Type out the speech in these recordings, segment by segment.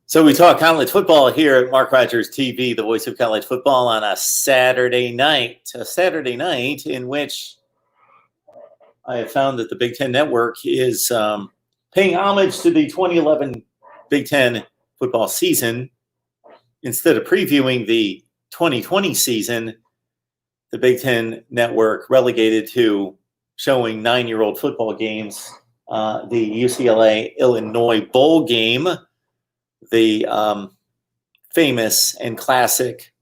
So we talk college football here at Mark Rogers TV, the voice of college football, on a Saturday night. A Saturday night in which I have found that the Big Ten Network is paying homage to the 2011 Big Ten football season. Instead of previewing the 2020 season, the Big Ten Network relegated to showing 9-year-old football games. The UCLA-Illinois bowl game, the famous and classic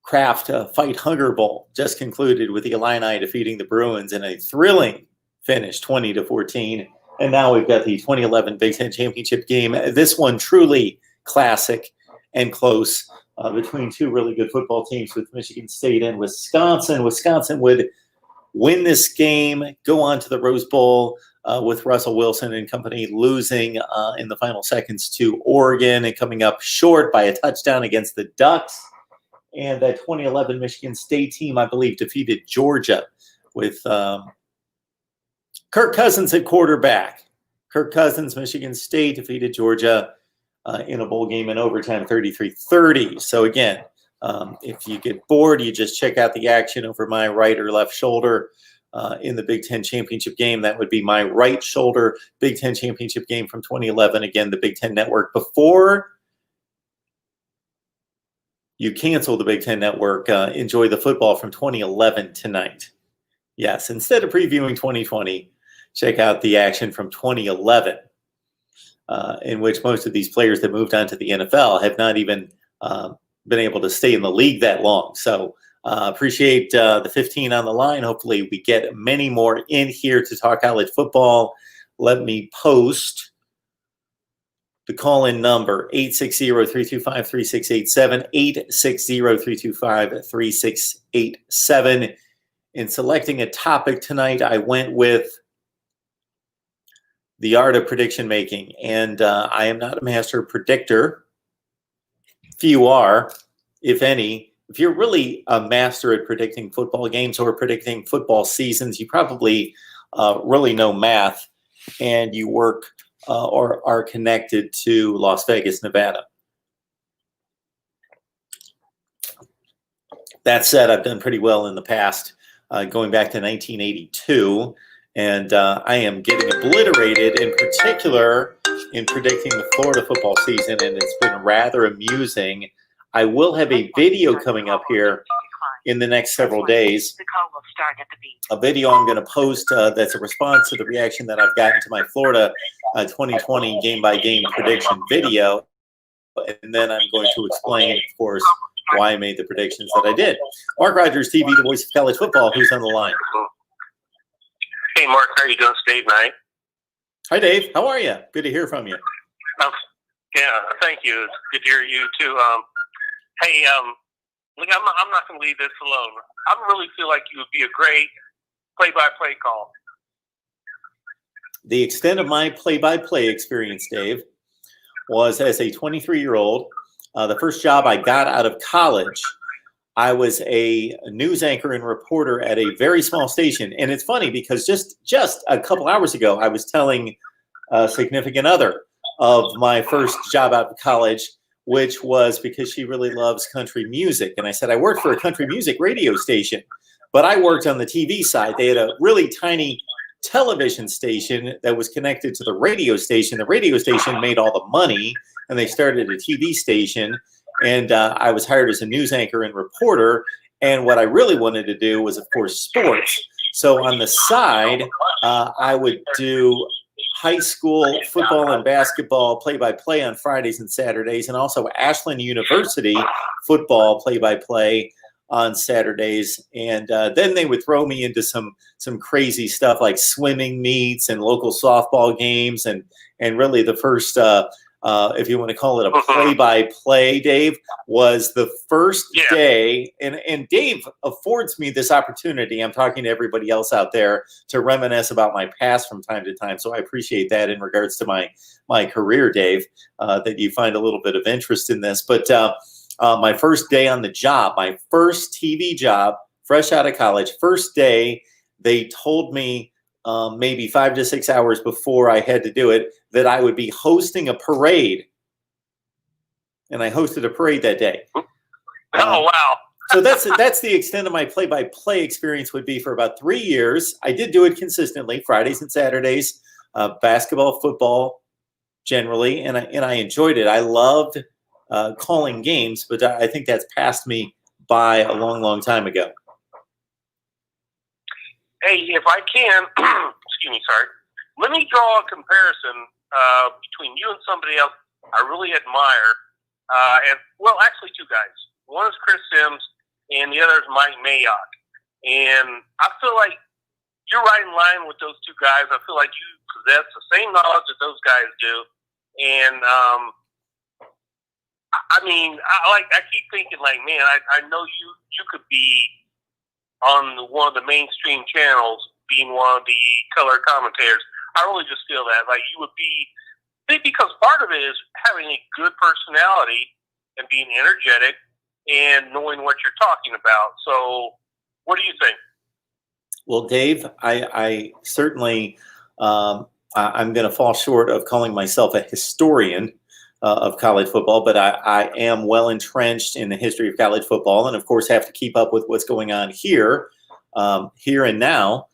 Kraft Fight Hunger Bowl just concluded with the Illini defeating the Bruins in a thrilling finish, 20-14. And now we've got the 2011 Big Ten Championship game. This one truly classic and close between two really good football teams with Michigan State and Wisconsin. Wisconsin would win this game, go on to the Rose Bowl with Russell Wilson and company losing in the final seconds to Oregon and coming up short by a touchdown against the Ducks. And that 2011 Michigan State team, I believe, defeated Georgia with Kirk Cousins at quarterback. Kirk Cousins, Michigan State, defeated Georgia in a bowl game in overtime, 33-30. So again, if you get bored, you just check out the action over my right or left shoulder in the Big Ten Championship game. That would be my right shoulder Big Ten Championship game from 2011. Again, the Big Ten Network. Before you cancel the Big Ten Network, enjoy the football from 2011 tonight. Yes, instead of previewing 2020, check out the action from 2011, in which most of these players that moved on to the NFL have not even been able to stay in the league that long. So appreciate the 15 on the line. Hopefully we get many more in here to talk college football. Let me post the call-in number, 860-325-3687, 860-325-3687. In selecting a topic tonight, I went with the art of prediction making. And I am not a master predictor. Few are, if any. If you're really a master at predicting football games or predicting football seasons, you probably really know math, and you work or are connected to Las Vegas, Nevada. That said, I've done pretty well in the past, going back to 1982, and I am getting obliterated, in particular in predicting the Florida football season, and it's been rather amusing. I will have a video coming up here in the next several days. A video I'm going to post that's a response to the reaction that I've gotten to my Florida 2020 game-by-game prediction video. And then I'm going to explain, of course, why I made the predictions that I did. Mark Rogers TV, the voice of college football. Who's on the line? Hey, Mark. How are you doing today, Dave? Hi, Dave. How are you? Good to hear from you. Yeah, thank you. It's good to hear you, too. Hey, look, I'm not going to leave this alone. I really feel like you would be a great play-by-play call. The extent of my play-by-play experience, Dave, was as a 23-year-old. The first job I got out of college, I was a news anchor and reporter at a very small station. And it's funny because just a couple hours ago, I was telling a significant other of my first job out of college, which was because she really loves country music. And I said, I worked for a country music radio station, but I worked on the TV side. They had a really tiny television station that was connected to the radio station. The radio station made all the money, and they started a TV station. And I was hired as a news anchor and reporter. And what I really wanted to do was, of course, sports. So on the side, I would do high school football and basketball play-by-play on Fridays and Saturdays, and also Ashland University football play-by-play on Saturdays. And then they would throw me into some crazy stuff like swimming meets and local softball games. And really the first, if you want to call it a play-by-play, Dave, was the first day. And Dave affords me this opportunity. I'm talking to everybody else out there to reminisce about my past from time to time. So I appreciate that in regards to my career, Dave, that you find a little bit of interest in this. But my first day on the job, my first TV job, fresh out of college, first day, they told me maybe 5 to 6 hours before I had to do it, that I would be hosting a parade and I hosted a parade that day. Oh, wow. So that's the extent of my play-by-play experience would be for about 3 years. I did do it consistently, Fridays and Saturdays, basketball, football, generally, and I enjoyed it. I loved calling games, but I think that's passed me by a long, long time ago. Hey, if I can, excuse me, sorry. Let me draw a comparison between you and somebody else I really admire. Actually, two guys. One is Chris Sims, and the other is Mike Mayock. And I feel like you're right in line with those two guys. I feel like you possess the same knowledge that those guys do. And I keep thinking, like, man, I know you could be on one of the mainstream channels, being one of the color commentators. I really just feel that, like, you would be, because part of it is having a good personality and being energetic and knowing what you're talking about. So, what do you think? Well, Dave, I certainly, I'm going to fall short of calling myself a historian of college football, but I am well entrenched in the history of college football, and of course have to keep up with what's going on here and now.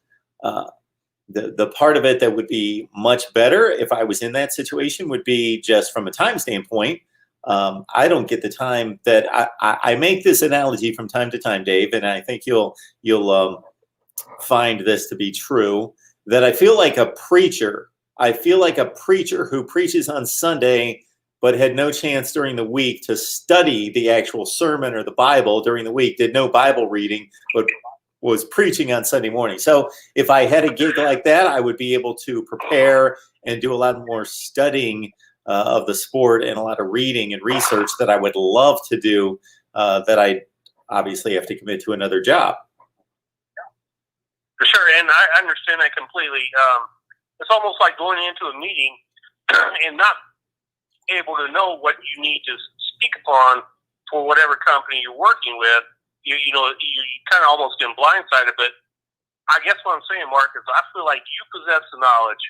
The part of it that would be much better if I was in that situation would be just from a time standpoint. I don't get the time that I make this analogy from time to time, Dave, and I think you'll find this to be true, that I feel like a preacher. I feel like a preacher who preaches on Sunday but had no chance during the week to study the actual sermon or the Bible during the week, did no Bible reading, but was preaching on Sunday morning. So if I had a gig like that, I would be able to prepare and do a lot more studying of the sport and a lot of reading and research that I would love to do, that I obviously have to commit to another job. For sure, and I understand that completely. It's almost like going into a meeting and not able to know what you need to speak upon for whatever company you're working with. You kind of almost get blindsided. But I guess what I'm saying, Mark, is I feel like you possess the knowledge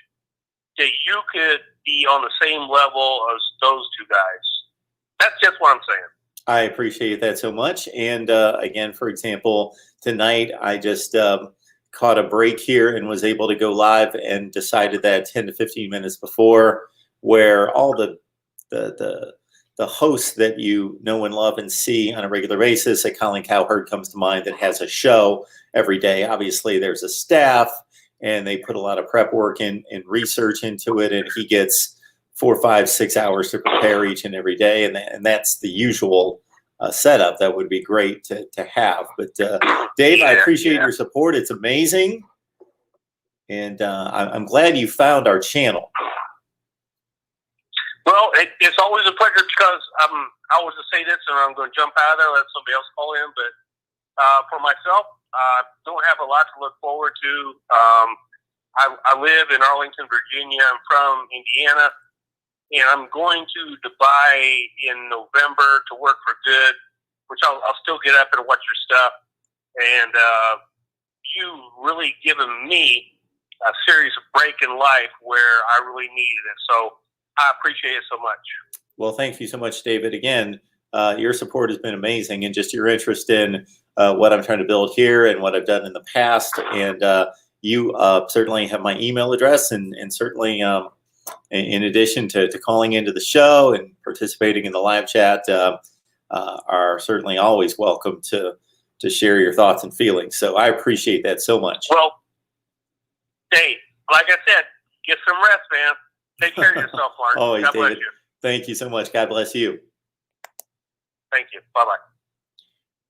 that you could be on the same level as those two guys. That's just what I'm saying. I appreciate that so much. And again, for example, tonight I just caught a break here and was able to go live and decided that 10 to 15 minutes before, where all the hosts that you know and love and see on a regular basis, like Colin Cowherd comes to mind, that has a show every day. Obviously, there's a staff, and they put a lot of prep work and research into it, and he gets 4, 5, 6 hours to prepare each and every day, and that's the usual setup. That would be great to have. But Dave, I appreciate your support. It's amazing, and I'm glad you found our channel. Well, it's always a pleasure, because I was to say this, and I'm going to jump out of there, let somebody else call in. But for myself, I don't have a lot to look forward to. I live in Arlington, Virginia. I'm from Indiana, and I'm going to Dubai in November to work for good, which I'll still get up and watch your stuff. And you really given me a serious break in life where I really needed it. So I appreciate it so much. Well, thank you so much, David. Again, your support has been amazing, and just your interest in what I'm trying to build here and what I've done in the past. And you certainly have my email address, and certainly in addition to calling into the show and participating in the live chat, are certainly always welcome to share your thoughts and feelings. So I appreciate that so much. Well, Dave, like I said, get some rest, man. Take care of yourself, Mark. Always, God bless David. you. Thank you so much. God bless you. Thank you. Bye-bye.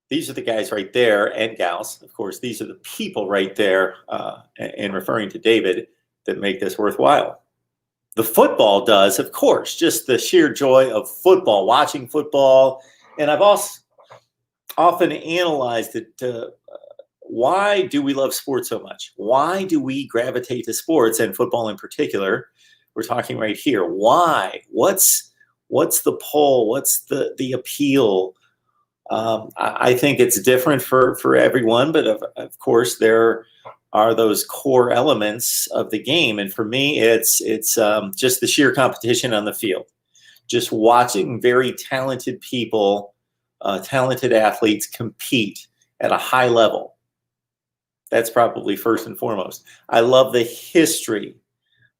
These are the guys right there, and gals. Of course, these are the people right there, and referring to David, that make this worthwhile. The football does, of course, just the sheer joy of football, watching football. And I've also often analyzed it. Why do we love sports so much? Why do we gravitate to sports, and football in particular? We're talking right here. Why? What's the pull? What's the appeal? I think it's different for everyone, but of course there are those core elements of the game. And for me, it's just the sheer competition on the field. just watching very talented people, talented athletes compete at a high level. That's probably first and foremost. I love the history,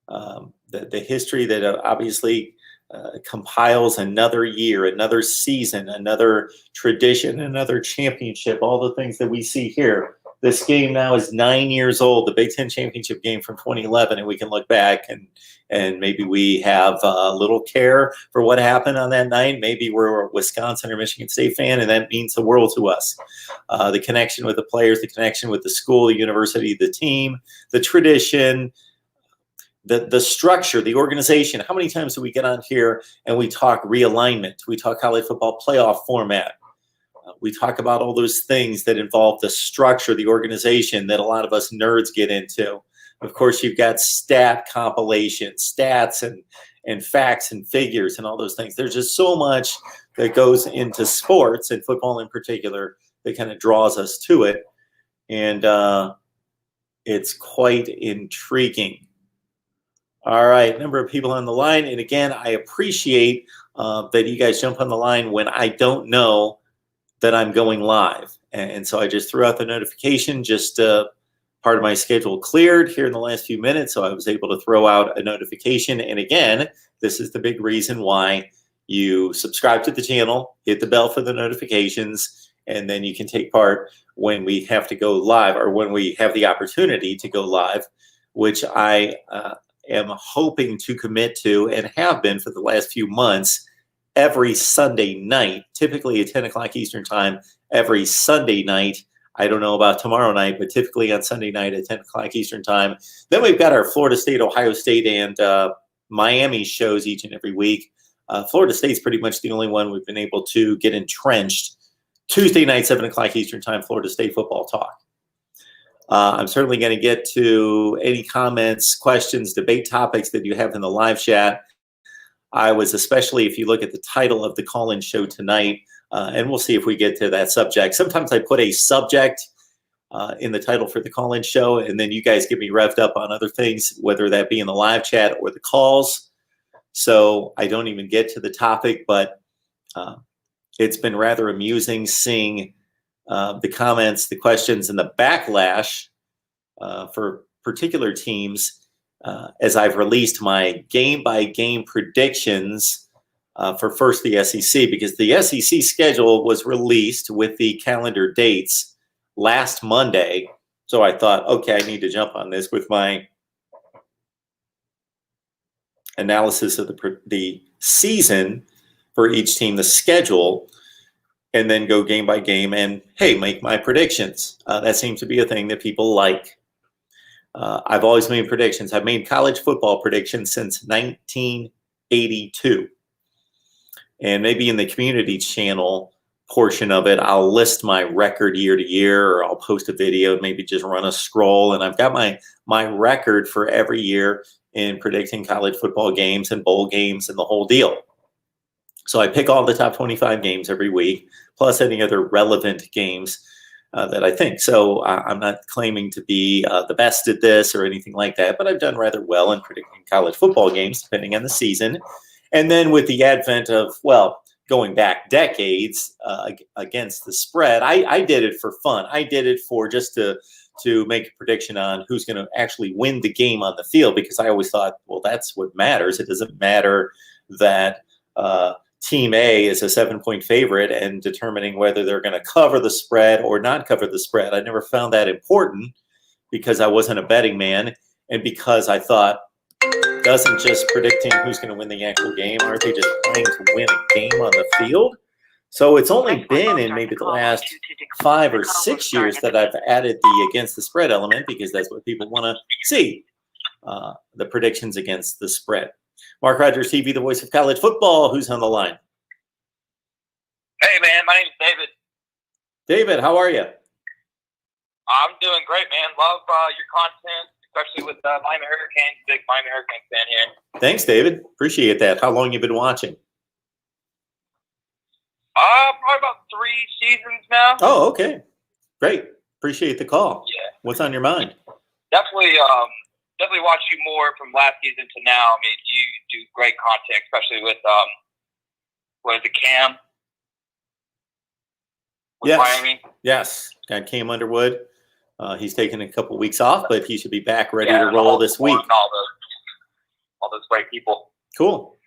the history that obviously compiles another year, another season, another tradition, another championship, all the things that we see here. This game now is 9 years old, the Big Ten championship game from 2011, and we can look back and maybe we have a little care for what happened on that night. Maybe we're a Wisconsin or Michigan State fan, and that means the world to us. The connection with the players, the connection with the school, the university, the team, the tradition, the structure, the organization. How many times do we get on here and we talk realignment? We talk college football playoff format. We talk about all those things that involve the structure, the organization that a lot of us nerds get into. Of course, you've got stat compilation, stats and facts and figures and all those things. There's just so much that goes into sports, and football in particular, that kind of draws us to it. And it's quite intriguing. All right, number of people on the line. And again, I appreciate that you guys jump on the line when I don't know that I'm going live. And so I just threw out the notification, just part of my schedule cleared here in the last few minutes. So I was able to throw out a notification. And again, this is the big reason why you subscribe to the channel, hit the bell for the notifications, and then you can take part when we have to go live, or when we have the opportunity to go live, which I am hoping to commit to and have been for the last few months, every Sunday night, typically at 10 o'clock Eastern time, every Sunday night. I don't know about tomorrow night, but typically on Sunday night at 10 o'clock Eastern time. Then we've got our Florida State, Ohio State, and Miami shows each and every week. Florida State's pretty much the only one we've been able to get entrenched. Tuesday night, 7 o'clock Eastern time, Florida State football talk. I'm certainly going to get to any comments, questions, debate topics that you have in the live chat. I was, especially if you look at the title of the call-in show tonight, and we'll see if we get to that subject. Sometimes I put a subject in the title for the call-in show, and then you guys get me revved up on other things, whether that be in the live chat or the calls. So I don't even get to the topic, but it's been rather amusing seeing the comments, the questions, and the backlash for particular teams as I've released my game-by-game predictions for first the SEC, because the SEC schedule was released with the calendar dates last Monday. So I thought, okay, I need to jump on this with my analysis of the season for each team, the schedule, and then go game by game and, hey, make my predictions. That seems to be a thing that people like. I've always made predictions. I've made college football predictions since 1982. And maybe in the community channel portion of it, I'll list my record year to year, or I'll post a video, maybe just run a scroll. And I've got my record for every year in predicting college football games and bowl games and the whole deal. So I pick all the top 25 games every week, plus any other relevant games that I think. So I'm not claiming to be the best at this or anything like that, but I've done rather well in predicting college football games, depending on the season. And then with the advent of, well, going back decades against the spread, I did it for fun. I did it for just to make a prediction on who's going to actually win the game on the field, because I always thought, well, that's what matters. It doesn't matter that Team A is a 7-point favorite and determining whether they're going to cover the spread or not cover the spread. I never found that important because I wasn't a betting man, and because I thought, doesn't just predicting who's going to win the actual game, aren't they just trying to win a game on the field? So it's only been in maybe the last 5 or 6 years that I've added the against the spread element, because that's what people want to see, the predictions against the spread. MarkRogersTV, the voice of college football. Who's on the line? Hey, man, my name's David. David, how are you? I'm doing great, man. Love your content, especially with Miami Hurricanes. Big Miami Hurricanes fan here. Thanks, David. Appreciate that. How long you been watching? Probably about 3 seasons now. Oh, okay. Great. Appreciate the call. Yeah. What's on your mind? Definitely watch you more from last season to now. I mean, you do great content, especially with was it Cam? With Yes. Miami? Yes. Got Cam Underwood. He's taken a couple weeks off, but he should be back ready Yeah, to roll this week. All those great people. Cool.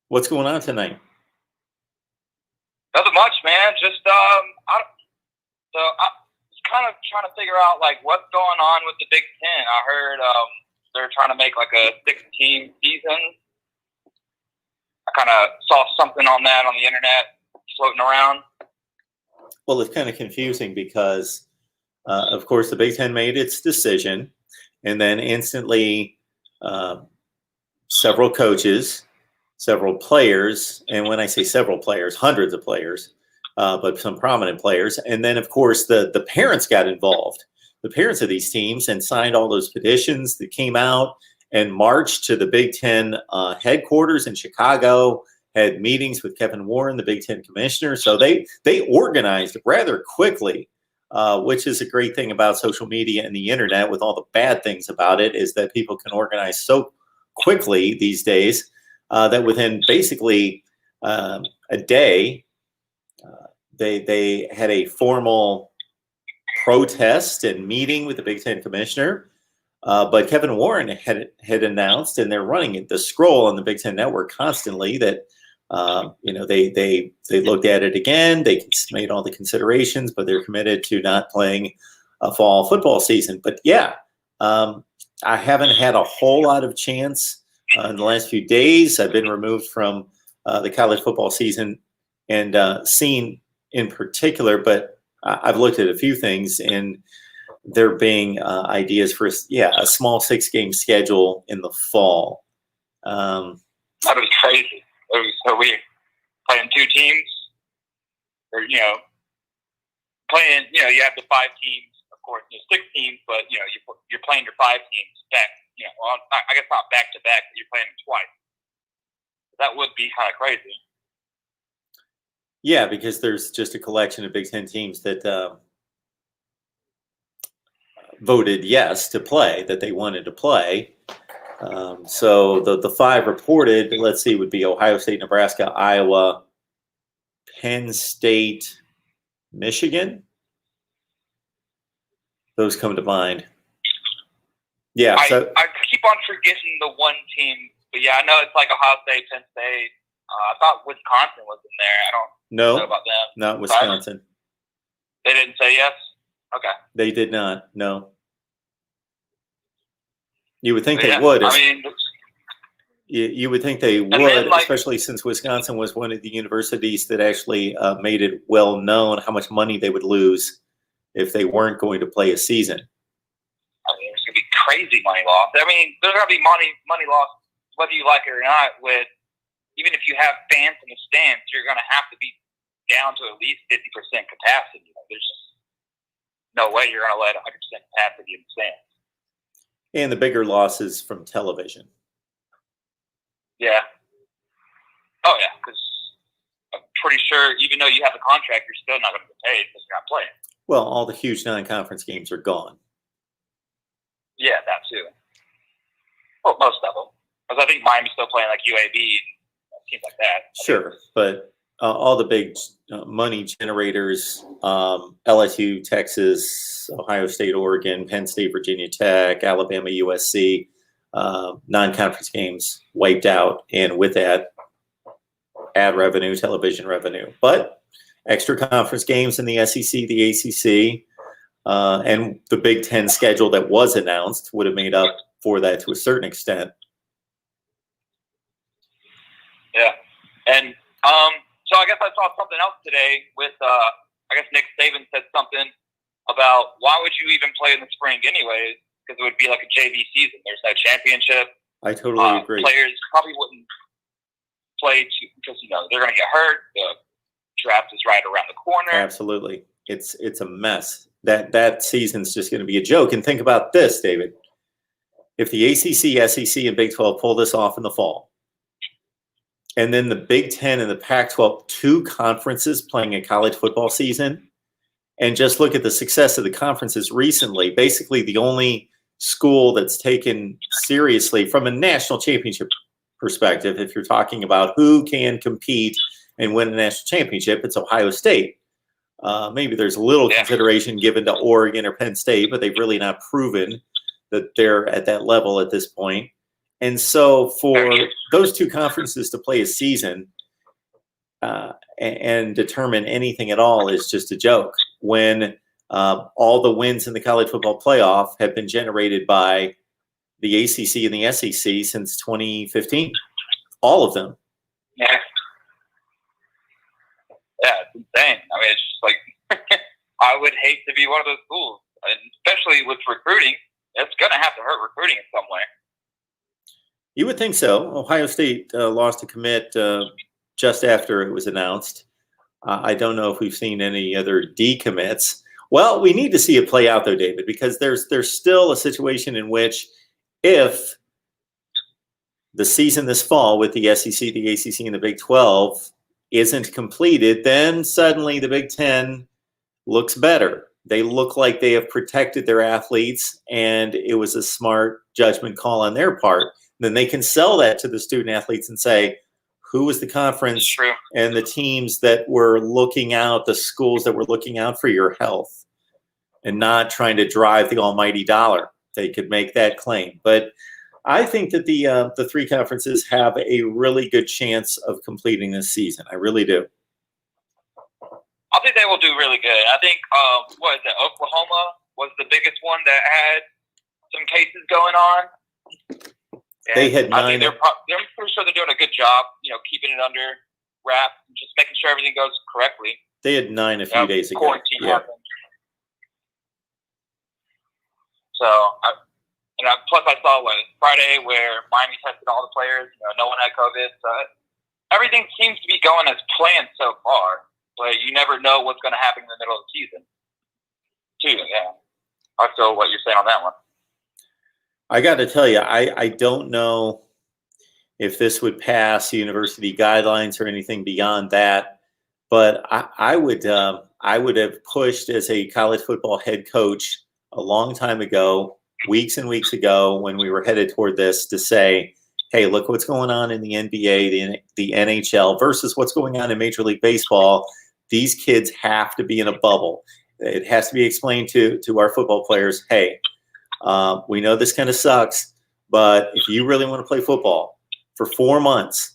What's going on tonight? Nothing much, man. Just I was kind of trying to figure out like what's going on with the Big Ten. I heard they're trying to make like a 6-team season. I kind of saw something on that on the internet floating around. Well, it's kind of confusing because, of course, the Big Ten made its decision, and then instantly several coaches, several players, and when I say several players, hundreds of players, but some prominent players, and then, of course, the parents got involved, the parents of these teams, and signed all those petitions that came out and marched to the Big Ten headquarters in Chicago, had meetings with Kevin Warren, the Big Ten commissioner. So they organized rather quickly, which is a great thing about social media and the internet. With all the bad things about it, is that people can organize so quickly these days that within basically a day, they had a formal protest and meeting with the Big Ten commissioner. But Kevin Warren had announced, and they're running the scroll on the Big Ten Network constantly, that they looked at it again. They made all the considerations, but they're committed to not playing a fall football season. But yeah, I haven't had a whole lot of chance in the last few days. I've been removed from the college football season and seen in particular, but I've looked at a few things, and there being ideas for a small 6-game schedule in the fall. That was crazy. It was so weird. Playing 2 teams, or playing. You have the 5 teams, of course. 6 teams, but you're playing your 5 teams back. Well, I guess not back to back, but you're playing them twice. That would be kind of crazy. Yeah, because there's just a collection of Big Ten teams that voted yes to play, that they wanted to play. So the 5 reported, let's see, would be Ohio State, Nebraska, Iowa, Penn State, Michigan. Those come to mind. Yeah. I keep on forgetting the one team, but yeah, I know it's like Ohio State, Penn State. I thought Wisconsin was in there. I don't know about them. Not Wisconsin. They didn't say yes? Okay. They did not, no. You would think they would. You would think they would, especially since Wisconsin was one of the universities that actually made it well known how much money they would lose if they weren't going to play a season. There's going to be crazy money lost. There's going to be money lost whether you like it or not. Even if you have fans in the stands, you're going to have to be down to at least 50% capacity. There's just no way you're going to let 100% capacity in the stands. And the bigger losses from television. Yeah. Oh, yeah, because I'm pretty sure even though you have a contract, you're still not going to get paid because you're not playing. Well, all the huge non-conference games are gone. Yeah, that too. Well, most of them. Because I think Miami's still playing like UAB and teams like that. Sure, but all the big money generators, LSU, Texas, Ohio State, Oregon, Penn State, Virginia Tech, Alabama, USC, non-conference games wiped out, and with that, ad revenue, television revenue. But extra conference games in the SEC, the ACC, and the Big Ten schedule that was announced would have made up for that to a certain extent. Yeah, and so I guess I saw something else today with, I guess Nick Saban said something about why would you even play in the spring anyways, because it would be like a JV season. There's no championship. I totally agree. Players probably wouldn't play because, they're going to get hurt. The draft is right around the corner. Absolutely. It's a mess. That season's just going to be a joke. And think about this, David. If the ACC, SEC, and Big 12 pull this off in the fall, and then the Big 10 and the Pac-12, 2 conferences playing a college football season, and just look at the success of the conferences recently, basically the only school that's taken seriously from a national championship perspective, if you're talking about who can compete and win a national championship, it's Ohio State. Maybe there's a little consideration given to Oregon or Penn State, but they've really not proven that they're at that level at this point. And so for those two conferences to play a season and determine anything at all is just a joke when all the wins in the college football playoff have been generated by the ACC and the SEC since 2015. All of them. Yeah. Yeah, it's insane. I mean, it's just like, I would hate to be one of those schools, and especially with recruiting. It's going to have to hurt recruiting in some way. You would think so. Ohio State lost a commit just after it was announced. I don't know if we've seen any other decommits. Well, we need to see it play out, though, David, because there's still a situation in which if the season this fall with the SEC, the ACC, and the Big 12 isn't completed, then suddenly the Big 10 looks better. They look like they have protected their athletes, and it was a smart judgment call on their part. Then they can sell that to the student athletes and say, who was the conference and the teams that were looking out, the schools that were looking out for your health and not trying to drive the almighty dollar. They could make that claim. But I think that the three conferences have a really good chance of completing this season. I really do. I think they will do really good. I think, what is it, Oklahoma was the biggest one that had some cases going on. And they had 9. They're pretty sure they're doing a good job, keeping it under wraps and just making sure everything goes correctly. They had 9 a few days ago. Quarantine happened. So, plus I saw Friday where Miami tested all the players. No one had COVID. So everything seems to be going as planned so far. But you never know what's going to happen in the middle of the season. Too, yeah. I feel what you're saying on that one. I got to tell you, I don't know if this would pass university guidelines or anything beyond that, but I would have pushed as a college football head coach a long time ago, weeks and weeks ago, when we were headed toward this, to say, hey, look what's going on in the NBA, the NHL versus what's going on in Major League Baseball. These kids have to be in a bubble. It has to be explained to our football players, hey, we know this kind of sucks, but if you really want to play football for 4 months,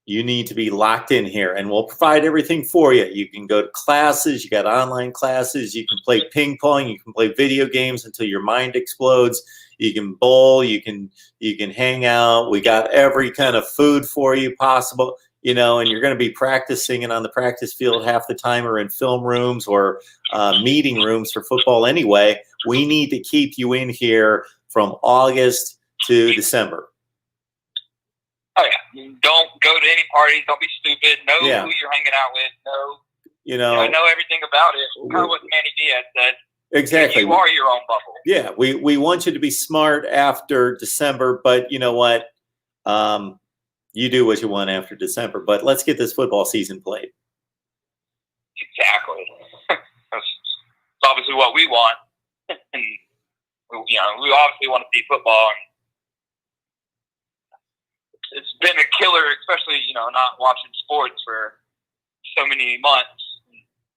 you need to be locked in here, and we'll provide everything for you. You can go to classes, you got online classes, you can play ping pong, you can play video games until your mind explodes. You can bowl, you can hang out. We got every kind of food for you possible, and you're going to be practicing and on the practice field half the time, or in film rooms or meeting rooms for football anyway. We need to keep you in here from August to December. Oh, yeah. Don't go to any parties. Don't be stupid. Know who you're hanging out with. Know everything about it. Kind of what Manny Diaz said. Exactly. You are your own bubble. Yeah, we want you to be smart after December, but you know what? You do what you want after December, but let's get this football season played. Exactly. That's obviously what we want. And, we obviously want to see football. And it's been a killer, especially, not watching sports for so many months.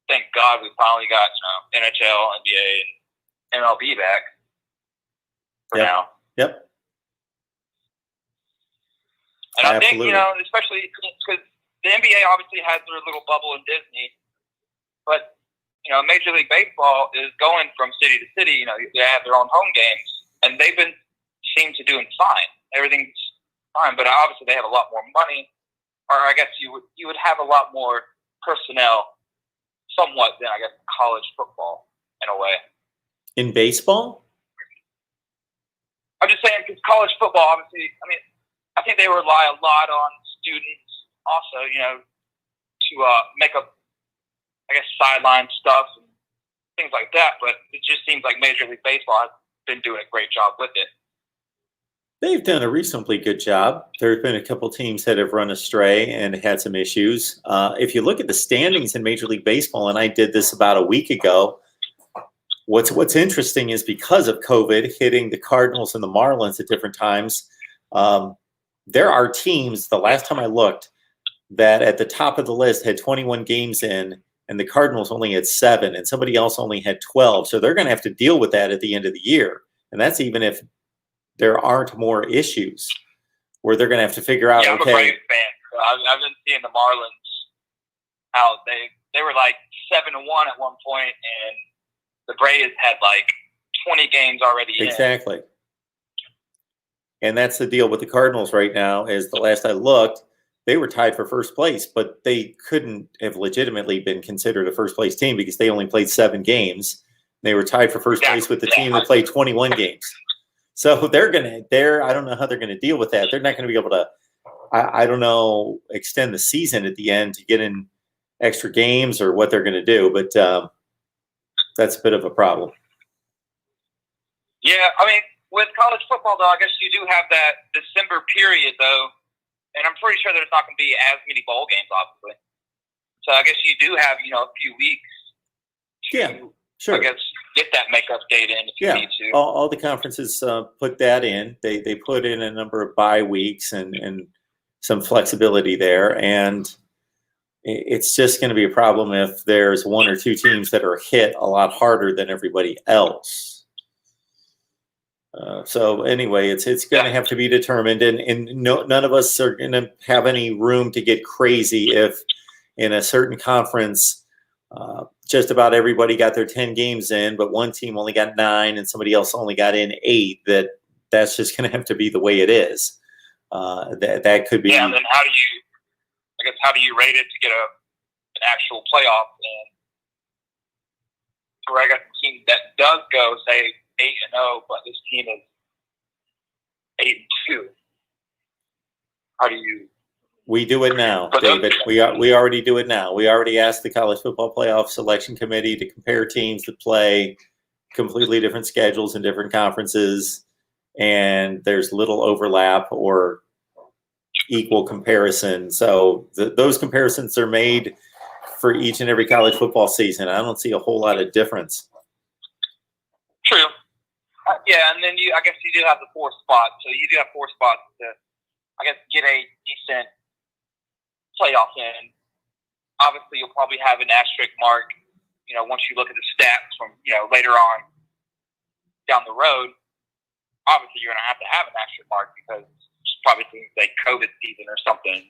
Thank God we finally got, NHL, NBA, and MLB back for now. Yep. And I think, especially because the NBA obviously has their little bubble in Disney, but, Major League Baseball is going from city to city. They have their own home games, and they've been seem to doing fine. Everything's fine, but obviously they have a lot more money, or I guess you would have a lot more personnel somewhat than, I guess, college football in a way. In baseball? I'm just saying, because college football, obviously, I think they rely a lot on students also, to make up, I guess, sideline stuff and things like that. But it just seems like Major League Baseball has been doing a great job with it. They've done a reasonably good job. There have been a couple teams that have run astray and had some issues. If you look at the standings in Major League Baseball, and I did this about a week ago, what's interesting is because of COVID hitting the Cardinals and the Marlins at different times, there are teams, the last time I looked, that at the top of the list had 21 games in, and the Cardinals only had 7, and somebody else only had 12. So they're going to have to deal with that at the end of the year. And that's even if there aren't more issues where they're going to have to figure out, I'm a Braves fan. So I've been seeing the Marlins out. They were like 7-1 at one point, and the Braves had like 20 games already in. Exactly. And that's the deal with the Cardinals right now, is the last I looked, they were tied for first place, but they couldn't have legitimately been considered a first place team because they only played 7 games. They were tied for first place with the team that played 21 games. So I don't know how they're going to deal with that. They're not going to be able to, I don't know, extend the season at the end to get in extra games or what they're going to do, but that's a bit of a problem. Yeah, I mean, with college football, though, I guess you do have that December period, though, and I'm pretty sure there's not going to be as many bowl games, obviously. So I guess you do have, a few weeks to, sure. I guess, get that makeup data in if you need to. All the conferences put that in. They put in a number of bye weeks and some flexibility there, and it's just going to be a problem if there's 1 or 2 teams that are hit a lot harder than everybody else. So anyway, it's going to have to be determined, and none of us are going to have any room to get crazy if in a certain conference just about everybody got their 10 games in, but one team only got 9 and somebody else only got in 8. That's just going to have to be the way it is. That could be. Yeah, and then how do you rate it to get an actual playoff? And where I got the team that does go, say, 8-0, but this team is 8-2. How do you? We do it now, David. We already do it now. We already asked the College Football Playoff Selection Committee to compare teams that play completely different schedules in different conferences, and there's little overlap or equal comparison. So those comparisons are made for each and every college football season. I don't see a whole lot of difference. True. Yeah, and then I guess you do have the 4 spots. So you do have 4 spots to, I guess, get a decent playoff in. Obviously, you'll probably have an asterisk mark, once you look at the stats from, later on down the road. Obviously, you're going to have an asterisk mark because it's probably things like COVID season or something.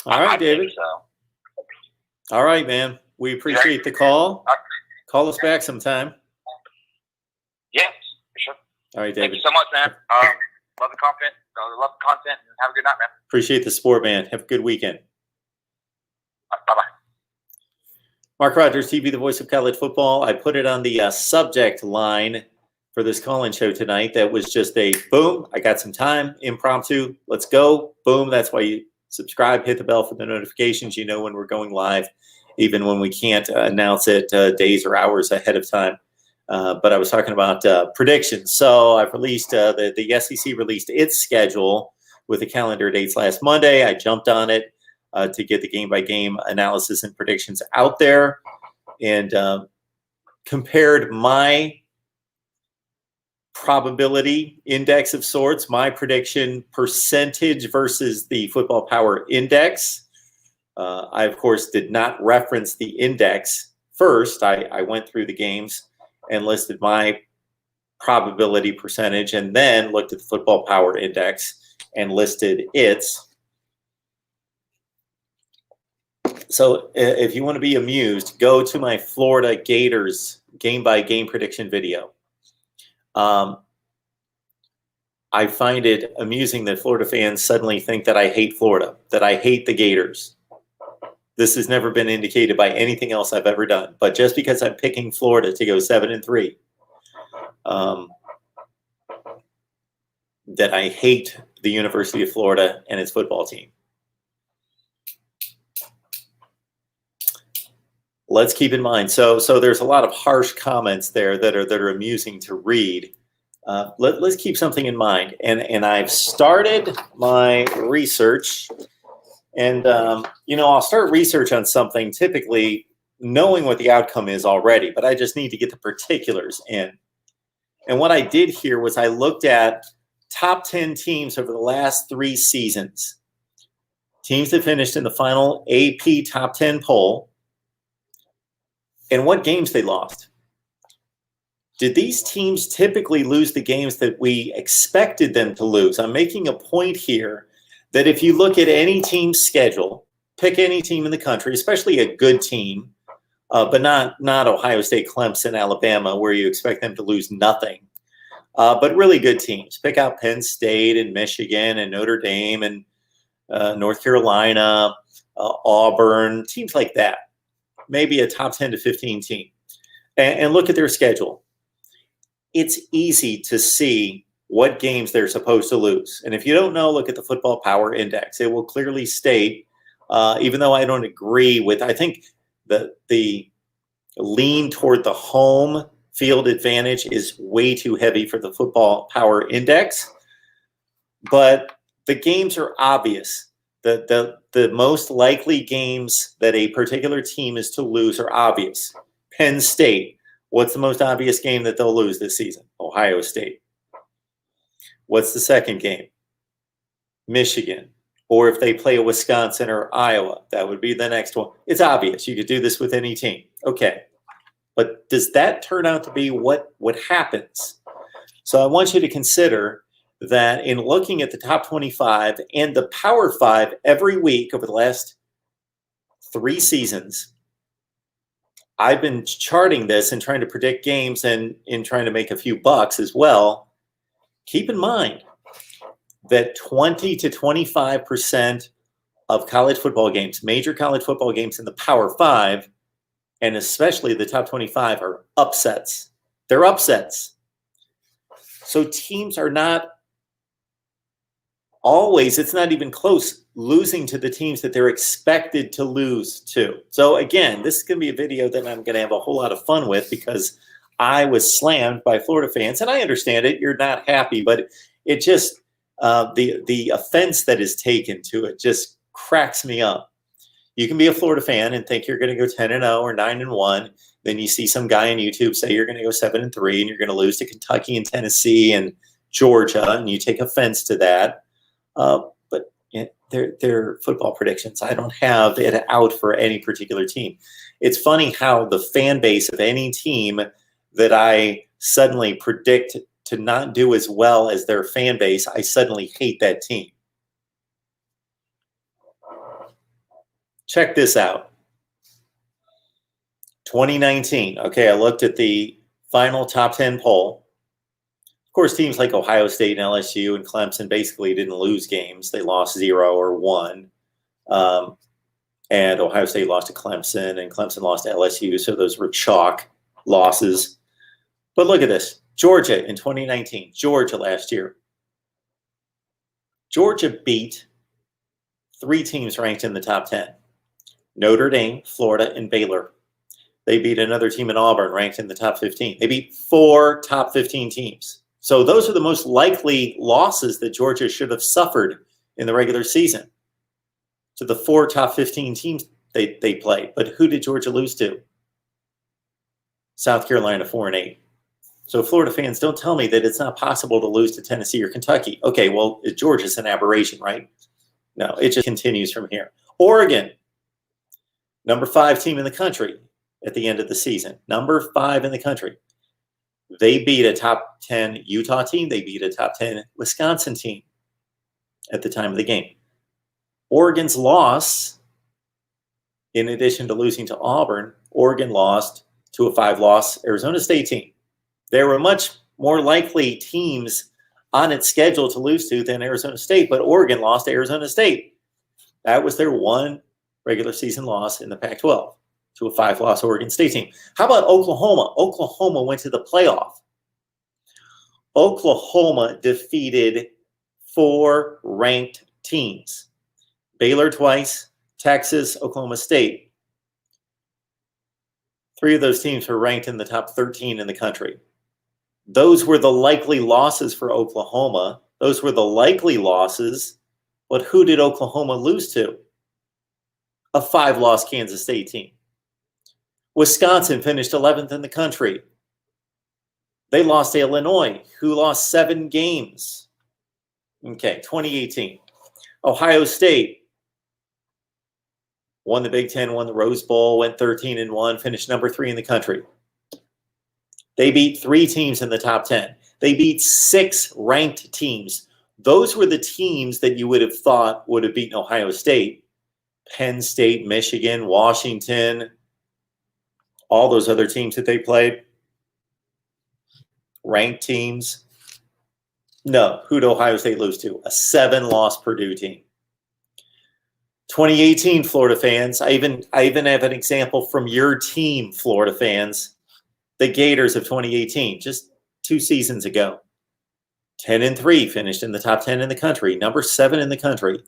All right, David. So. All right, man. We appreciate the call. Call us back sometime. Yes, for sure. All right, David. Thank you so much, man. Love the content. Love the content. And have a good night, man. Appreciate the support, man. Have a good weekend. Bye-bye. Mark Rogers TV, the voice of college football. I put it on the subject line for this call-in show tonight. That was just a boom. I got some time, impromptu. Let's go. Boom. That's why you subscribe, hit the bell for the notifications. You know when we're going live, even when we can't announce it days or hours ahead of time. But I was talking about predictions. So I've released, the SEC released its schedule with the calendar dates last Monday. I jumped on it to get the game-by-game analysis and predictions out there, and compared my probability index of sorts, my prediction percentage versus the Football Power Index. I, of course, did not reference the index first. I went through the games and listed my probability percentage, and then looked at the Football Power Index and listed its. So if you want to be amused, go to my Florida Gators game-by-game prediction video. I find it amusing that Florida fans suddenly think that I hate Florida, that I hate the Gators. This has never been indicated by anything else I've ever done. But just because I'm picking Florida to go 7-3, that I hate the University of Florida and its football team. Let's keep in mind. So there's a lot of harsh comments there that are amusing to read. Let's keep something in mind. And I've started my research. And, I'll start research on something typically knowing what the outcome is already, but I just need to get the particulars in. And what I did here was I looked at top 10 teams over the last 3 seasons. Teams that finished in the final AP top 10 poll, and what games they lost. Did these teams typically lose the games that we expected them to lose? I'm making a point here that if you look at any team's schedule, pick any team in the country, especially a good team, but not Ohio State, Clemson, Alabama, where you expect them to lose nothing, but really good teams. Pick out Penn State and Michigan and Notre Dame and North Carolina, Auburn, teams like that. Maybe a top 10 to 15 team. And look at their schedule. It's easy to see what games they're supposed to lose. And if you don't know, look at the Football Power Index. It will clearly state, even though I don't agree with, I think the lean toward the home field advantage is way too heavy for the Football Power Index. But the games are obvious. The most likely games that a particular team is to lose are obvious. Penn State. What's the most obvious game that they'll lose this season? Ohio State. What's the second game? Michigan. Or if they play a Wisconsin or Iowa, that would be the next one. It's obvious. You could do this with any team. Okay. But does that turn out to be what happens? So I want you to consider that in looking at the top 25 and the Power 5 every week over the last 3 seasons, I've been charting this and trying to predict games and in trying to make a few bucks as well. Keep in mind that 20 to 25% of college football games, major college football games in the Power 5, and especially the top 25, are upsets. They're upsets. So teams are not always, it's not even close, losing to the teams that they're expected to lose to. So again, this is going to be a video that I'm going to have a whole lot of fun with because I was slammed by Florida fans, and I understand it. You're not happy, but it just, the offense that is taken to it just cracks me up. You can be a Florida fan and think you're going to go 10-0 or 9-1. Then you see some guy on YouTube say you're going to go 7-3 and you're going to lose to Kentucky and Tennessee and Georgia, and you take offense to that. But they're football predictions. I don't have it out for any particular team. It's funny how the fan base of any team that I suddenly predict to not do as well as their fan base, I suddenly hate that team. Check this out. 2019. Okay, I looked at the final top 10 poll. Of course, teams like Ohio State and LSU and Clemson basically didn't lose games. They lost 0 or 1. And Ohio State lost to Clemson, and Clemson lost to LSU, so those were chalk losses. But look at this. Georgia in 2019. Georgia last year. Georgia beat 3 teams ranked in the top 10. Notre Dame, Florida, and Baylor. They beat another team in Auburn ranked in the top 15. They beat 4 top 15 teams. So those are the most likely losses that Georgia should have suffered in the regular season. To the 4 top 15 teams they played. But who did Georgia lose to? South Carolina, 4-8. So Florida fans, don't tell me that it's not possible to lose to Tennessee or Kentucky. Okay, well, Georgia's an aberration, right? No, it just continues from here. Oregon, number 5 team in the country at the end of the season. Number 5 in the country. They beat a top 10 Utah team. They beat a top 10 Wisconsin team at the time of the game. Oregon's loss, in addition to losing to Auburn, Oregon lost to a 5-loss Arizona State team. There were much more likely teams on its schedule to lose to than Arizona State, but Oregon lost to Arizona State. That was their one regular season loss in the Pac-12 to a 5-loss Oregon State team. How about Oklahoma? Oklahoma went to the playoff. Oklahoma defeated 4 ranked teams. Baylor twice, Texas, Oklahoma State. 3 of those teams were ranked in the top 13 in the country. Those were the likely losses for Oklahoma. Those were the likely losses. But who did Oklahoma lose to? A 5-loss Kansas State team. Wisconsin finished 11th in the country. They lost to Illinois, who lost 7 games. Okay, 2018. Ohio State won the Big Ten, won the Rose Bowl, went 13-1, finished number 3 in the country. They beat 3 teams in the top 10. They beat 6 ranked teams. Those were the teams that you would have thought would have beaten Ohio State. Penn State, Michigan, Washington, all those other teams that they played. Ranked teams. No, who did Ohio State lose to? A 7-loss Purdue team. 2018, Florida fans. I even have an example from your team, Florida fans. The Gators of 2018, just 2 seasons ago. 10-3, finished in the top 10 in the country, number 7 in the country.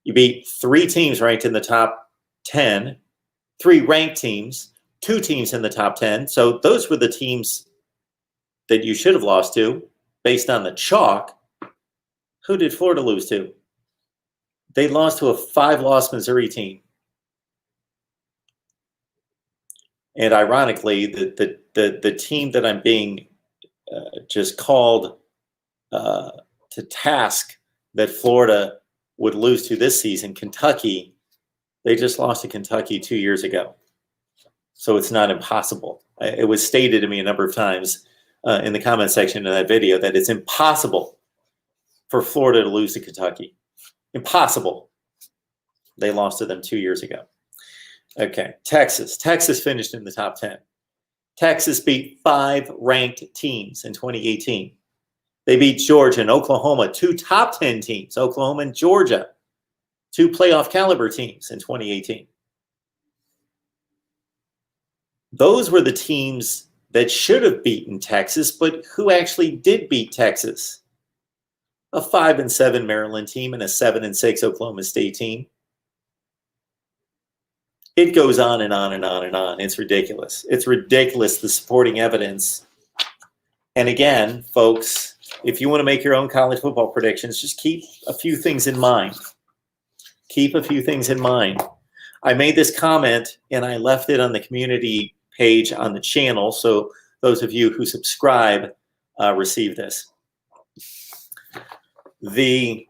You beat 3 teams ranked in the top 10, 3 ranked teams, 2 teams in the top 10. So those were the teams that you should have lost to based on the chalk. Who did Florida lose to? They lost to a 5-loss Missouri team. And ironically, the team that I'm being just called to task that Florida would lose to this season, Kentucky, they just lost to Kentucky 2 years ago. So it's not impossible. It was stated to me a number of times in the comment section of that video that it's impossible for Florida to lose to Kentucky. Impossible. They lost to them 2 years ago. Okay, Texas. Texas finished in the top 10. Texas beat 5 ranked teams in 2018. They beat Georgia and Oklahoma, 2 top 10 teams, Oklahoma and Georgia, 2 playoff caliber teams in 2018. Those were the teams that should have beaten Texas, but who actually did beat Texas? A 5-7 Maryland team and a 7-6 Oklahoma State team. It goes on and on and on and on. It's ridiculous. It's ridiculous, the supporting evidence. And again, folks, if you want to make your own college football predictions, just keep a few things in mind. Keep a few things in mind. I made this comment and I left it on the community page on the channel, so those of you who subscribe receive this. The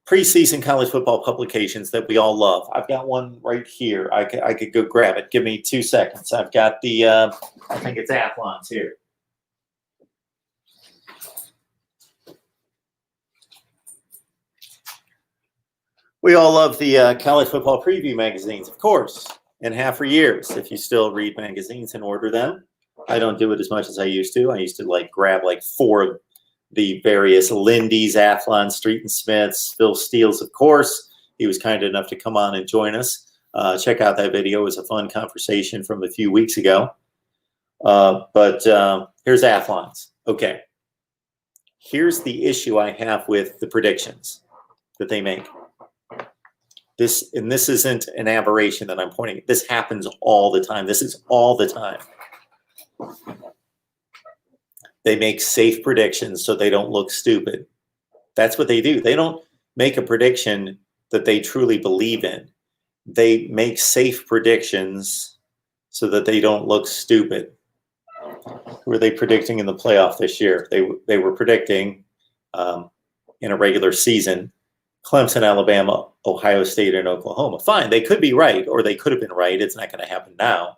preseason college football publications that we all love. I've got one right here. I could go grab it. Give me 2 seconds. I've got the, I think it's Athlon's here. We all love the college football preview magazines, of course, and have for years. If you still read magazines and order them, I don't do it as much as I used to. I used to like grab like 4 of the various Lindy's, Athlon, Street and Smiths, Phil Steele's, of course. He was kind enough to come on and join us. Check out that video. It was a fun conversation from a few weeks ago. But here's Athlon's. Okay. Here's the issue I have with the predictions that they make. This isn't an aberration that I'm pointing at. This happens all the time. This is all the time. They make safe predictions so they don't look stupid. That's what they do. They don't make a prediction that they truly believe in. They make safe predictions so that they don't look stupid. Who are they predicting in the playoff this year? They were predicting in a regular season Clemson, Alabama, Ohio State, and Oklahoma. Fine, they could be right, or they could have been right. It's not going to happen now.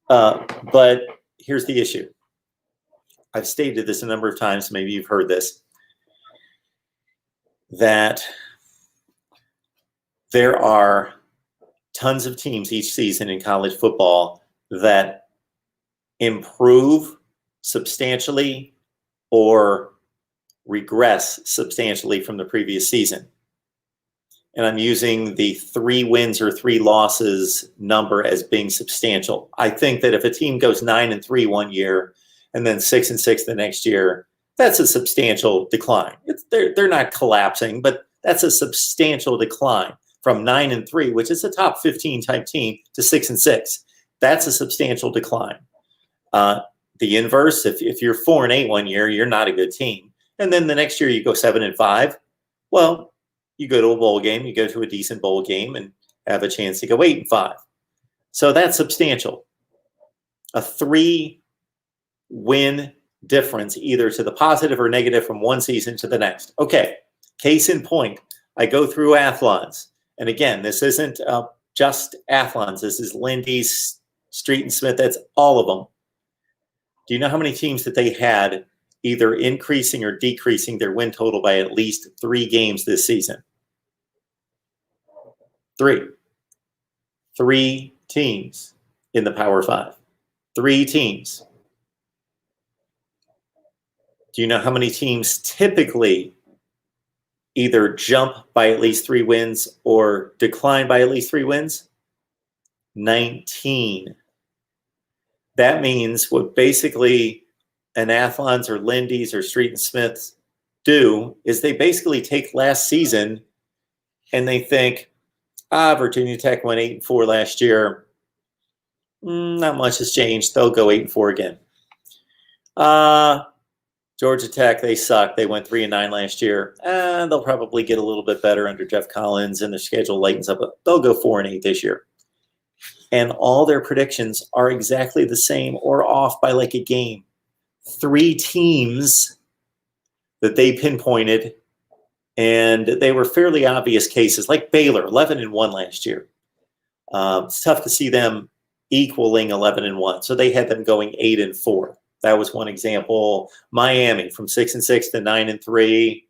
But here's the issue. I've stated this a number of times. Maybe you've heard this, that there are tons of teams each season in college football that improve substantially or regress substantially from the previous season. And I'm using the 3 wins or 3 losses number as being substantial. I think that if a team goes 9-3 one year and then 6-6 the next year, that's a substantial decline. They're not collapsing, but that's a substantial decline from 9-3, which is a top 15 type team, to 6-6. That's a substantial decline. The inverse, if you're 4-8 one year, you're not a good team. And then the next year you go 7-5. Well, you go to a bowl game, you go to a decent bowl game and have a chance to go 8-5. So that's substantial. A 3 win difference, either to the positive or negative from one season to the next. Okay, case in point, I go through Athlons. And again, this isn't just Athlons. This is Lindy's, Street and Smith. That's all of them. Do you know how many teams that they had either increasing or decreasing their win total by at least 3 games this season? 3. 3 teams in the Power 5. 3 teams. Do you know how many teams typically either jump by at least 3 wins or decline by at least 3 wins? 19. That means what basically an Athlons or Lindy's or Street and Smiths do is they basically take last season and they think, Virginia Tech went 8-4 last year. Not much has changed. They'll go 8-4 again. Georgia Tech, they suck. They went 3-9 last year. They'll probably get a little bit better under Jeff Collins and their schedule lightens up. They'll go 4-8 this year. And all their predictions are exactly the same or off by like a game. 3 teams that they pinpointed, and they were fairly obvious cases, like Baylor, 11-1 last year. It's tough to see them equaling 11-1. So they had them going 8-4. That was one example. Miami from 6-6 to 9-3.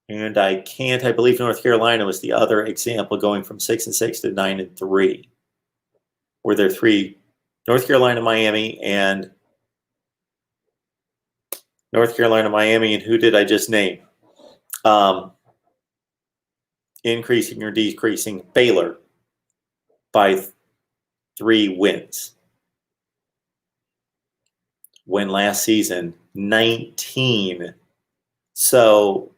And I believe North Carolina was the other example, going from 6-6 to 9-3. Were there 3, North Carolina, Miami, and who did I just name? Increasing or decreasing? Baylor by 3 wins. When last season, 19. So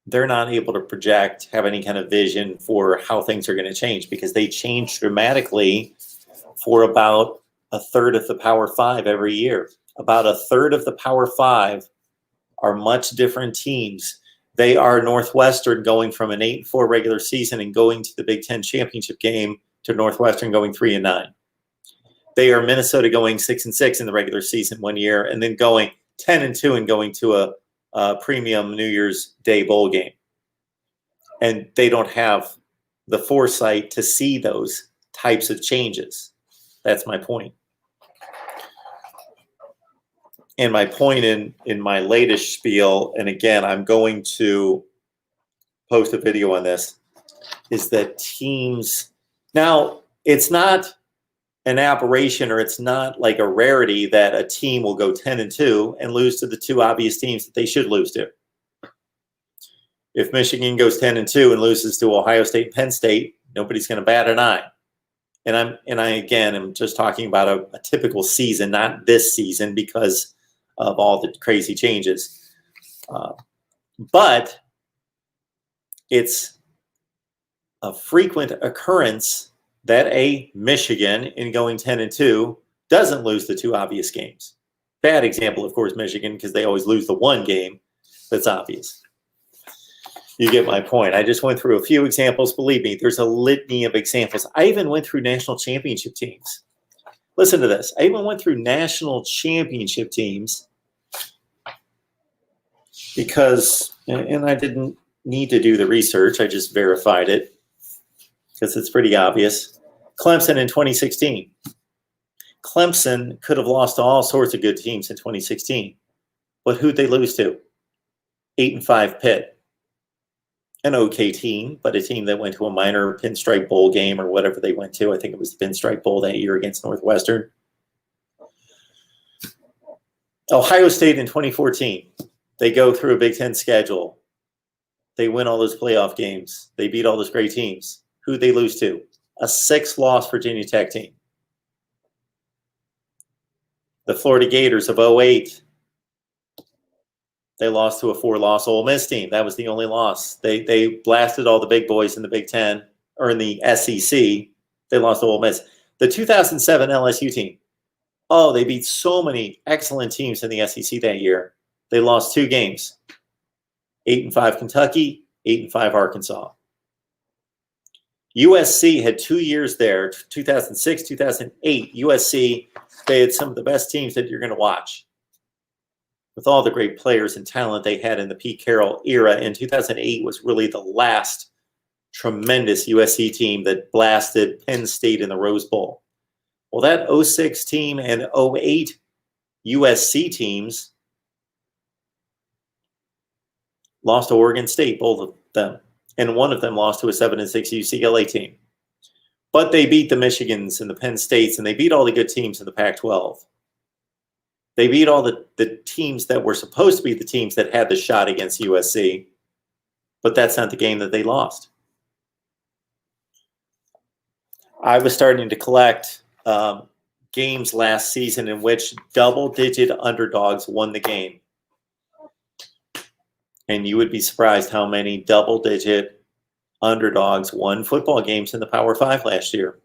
they're not able to project, have any kind of vision for how things are going to change, because they change dramatically for about a third of the Power 5 every year. About a third of the Power 5 are much different teams. They are Northwestern going from an 8-4 regular season and going to the Big Ten championship game to Northwestern going 3-9. They are Minnesota going 6-6 in the regular season one year and then going 10-2 and going to a premium New Year's Day bowl game. And they don't have the foresight to see those types of changes. That's my point. And my point in my latest spiel, and again, I'm going to post a video on this, is that teams, now it's not an aberration, or it's not like a rarity that a team will go 10-2 and lose to the 2 obvious teams that they should lose to. If Michigan goes 10-2 and loses to Ohio State and Penn State, nobody's going to bat an eye. And I again am just talking about a typical season, not this season, because of all the crazy changes. But it's a frequent occurrence that a Michigan, in going 10-2, doesn't lose the 2 obvious games. Bad example, of course, Michigan, because they always lose the 1 game that's obvious. You get my point. I just went through a few examples. Believe me, there's a litany of examples. I even went through national championship teams. Listen to this. I even went through national championship teams because, and I didn't need to do the research. I just verified it because it's pretty obvious. Clemson in 2016. Clemson could have lost to all sorts of good teams in 2016. But who'd they lose to? 8-5 Pitt. An okay team, but a team that went to a minor Pinstripe Bowl game or whatever they went to. I think it was the Pinstripe Bowl that year against Northwestern. Ohio State in 2014. They go through a Big Ten schedule. They win all those playoff games. They beat all those great teams. Who'd they lose to? A 6-loss Virginia Tech team. The Florida Gators of 2008. They lost to a 4-loss Ole Miss team. That was the only loss. They blasted all the big boys in the Big Ten, or in the SEC. They lost to Ole Miss. The 2007 LSU team. Oh, they beat so many excellent teams in the SEC that year. They lost 2 games. 8-5 Kentucky, 8-5 Arkansas. USC had 2 years there, 2006, 2008. USC, they had some of the best teams that you're going to watch. With all the great players and talent they had in the Pete Carroll era, and 2008 was really the last tremendous USC team that blasted Penn State in the Rose Bowl. Well, that 06 team and 08 USC teams lost to Oregon State, both of them. And one of them lost to a 7-6 UCLA team. But they beat the Michigans and the Penn States, and they beat all the good teams in the Pac-12. They beat all the teams that were supposed to be the teams that had the shot against USC, but that's not the game that they lost. I was starting to collect games last season in which double-digit underdogs won the game. And you would be surprised how many double-digit underdogs won football games in the Power 5 last year.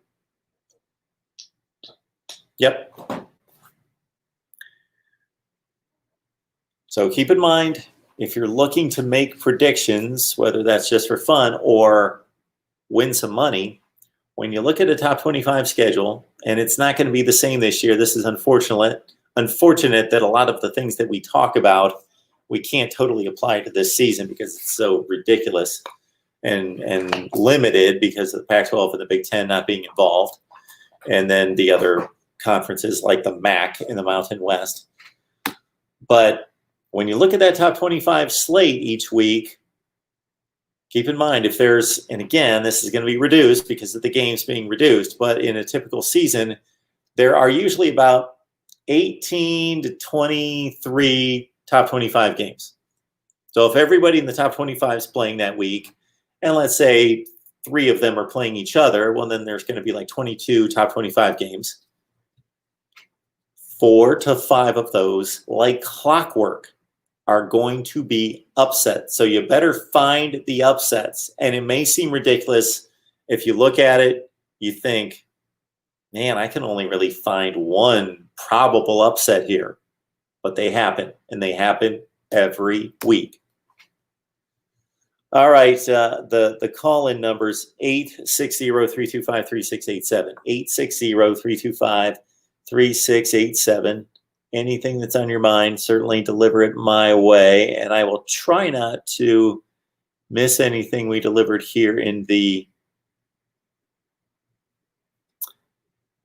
Yep. So keep in mind, if you're looking to make predictions, whether that's just for fun or win some money, when you look at a top 25 schedule, and it's not going to be the same this year, this is unfortunate that a lot of the things that we talk about, we can't totally apply to this season because it's so ridiculous and limited because of the Pac-12 and the Big Ten not being involved, and then the other conferences like the MAC in the Mountain West. But when you look at that top 25 slate each week, keep in mind if there's, and again, this is going to be reduced because of the games being reduced, but in a typical season, there are usually about 18 to 23 top 25 games. So if everybody in the top 25 is playing that week, and let's say 3 of them are playing each other, well, then there's going to be like 22 top 25 games. 4 to 5 of those, like clockwork, are going to be upsets. So you better find the upsets. And it may seem ridiculous. If you look at it, you think, man, I can only really find one probable upset here. But they happen, and they happen every week. All right, the call-in number's 860-325-3687. 860-325-3687. Anything that's on your mind, certainly deliver it my way, and I will try not to miss anything we delivered here in the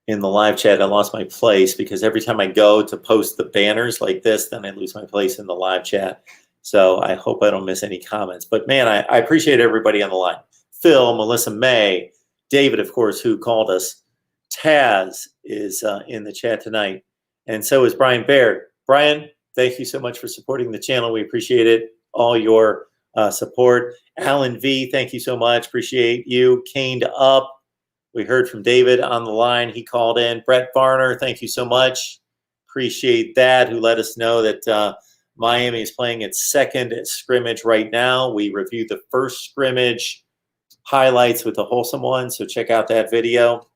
live chat. I lost my place because every time I go to post the banners like this, then I lose my place in the live chat. So I hope I don't miss any comments. But man, I appreciate everybody on the line. Phil, Melissa May, David, of course, who called us. Taz is in the chat tonight. And so is Brian Baird. Brian, thank you so much for supporting the channel. We appreciate it. All your support. Alan V, thank you so much. Appreciate you. Caned Up. We heard from David on the line. He called in. Brett Varner, thank you so much. Appreciate that, who let us know that Miami is playing its second scrimmage right now. We reviewed the first scrimmage highlights with the Wholesome one, so check out that video.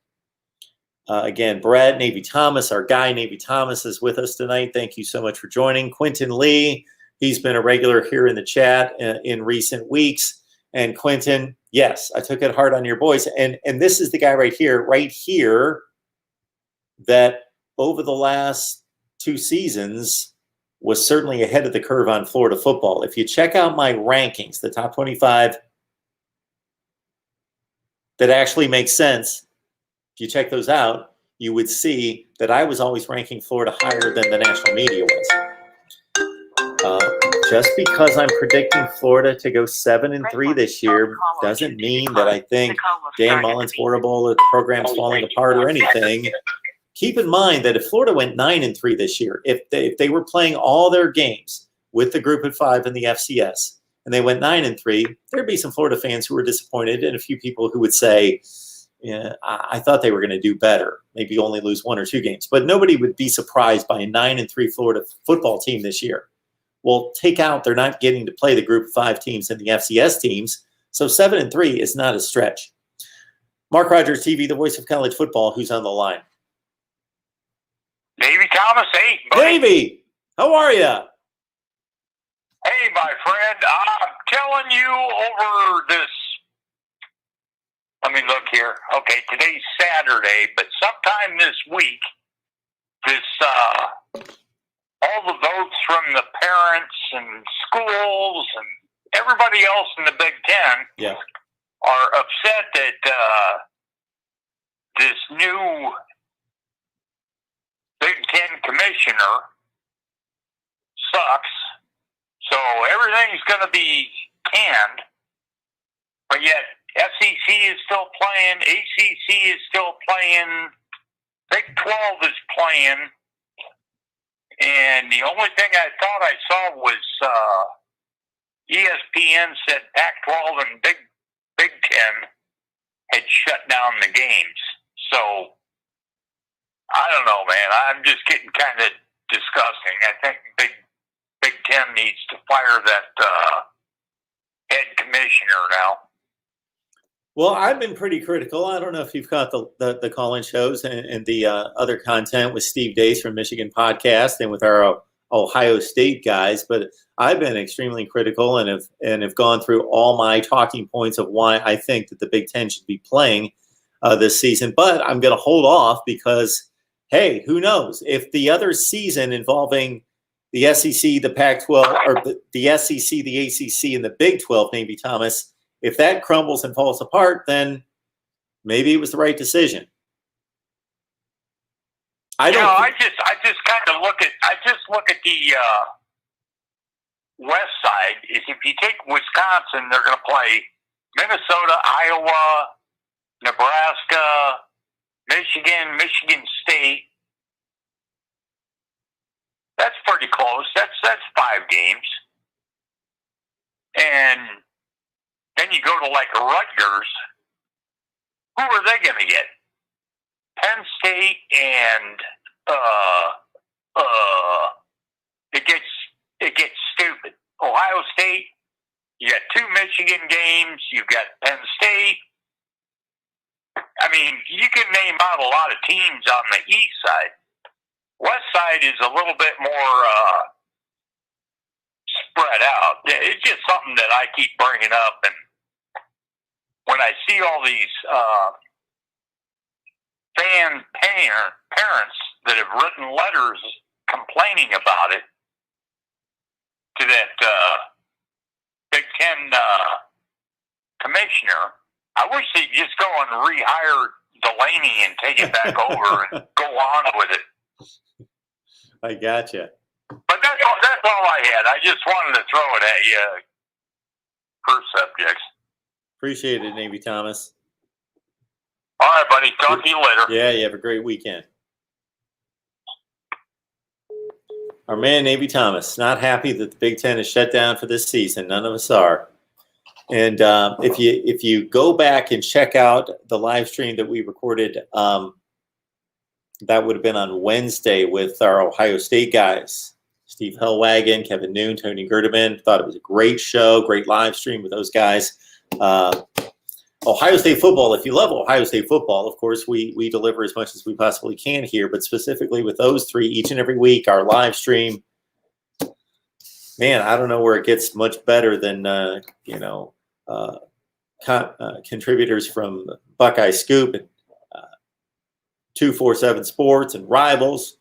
Again, Brad, Navy Thomas, our guy, Navy Thomas, is with us tonight. Thank you so much for joining. Quentin Lee, he's been a regular here in the chat in recent weeks. And Quentin, yes, I took it hard on your boys. And this is the guy right here, that over the last 2 seasons was certainly ahead of the curve on Florida football. If you check out my rankings, the top 25 that actually makes sense, if you check those out, you would see that I was always ranking Florida higher than the national media was. Just because I'm predicting Florida to go 7-3 this year doesn't mean that I think Dan Mullen's horrible or the program's falling apart or anything. Keep in mind that if Florida went 9-3 this year, if they were playing all their games with the group of 5 in the FCS and they went 9-3, there'd be some Florida fans who were disappointed and a few people who would say, yeah, I thought they were going to do better, maybe only lose 1 or 2 games. But nobody would be surprised by a 9-3 Florida football team this year. Well, take out they're not getting to play the group of 5 teams and the FCS teams, so 7-3 is not a stretch. Mark Rogers TV, the voice of college football, who's on the line? Davey Thomas, hey, buddy. Davey, how are you? Hey, my friend, I'm telling you over this let me look here. Okay, today's Saturday, but sometime this week, all the votes from the parents and schools and everybody else in the Big Ten are upset that this new Big Ten commissioner sucks. So everything's going to be canned, but yet SEC is still playing, ACC is still playing, Big 12 is playing, and the only thing I thought I saw was ESPN said Pac-12 and Big Ten had shut down the games. So I don't know, man. I'm just getting kind of disgusting. I think Big Ten needs to fire that head commissioner now. Well, I've been pretty critical. I don't know if you've caught the call-in shows and the other content with Steve Dace from Michigan Podcast and with our Ohio State guys, but I've been extremely critical and have gone through all my talking points of why I think that the Big Ten should be playing this season. But I'm going to hold off because, hey, who knows? If the other season involving the SEC, the Pac-12, or the SEC, the ACC, and the Big 12, Navy Thomas, if that crumbles and falls apart, then maybe it was the right decision. I just kind of look at the west side. If you take Wisconsin, they're going to play Minnesota, Iowa, Nebraska, Michigan, Michigan State. That's pretty close. That's 5 games. And then you go to like Rutgers. Who are they going to get? Penn State and it gets stupid. Ohio State, you got 2 Michigan games, you've got Penn State. I mean, you can name out a lot of teams on the east side. West side is a little bit more spread out. It's just something that I keep bringing up, and when I see all these parents that have written letters complaining about it to that Big Ten commissioner, I wish they'd just go and rehire Delaney and take it back over and go on with it. I gotcha. But that's all I had. I just wanted to throw it at you per subjects. Appreciate it, Navy Thomas. All right, buddy. Talk to you later. Yeah, you have a great weekend. Our man, Navy Thomas, not happy that the Big Ten is shut down for this season. None of us are. And if you go back and check out the live stream that we recorded, that would have been on Wednesday with our Ohio State guys, Steve Hellwagon, Kevin Noon, Tony Gerdeman. Thought it was a great show, great live stream with those guys. Ohio State football, if you love Ohio State football, of course, we deliver as much as we possibly can here, but specifically with those 3 each and every week, our live stream, man, I don't know where it gets much better than, contributors from Buckeye Scoop and 247 Sports and Rivals.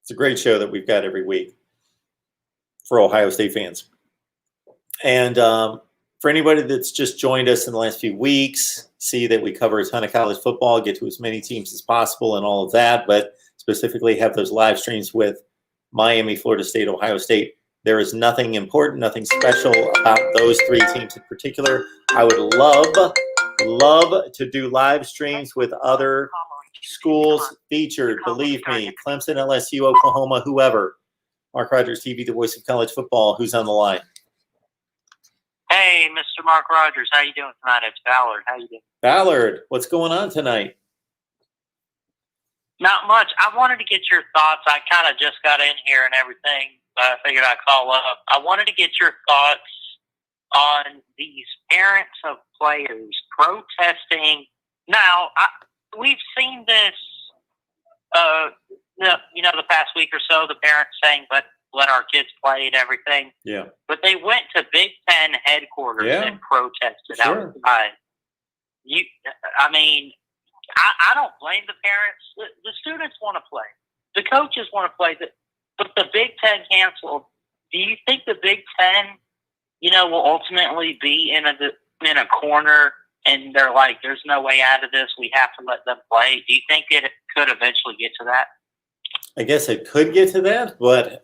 It's a great show that we've got every week for Ohio State fans. And for anybody that's just joined us in the last few weeks, see that we cover a ton of college football, get to as many teams as possible and all of that, but specifically have those live streams with Miami, Florida State, Ohio State. There is nothing important, nothing special about those 3 teams in particular. I would love to do live streams with other schools featured. Believe me, Clemson, LSU, Oklahoma, whoever. MarkRogersTV, the voice of college football. Who's on the line? Hey, Mr. Mark Rogers, how you doing tonight? It's Ballard. How you doing? Ballard, what's going on tonight? Not much. I wanted to get your thoughts. I kind of just got in here and everything, but I figured I'd call up. I wanted to get your thoughts on these parents of players protesting. Now, we've seen this, the past week or so, the parents saying, let our kids play and everything. Yeah. But they went to Big Ten headquarters and protested outside. I mean, I don't blame the parents. The students want to play. The coaches want to play. But the Big Ten canceled. Do you think the Big Ten, will ultimately be in a corner and they're like, there's no way out of this. We have to let them play. Do you think it could eventually get to that? I guess it could get to that, but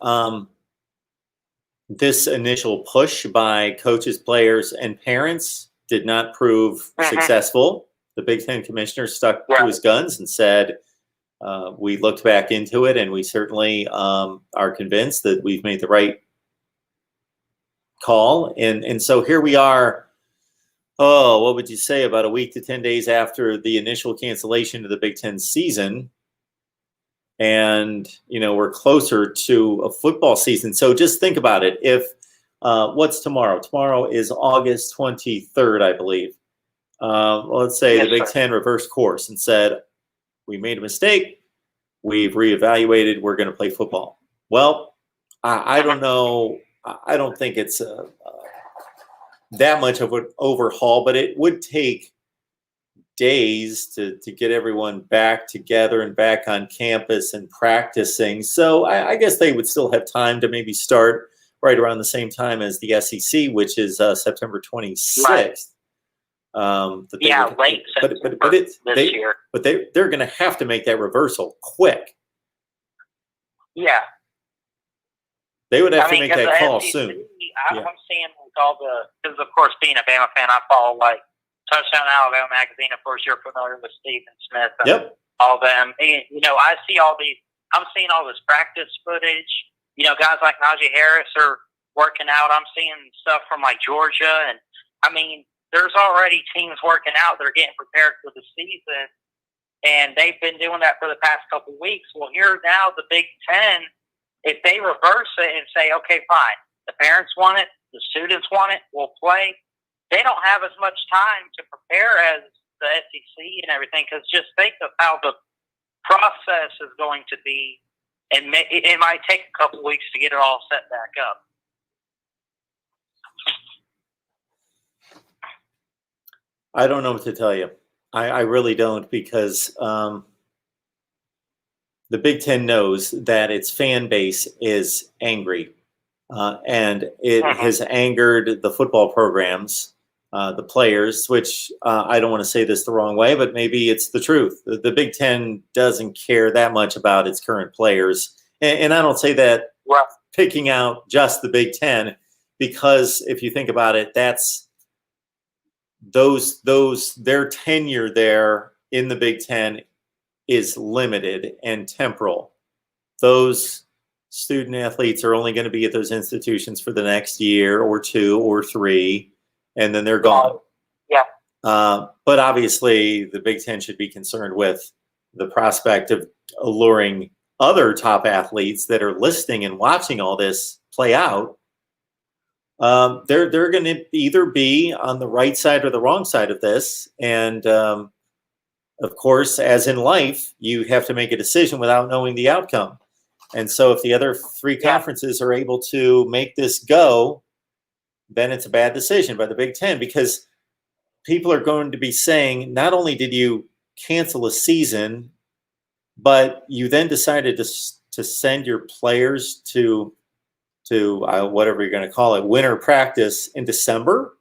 this initial push by coaches, players, and parents did not prove successful. The Big Ten commissioner stuck to his guns and said, we looked back into it, and we certainly are convinced that we've made the right call. And so here we are, what would you say, about a week to 10 days after the initial cancellation of the Big Ten season. And, we're closer to a football season. So just think about it. If, what's tomorrow? Tomorrow is August 23rd, I believe. Let's say the Big Ten reversed course and said, we made a mistake. We've reevaluated. We're going to play football. Well, I don't know. I don't think it's that much of an overhaul, but it would take days to get everyone back together and back on campus and practicing. So I guess they would still have time to maybe start right around the same time as the SEC, which is September 26th. Right. Late September this year. But they're going to have to make that reversal quick. Yeah. They would have to make that call soon. I'm seeing with all because of course, being a Bama fan, I follow Touchdown Alabama magazine. Of course, you're familiar with Stephen Smith and all them. And, I see I'm seeing all this practice footage. Guys like Najee Harris are working out. I'm seeing stuff from Georgia. And I mean, there's already teams working out. They're getting prepared for the season. And they've been doing that for the past couple of weeks. Well, here now, the Big Ten, if they reverse it and say, okay, fine, the parents want it, the students want it, we'll play. They don't have as much time to prepare as the SEC and everything, because just think of how the process is going to be, and it might take a couple of weeks to get it all set back up. I don't know what to tell you. I really don't, because the Big Ten knows that its fan base is angry, and it has angered the football programs, the players, which I don't want to say this the wrong way, but maybe it's the truth. The Big Ten doesn't care that much about its current players. And I don't say that picking out just the Big Ten, because if you think about it, that's their tenure there in the Big Ten is limited and temporal. Those student athletes are only going to be at those institutions for the next year or two or three, and then they're gone. But obviously, the Big Ten should be concerned with the prospect of alluring other top athletes that are listening and watching all this play out. They're going to either be on the right side or the wrong side of this. And, of course, as in life, you have to make a decision without knowing the outcome. And so if the other three conferences are able to make this go, then it's a bad decision by the Big Ten, because people are going to be saying, not only did you cancel a season, but you then decided to send your players to whatever you're going to call it, winter practice in December,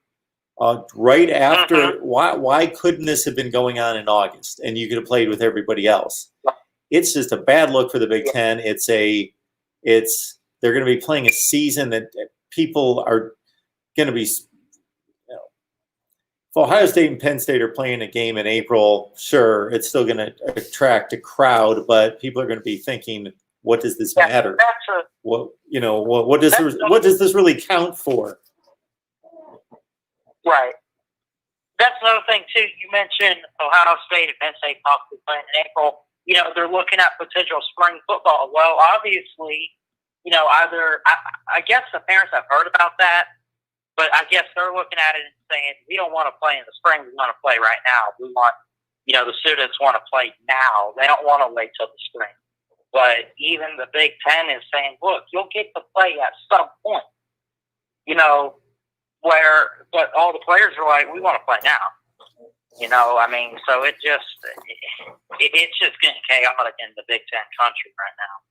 right after. Why couldn't this have been going on in August and you could have played with everybody else? It's just a bad look for the Big Ten. They're going to be playing a season that people are going to be. If Ohio State and Penn State are playing a game in April, sure, it's still going to attract a crowd, but people are going to be thinking, what does this matter? What does this really count for? Right. That's another thing too. You mentioned Ohio State and Penn State possibly playing in April. They're looking at potential spring football. Well, obviously, I guess the parents have heard about that, but I guess they're looking at it and saying, we don't want to play in the spring. We want to play right now. We want, the students want to play now. They don't want to wait till the spring. But even the Big Ten is saying, look, you'll get to play at some point, but all the players are like, we want to play now. You know, I mean, so it's just getting chaotic in the Big Ten country right now.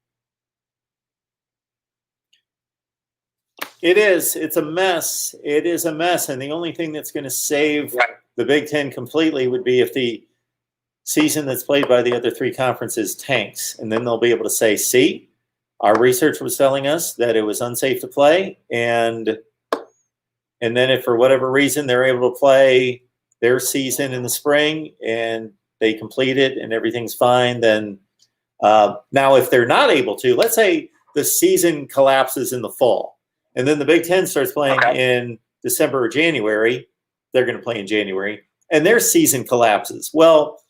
It is. It's a mess. It is a mess. And the only thing that's going to save the Big Ten completely would be if the season that's played by the other three conferences tanks. And then they'll be able to say, see, our research was telling us that it was unsafe to play. And then if for whatever reason they're able to play their season in the spring and they complete it and everything's fine, then now if they're not able to, let's say the season collapses in the fall and then the Big Ten starts playing in December or January, they're going to play in January, and their season collapses. Well,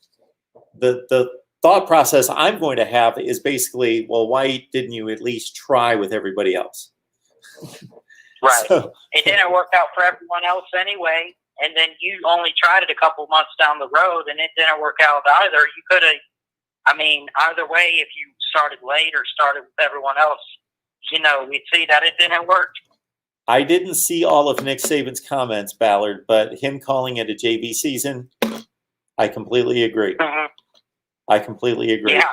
the thought process I'm going to have is basically, well, why didn't you at least try with everybody else? Right. So, it didn't work out for everyone else anyway, and then you only tried it a couple months down the road, and it didn't work out either. You could have, I mean, either way, if you started late or started with everyone else, you know, we'd see that it didn't work. I didn't see all of Nick Saban's comments, Ballard, but him calling it a JV season, I completely agree. Mm-hmm. I completely agree. Yeah,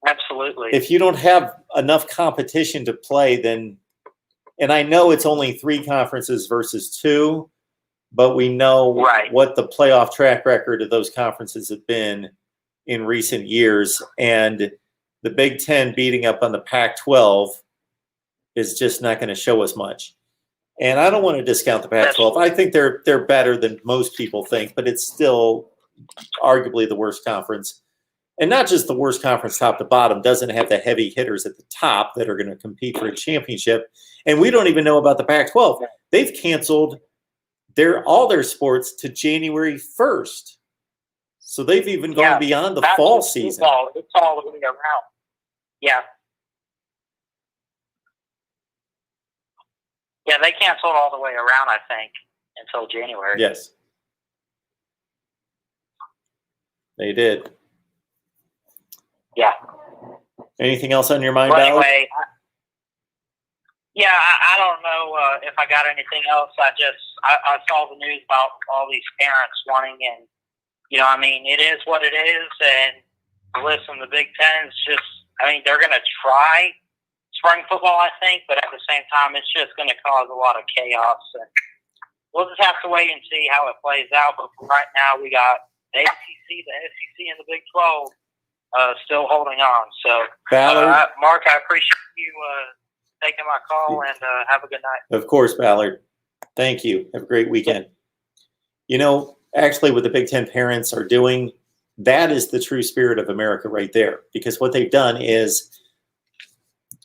absolutely. If you don't have enough competition to play, then, and I know it's only 3 conferences versus 2, but we know what the playoff track record of those conferences have been in recent years. And the Big Ten beating up on the Pac-12 is just not going to show us much. And I don't want to discount the Pac-12. I think they're better than most people think, but it's still arguably the worst conference. And not just the worst conference top to bottom, doesn't have the heavy hitters at the top that are going to compete for a championship. And we don't even know about the Pac-12. They've canceled all their sports to January 1st. So they've even gone beyond the fall season. It's all the way around. Yeah. Yeah, they canceled all the way around, I think, until January. Yes. They did. Yeah. Anything else on your mind, Well, Ballard? anyway, I don't know if I got anything else. I saw the news about all these parents wanting, and, you know, I mean, it is what it is. And listen, the Big Ten's just, I mean, they're going to try spring football, I think, but at the same time, it's just going to cause a lot of chaos. And we'll just have to wait and see how it plays out. But for right now, we got the ACC, the SEC, and the Big 12 still holding on. So, Ballard, Mark, I appreciate you taking my call, and have a good night. of course, Ballard. Thank you. Have a great weekend. You know, actually, what the Big Ten parents are doing, that is the true spirit of America right there. Because what they've done is,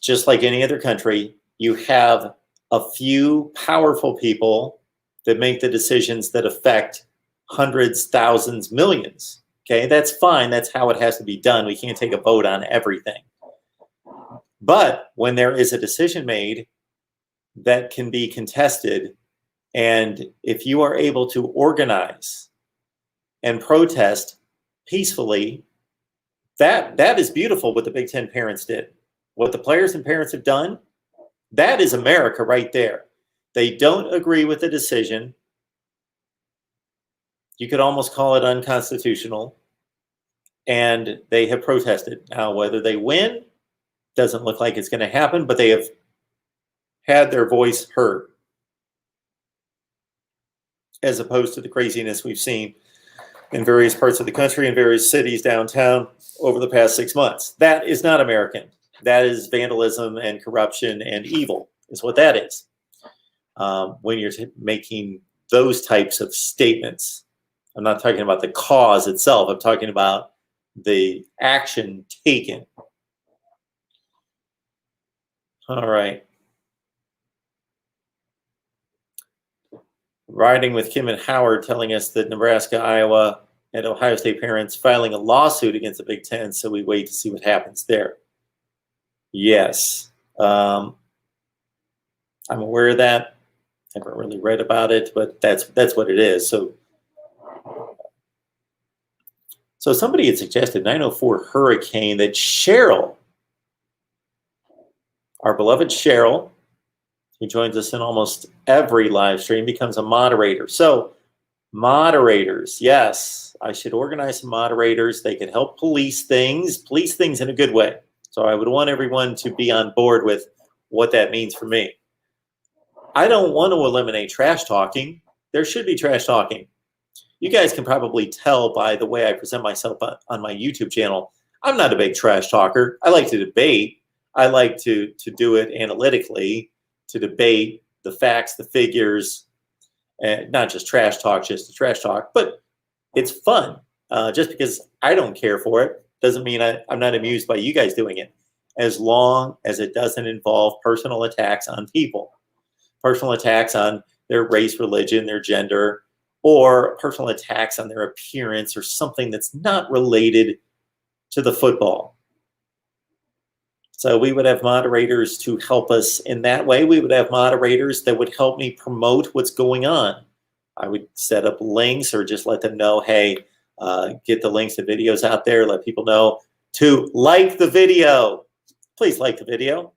just like any other country, you have a few powerful people that make the decisions that affect hundreds, thousands, millions. Okay, that's fine. That's how it has to be done. We can't take a vote on everything. But when there is a decision made that can be contested, and if you are able to organize and protest peacefully, that is beautiful what the Big Ten parents did. What the players and parents have done, that is America right there. They don't agree with the decision. You could almost call it unconstitutional. And they have protested. Now, whether they win, doesn't look like it's going to happen, but they have had their voice heard, as opposed to the craziness we've seen in various parts of the country and various cities downtown over the past 6 months. That is not American. That is vandalism and corruption and evil, is what that is. When you're making those types of statements, I'm not talking about the cause itself. I'm talking about the action taken. All right. Riding with Kim and Howard telling us that Nebraska, Iowa, and Ohio State parents filing a lawsuit against the Big Ten, so we wait to see what happens there. Yes. I'm aware of that. I haven't really read about it, but that's what it is. So somebody had suggested 904 Hurricane that Cheryl, our beloved Cheryl, who joins us in almost every live stream, becomes a moderator. So Moderators, yes. I should organize some moderators. They can help police things in a good way. So I would want everyone to be on board with what that means for me. I don't want to eliminate trash talking. There should be trash talking. You guys can probably tell by the way I present myself on my YouTube channel. I'm not a big trash talker. I like to debate. I like to do it analytically, to debate the facts, the figures, and not just trash talk, just the trash talk. But it's fun. Just because I don't care for it doesn't mean I'm not amused by you guys doing it, as long as it doesn't involve personal attacks on people, personal attacks on their race, religion, their gender, or personal attacks on their appearance or something that's not related to the football. So we would have moderators to help us in that way. We would have moderators that would help me promote what's going on. I would set up links or just let them know, hey, get the links to videos out there, let people know to like the video. Please like the video.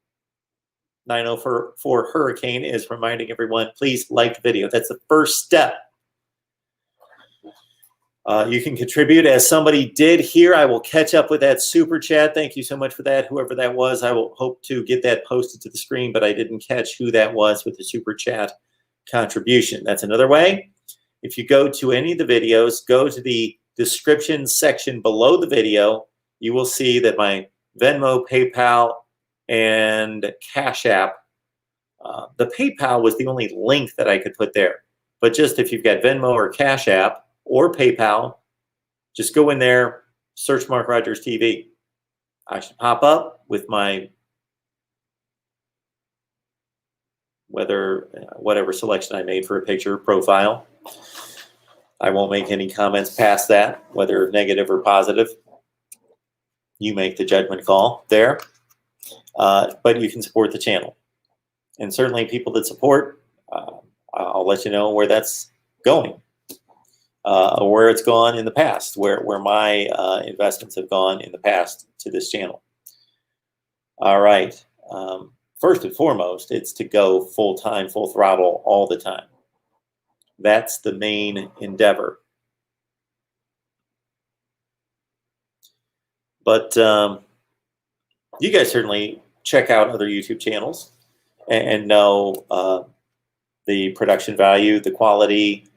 904 Hurricane is reminding everyone, please like the video. That's the first step. You can contribute as somebody did here. I will catch up with that super chat. Thank you so much for that. Whoever that was, I will hope to get that posted to the screen, but I didn't catch who that was with the super chat contribution. That's another way. If you go to any of the videos, go to the description section below the video, you will see that my Venmo, PayPal, and Cash App, the PayPal was the only link that I could put there. But just if you've got Venmo or Cash App or PayPal, just go in there, search Mark Rogers TV. I should pop up with my whatever selection I made for a picture profile. I won't make any comments past that, whether negative or positive. You make the judgment call there. But you can support the channel. And certainly people that support, I'll let you know where that's going. Where it's gone in the past, where my investments have gone in the past to this channel. All right. First and foremost, it's to go full-time, full throttle all the time. That's the main endeavor. But you guys certainly check out other YouTube channels and know the production value, the quality,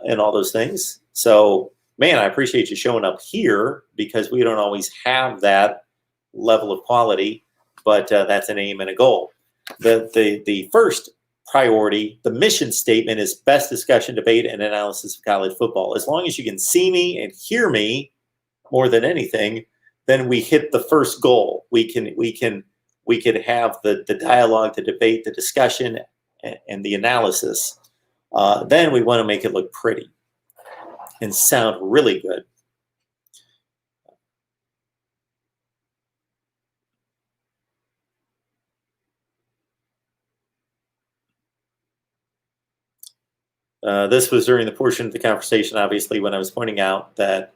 and all those things. So, man, I appreciate you showing up here because we don't always have that level of quality, but that's an aim and a goal. The first priority, the mission statement is best discussion, debate, and analysis of college football. As long as you can see me and hear me more than anything, then we hit the first goal. We can have the dialogue, the debate, the discussion, and the analysis. Then we want to make it look pretty and sound really good. This was during the portion of the conversation, obviously, when I was pointing out that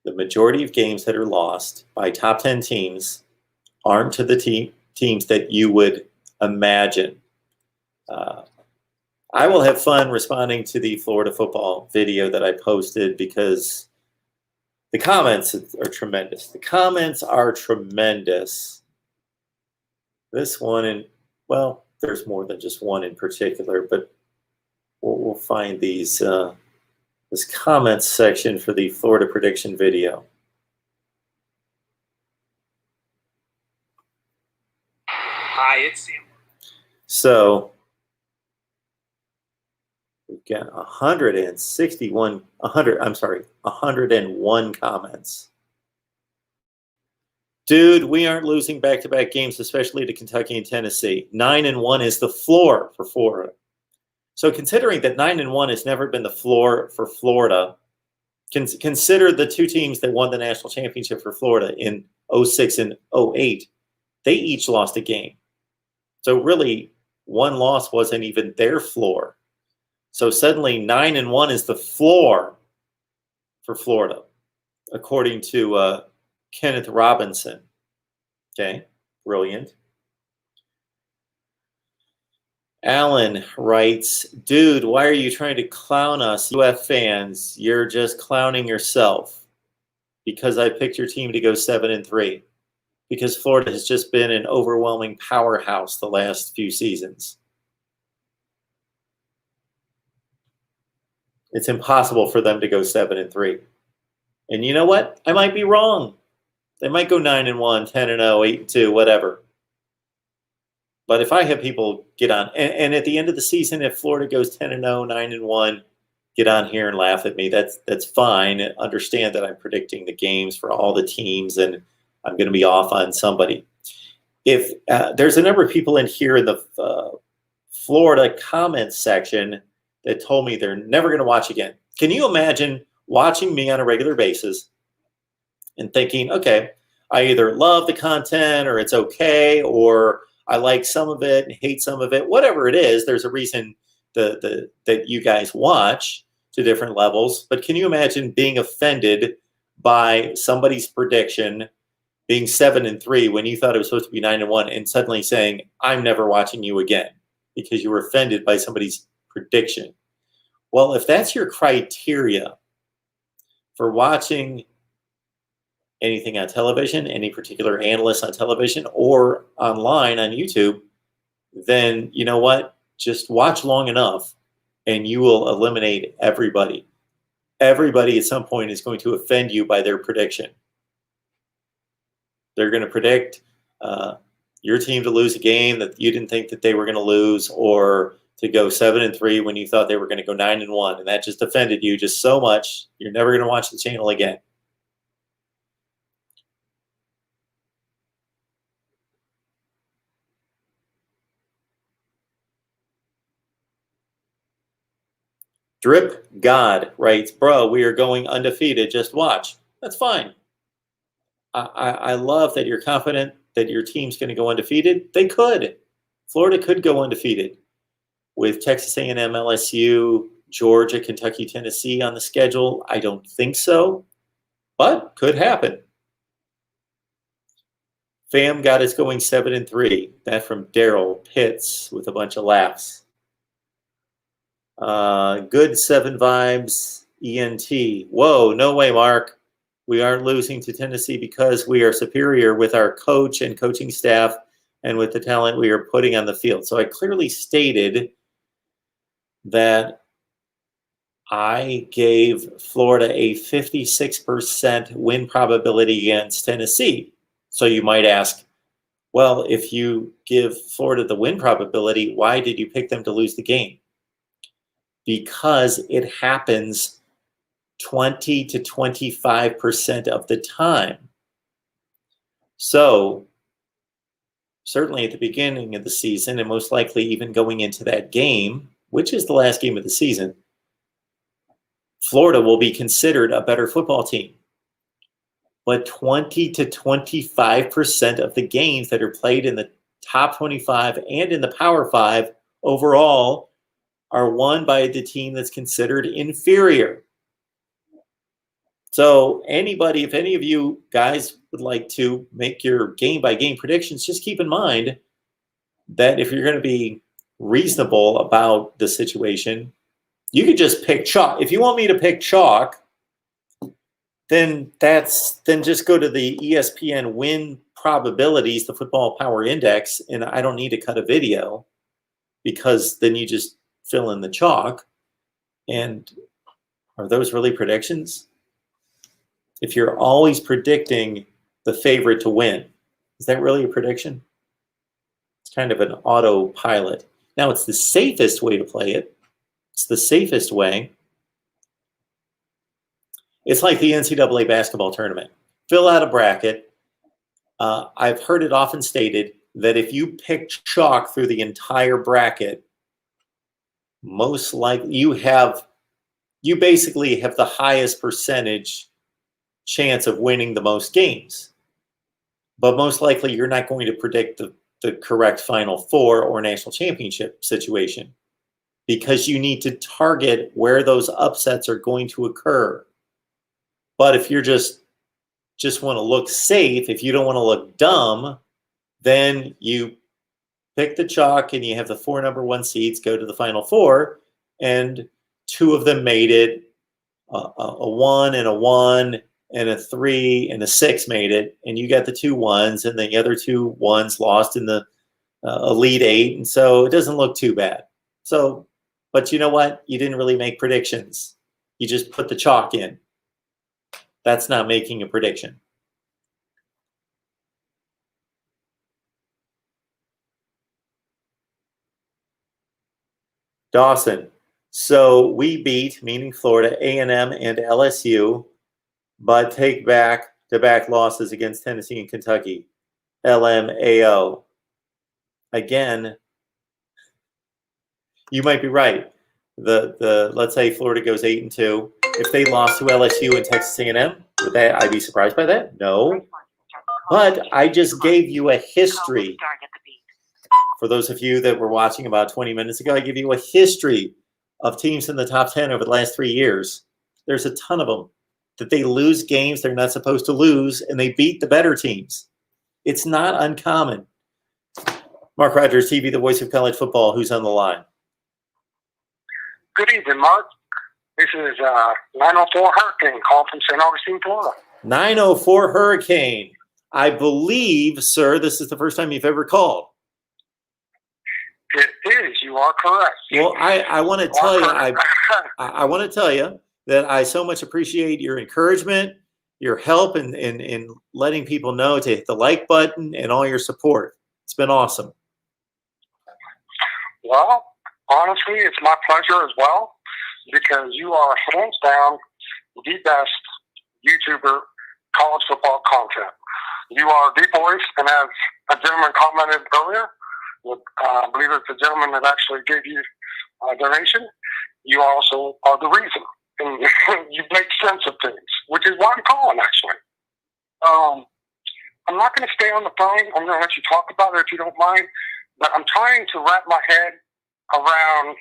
the majority of games that are lost by top 10 teams aren't to the teams that you would imagine. I will have fun responding to the Florida football video that I posted because the comments are tremendous. The comments are tremendous. This one, and well, there's more than just one in particular, but we'll find these this comments section for the Florida prediction video. Hi, it's Sam. So we've got 101 comments. Dude, we aren't losing back-to-back games, especially to Kentucky and Tennessee. 9-1 is the floor for Florida. So considering that 9-1 has never been the floor for Florida, consider the two teams that won the national championship for Florida in 06 and 08. They each lost a game. So really, one loss wasn't even their floor. So suddenly 9-1 is the floor for Florida, according to Kenneth Robinson. Okay, brilliant. Alan writes, dude, why are you trying to clown us, UF fans? You're just clowning yourself because I picked your team to go 7-3. Because Florida has just been an overwhelming powerhouse the last few seasons. It's impossible for them to go 7-3. And you know what? I might be wrong. They might go 9-1, 10-0, 8-2, whatever. But if I have people get on, and at the end of the season, if Florida goes 10-0, 9-1, get on here and laugh at me. That's fine. Understand that I'm predicting the games for all the teams, and I'm going to be off on somebody. If there's a number of people in here in the Florida comments section that told me they're never going to watch again. Can you imagine watching me on a regular basis and thinking, okay, I either love the content or it's okay, or I like some of it and hate some of it, whatever it is, there's a reason that you guys watch to different levels. But can you imagine being offended by somebody's prediction being 7-3 when you thought it was supposed to be 9-1 and suddenly saying, I'm never watching you again because you were offended by somebody's prediction? Well, if that's your criteria for watching anything on television, any particular analyst on television or online on YouTube, then you know what? Just watch long enough and you will eliminate everybody. Everybody at some point is going to offend you by their prediction. They're going to predict your team to lose a game that you didn't think that they were going to lose, or to go 7-3 when you thought they were going to go 9-1. And that just offended you just so much, you're never going to watch the channel again. Drip God writes, bro, we are going undefeated. Just watch. That's fine. I love that you're confident that your team's going to go undefeated. They could. Florida could go undefeated with Texas A&M, LSU, Georgia, Kentucky, Tennessee on the schedule. I don't think so, but could happen. Fam got us going 7-3. That from Daryl Pitts with a bunch of laughs. Good 7 vibes, ENT. Whoa, no way, Mark. We aren't losing to Tennessee because we are superior with our coach and coaching staff and with the talent we are putting on the field. So I clearly stated that I gave Florida a 56% win probability against Tennessee. So you might ask, well, if you give Florida the win probability, why did you pick them to lose the game? Because it happens 20 to 25% of the time. So certainly at the beginning of the season, and most likely even going into that game, which is the last game of the season, Florida will be considered a better football team. But 20 to 25% of the games that are played in the top 25 and in the Power 5 overall are won by the team that's considered inferior. So anybody, if any of you guys would like to make your game-by-game predictions, just keep in mind that if you're going to be reasonable about the situation, you could just pick chalk. If you want me to pick chalk, then just go to the ESPN win probabilities, the Football Power Index, and I don't need to cut a video because then you just fill in the chalk. And are those really predictions? If you're always predicting the favorite to win, is that really a prediction? It's kind of an autopilot. Now, it's the safest way to play it. It's the safest way. It's like the NCAA basketball tournament. Fill out a bracket. I've heard it often stated that if you pick chalk through the entire bracket, most likely you basically have the highest percentage chance of winning the most games. But most likely you're not going to predict the correct Final Four or national championship situation because you need to target where those upsets are going to occur. But if you're just want to look safe, if you don't want to look dumb, then you pick the chalk and you have the 4 number 1 seeds go to the Final Four, and 2 of them made it. A 1 and a 1 and a 3 and a 6 made it, and you got the 2 1s, and the other 2 1s lost in the Elite 8, and so it doesn't look too bad. So, but you know what? You didn't really make predictions. You just put the chalk in. That's not making a prediction. Dawson. So we beat, meaning Florida, A&M and LSU, but take back-to-back losses against Tennessee and Kentucky. LMAO. Again, you might be right. Let's say Florida goes 8-2. If they lost to LSU and Texas A&M, would I be surprised by that? No. But I just gave you a history. For those of you that were watching about 20 minutes ago, I gave you a history of teams in the top 10 over the last 3 years. There's a ton of them that they lose games they're not supposed to lose, and they beat the better teams. It's not uncommon. Mark Rogers TV, the voice of college football. Who's on the line? Good evening, Mark. This is 904 Hurricane calling from St. Augustine, Florida. 904 Hurricane. I believe, sir, this is the first time you've ever called. It is. You are correct. Well, I want to tell you, I want to tell you that I so much appreciate your encouragement, your help in letting people know to hit the like button and all your support. It's been awesome. Well, honestly, it's my pleasure as well, because you are hands down the best YouTuber college football content. You are the voice, and as a gentleman commented earlier, I believe it's the gentleman that actually gave you a donation, you also are the reason. And you make sense of things, which is why I'm calling, actually. I'm not going to stay on the phone. I'm going to let you talk about it if you don't mind. But I'm trying to wrap my head around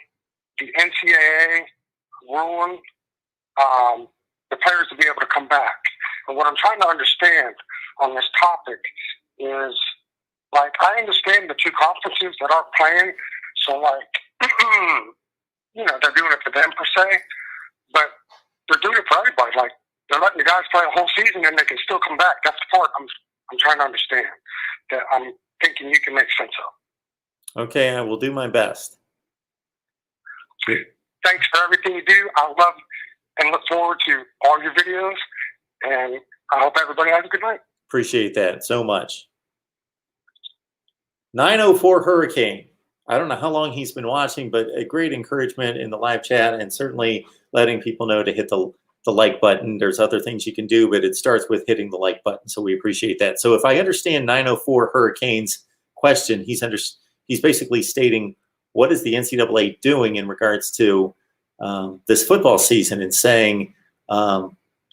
the NCAA ruling the players to be able to come back. And what I'm trying to understand on this topic is, like, I understand the 2 conferences that aren't playing, so, like, you know, they're doing it for them per se, but they're doing it for everybody. Like, they're letting the guys play a whole season and they can still come back. That's the part I'm trying to understand, that I'm thinking you can make sense of. Okay, I will do my best. Thanks for everything you do. I love and look forward to all your videos, and I hope everybody has a good night. Appreciate that so much. 904 Hurricane. I don't know how long he's been watching, but a great encouragement in the live chat, and certainly letting people know to hit the like button. There's other things you can do, but it starts with hitting the like button, so we appreciate that. So if I understand 904 Hurricane's question, he's basically stating, what is the NCAA doing in regards to this football season, and saying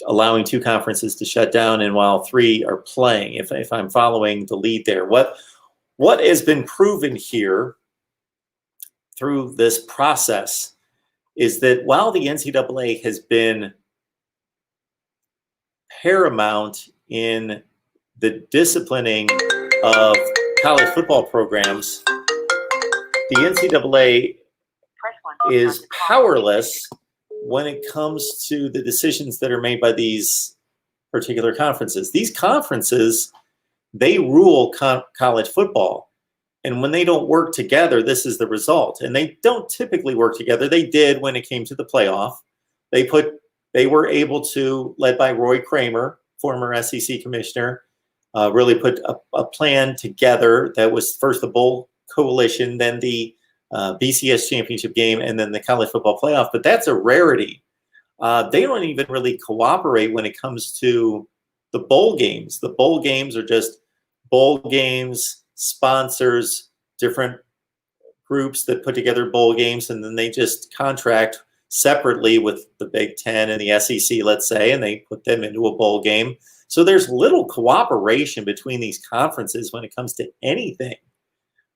allowing 2 conferences to shut down and while 3 are playing, if I'm following the lead there. What has been proven here through this process is that while the NCAA has been paramount in the disciplining of college football programs, the NCAA is powerless when it comes to the decisions that are made by these particular conferences. These conferences, they rule college football. And when they don't work together, this is the result. And they don't typically work together. They did when it came to the playoff. They were able to, led by Roy Kramer, former SEC commissioner, really put a plan together that was first the Bowl Coalition, then the BCS championship game, and then the college football playoff. But that's a rarity. They don't even really cooperate when it comes to the bowl games. The bowl games are just bowl games, sponsors, different groups that put together bowl games, and then they just contract separately with the Big Ten and the SEC, let's say, and they put them into a bowl game. So there's little cooperation between these conferences when it comes to anything.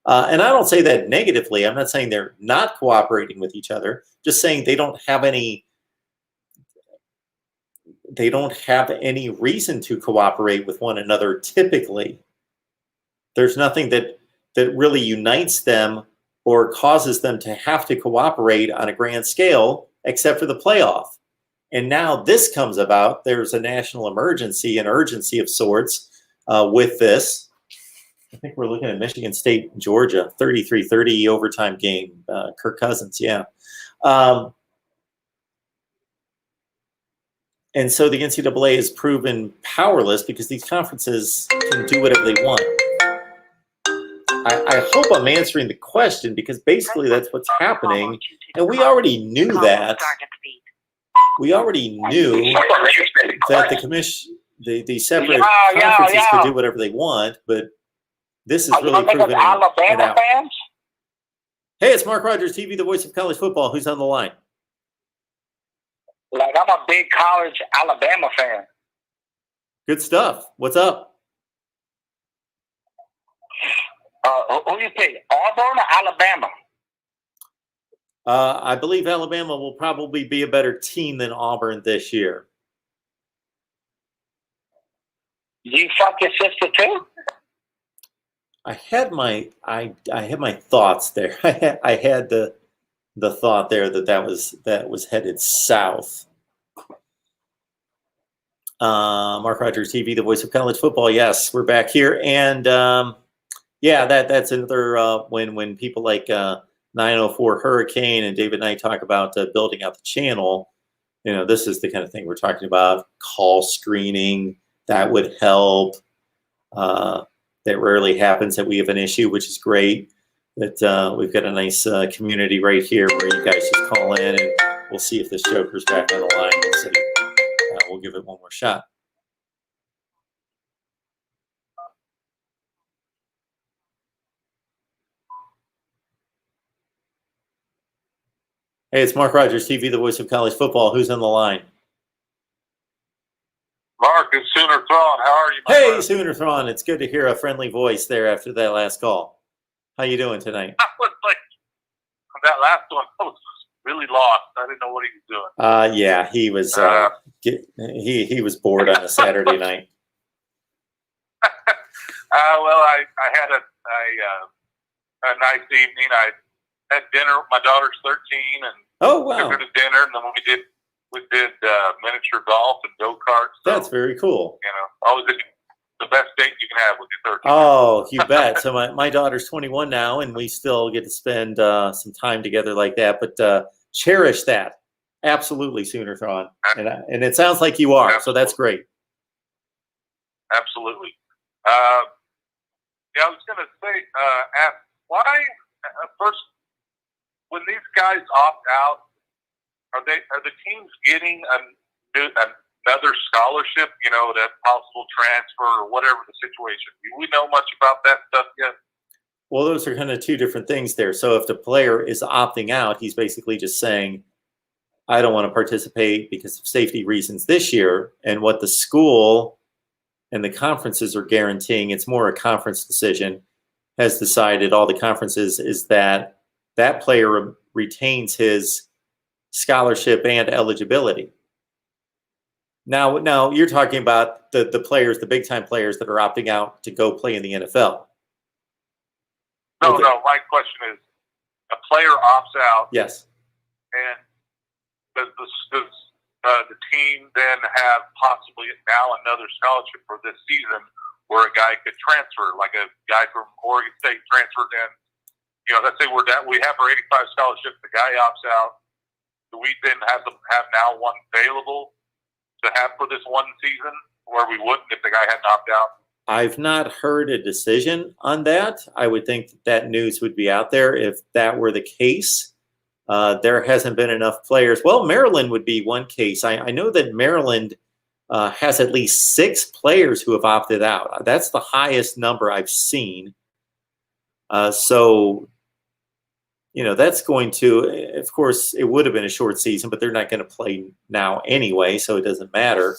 And I don't say that negatively. I'm not saying they're not cooperating with each other, just saying they don't have any reason to cooperate with one another typically. There's nothing that that really unites them or causes them to have to cooperate on a grand scale, except for the playoff. And now this comes about. There's a national emergency, an urgency of sorts with this. I think we're looking at Michigan State, Georgia, 33-30 overtime game. Kirk Cousins, yeah. And so the NCAA has proven powerless because these conferences can do whatever they want. I hope I'm answering the question, because basically that's what's happening. And we already knew that. We already knew that the commission, the separate conferences could do whatever they want, but this is really proving it out. fans? Hey, it's Mark Rogers TV, the voice of college football. Who's on the line? Like, I'm a big college Alabama fan. Good stuff. What's up? Who do you pick, Auburn or Alabama? I believe Alabama will probably be a better team than Auburn this year. Do you fuck your sister too? I had my thoughts there. I had the thought there that was headed south. Mark Rogers TV, the voice of college football. Yes, we're back here, and yeah, that's another when people like 904 Hurricane and David and I talk about building out the channel. You know, this is the kind of thing we're talking about. Call screening that would help. That rarely happens that we have an issue, which is great. That we've got a nice community right here where you guys just call in, and we'll see if this Joker's back on the line. We'll see. We'll give it one more shot. Hey, it's Mark Rogers TV, the voice of college football. Who's on the line? Mark, it's Sooner Thrawn. How are you, my Hey, friend? Sooner Thrawn. It's good to hear a friendly voice there after that last call. How you doing tonight? I was like, that last one, I was really lost. I didn't know what he was doing. Yeah, he was he was bored on a Saturday night. Well, I had a nice evening. I had dinner. My daughter's 13, and Oh took wow, her to dinner, and then we did miniature golf and go-karts. So, that's very cool. you know, always the best date you can have with your 13. Oh, you bet. So my daughter's 21 now, and we still get to spend some time together like that. But cherish that, absolutely, Sooner Thrawn. And it sounds like you are, so that's great. Absolutely. Yeah, I was going to say, ask why first when these guys opt out, are the teams getting another scholarship? You know, that possible transfer or whatever the situation. Do we know much about that stuff yet? Well, those are kind of two different things there. So if the player is opting out, he's basically just saying, I don't want to participate because of safety reasons this year. And what the school and the conferences are guaranteeing, it's more a conference decision, has decided, all the conferences, is that that player retains his scholarship and eligibility. Now you're talking about the players, the big time players that are opting out to go play in the NFL. No, my question is, a player opts out, Yes. and does the team then have possibly now another scholarship for this season where a guy could transfer, like a guy from Oregon State transferred in? You know, let's say we have our 85 scholarships, the guy opts out. Do we then have now one available to have for this one season where we wouldn't if the guy hadn't opted out? I've not heard a decision on that. I would think that news would be out there if that were the case. There hasn't been enough players. Well, Maryland would be one case. I know that Maryland has at least 6 players who have opted out. That's the highest number I've seen. So, you know, that's going to, of course, it would have been a short season, but they're not going to play now anyway, so it doesn't matter.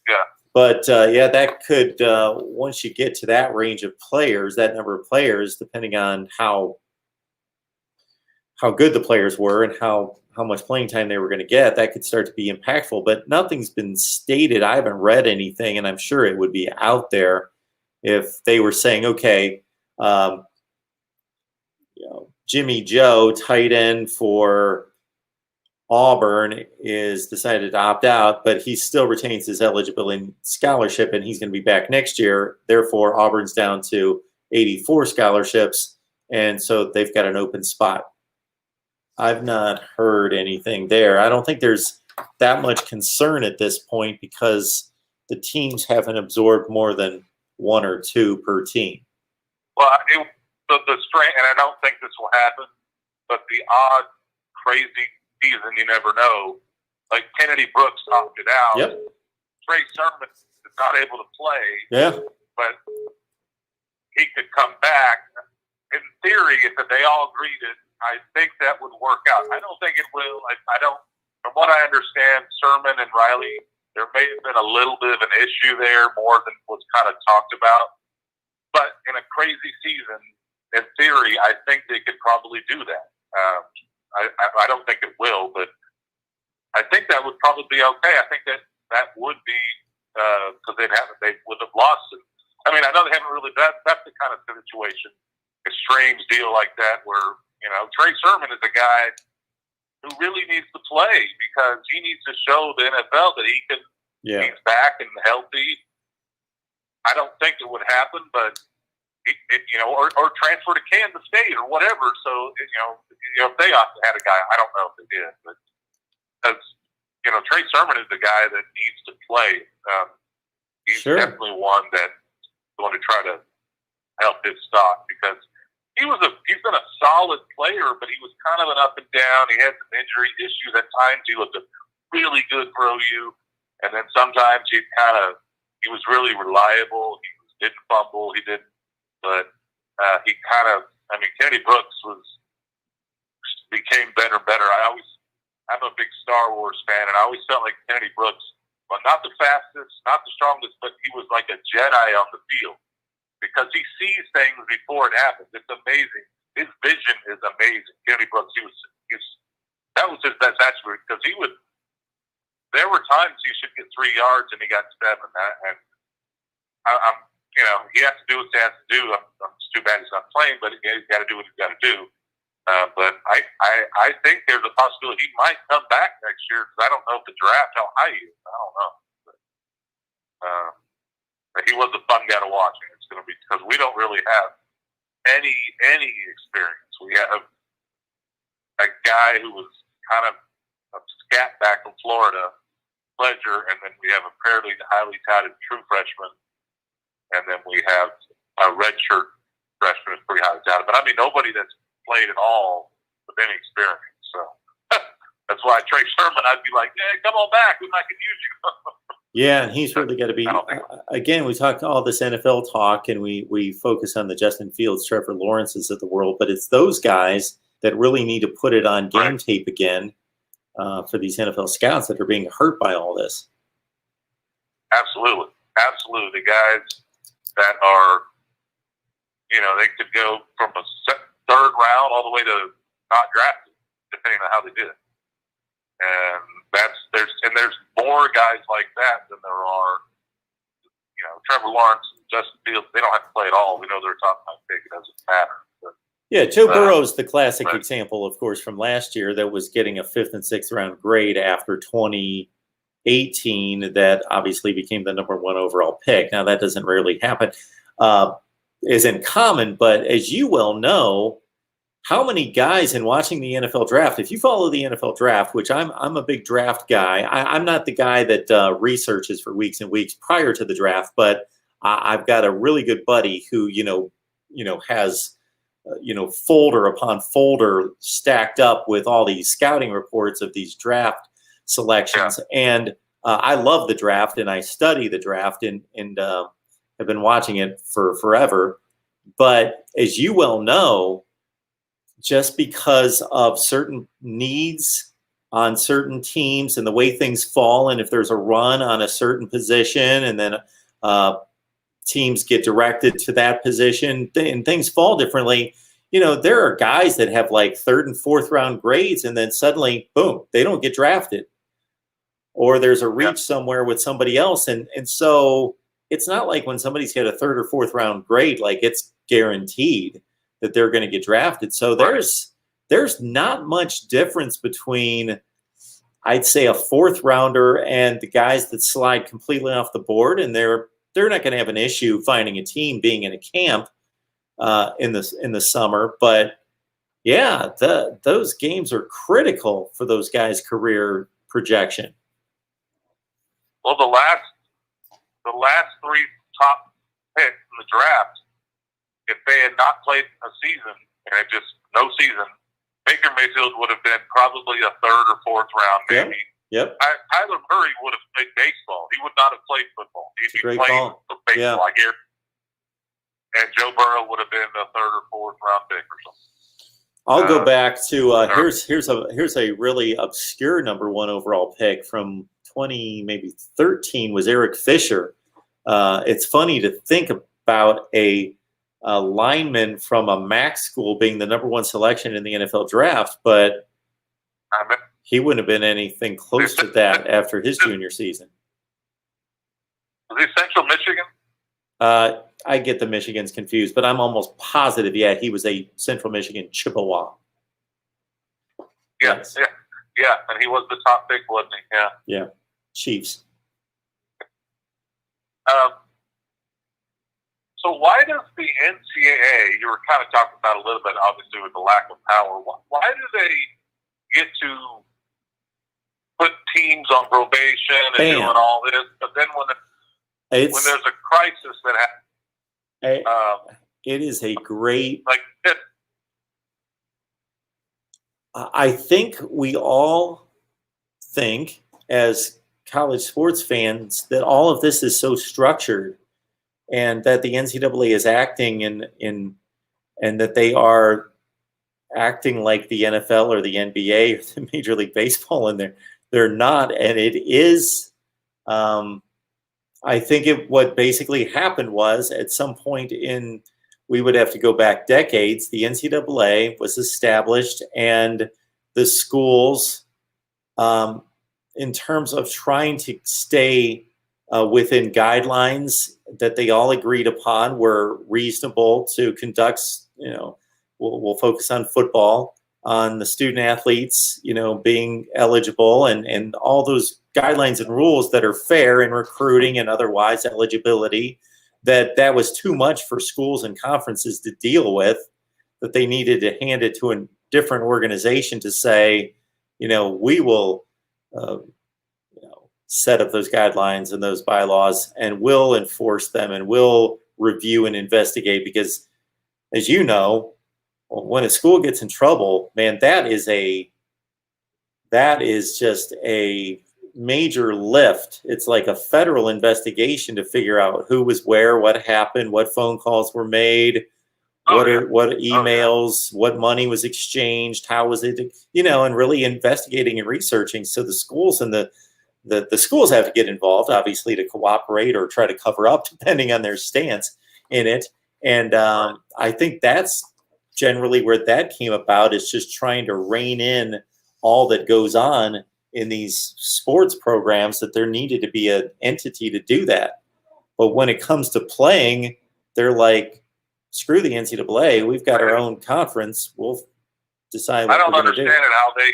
Yeah. But, yeah, that could, once you get to that range of players, that number of players, depending on how good the players were and how much playing time they were going to get, that could start to be impactful. But nothing's been stated. I haven't read anything, and I'm sure it would be out there if they were saying, okay, Jimmy Joe, tight end for Auburn, is decided to opt out, but he still retains his eligibility and scholarship, and he's going to be back next year. Therefore, Auburn's down to 84 scholarships, and so they've got an open spot. I've not heard anything there. I don't think there's that much concern at this point because the teams haven't absorbed more than 1 or 2 per team. Well, the strength, and I don't think this will happen, but the odd, crazy season, you never know. Like Kennedy Brooks opted out. Yep. Trey Sermon is not able to play. Yeah. But he could come back. In theory, if they all agreed it, I think that would work out. I don't think it will. I don't. From what I understand, Sermon and Riley, there may have been a little bit of an issue there, more than was kind of talked about. But in a crazy season, in theory, I think they could probably do that. I don't think it will, but I think that would probably be okay. I think that would be because they would have lost it. I mean, I know they haven't really. That's the kind of situation, a strange deal like that, where Trey Sermon is a guy who really needs to play because he needs to show the NFL that he can. Yeah. He's back and healthy. I don't think it would happen, but or transfer to Kansas State or whatever. So if they had a guy, I don't know if they did, but because Trey Sermon is the guy that needs to play. He's definitely one that's going to try to help his stock because he's been a solid player, but he was kind of an up and down. He had some injury issues at times. He looked really good for OU, and then sometimes he was really reliable. He didn't fumble. He didn't. But he Kennedy Brooks became better and better. I'm a big Star Wars fan, and I always felt like Kennedy Brooks, well, not the fastest, not the strongest, but he was like a Jedi on the field because he sees things before it happens. It's amazing. His vision is amazing. Kennedy Brooks, that was his best attribute because there were times he should get 3 yards and he got 7. He has to do what he has to do. It's too bad he's not playing, but he's got to do what he's got to do. But I think there's a possibility he might come back next year because I don't know if the draft, how high he is. I don't know. But he was a fun guy to watch. And it's going to be because we don't really have any experience. We have a guy who was kind of a scat back from Florida, Pledger, and then we have a fairly highly touted true freshman. And then we have a redshirt freshman who's pretty highly touted. But I mean, nobody that's played at all with any experience. So that's why Trey Sermon, I'd be like, hey, come on back. We might could use you. Yeah, and he's really got to be. Again, we talk all this NFL talk, and we focus on the Justin Fields, Trevor Lawrences of the world. But it's those guys that really need to put it on game tape again for these NFL scouts that are being hurt by all this. Absolutely. The guys that are, they could go from a third round all the way to not drafted, depending on how they did it. And there's more guys like that than there are, Trevor Lawrence and Justin Fields. They don't have to play at all. We know they're top 5 pick. It doesn't matter. But, yeah, Joe Burrow's the classic example, of course, from last year that was getting a 5th and 6th round grade after 2018 that obviously became the number 1 overall pick. Now, that doesn't rarely happen, isn't common, but as you well know, how many guys in watching the NFL draft, if you follow the NFL draft, which I'm a big draft guy, I'm not the guy that researches for weeks and weeks prior to the draft, but I've got a really good buddy who, has, folder upon folder stacked up with all these scouting reports of these draft selections. Yeah. And I love the draft and I study the draft and have been watching it for forever. But as you well know, just because of certain needs on certain teams and the way things fall, and if there's a run on a certain position and then teams get directed to that position and things fall differently, there are guys that have like 3rd and 4th round grades and then suddenly, boom, they don't get drafted. Or there's a reach somewhere with somebody else. And so it's not like when somebody's got a 3rd or 4th round grade, like it's guaranteed. that they're going to get drafted. So there's not much difference between, I'd say, a fourth rounder and the guys that slide completely off the board, and they're not going to have an issue finding a team being in a camp in the summer. But yeah, those games are critical for those guys' career projection. Well, the last three top picks in the draft, if they had not played a season and just no season, Baker Mayfield would have been probably a third or fourth round, maybe. Yep. Tyler Murray would have played baseball. He would not have played football. He'd be Great playing call. baseball, I guess. And Joe Burrow would have been a third or fourth round pick or something. I'll go back to here's a really obscure number one overall pick from 2013 was Eric Fisher. It's funny to think about a lineman from a MAC school being the number one selection in the NFL draft, but he wouldn't have been anything close to that after his junior season. Was he Central Michigan? I get the Michigans confused, but I'm almost positive, he was a Central Michigan Chippewa. Yes. Yeah, and he was the top pick, wasn't he? Yeah. Chiefs. So why does the NCAA, you were kind of talking about a little bit, obviously, with the lack of power, why do they get to put teams on probation and doing all this, but then when there's a crisis that happens, it is a great. Like this. I think we all think, as college sports fans, that all of this is so structured, and that the NCAA is acting and that they are acting like the NFL or the NBA or the Major League Baseball, and they're not. And it is. I think what basically happened was, at some point we would have to go back decades, the NCAA was established, and the schools, in terms of trying to stay within guidelines that they all agreed upon, were reasonable to conduct, we'll focus on football, on the student athletes, being eligible, and all those guidelines and rules that are fair in recruiting and otherwise eligibility, that was too much for schools and conferences to deal with, that they needed to hand it to a different organization to say, we will set up those guidelines and those bylaws, and we'll enforce them, and we'll review and investigate. Because, as you know, when a school gets in trouble, man, that is just a major lift. It's like a federal investigation to figure out who was where, what happened, what phone calls were made, what emails, what money was exchanged, how was it, and really investigating and researching. So the schools and the schools have to get involved, obviously, to cooperate or try to cover up, depending on their stance in it. And I think that's generally where that came about, is just trying to rein in all that goes on in these sports programs, that there needed to be an entity to do that. But when it comes to playing, they're like, screw the NCAA, we've got our own conference, we'll decide what we're going to do. I don't understand it, how they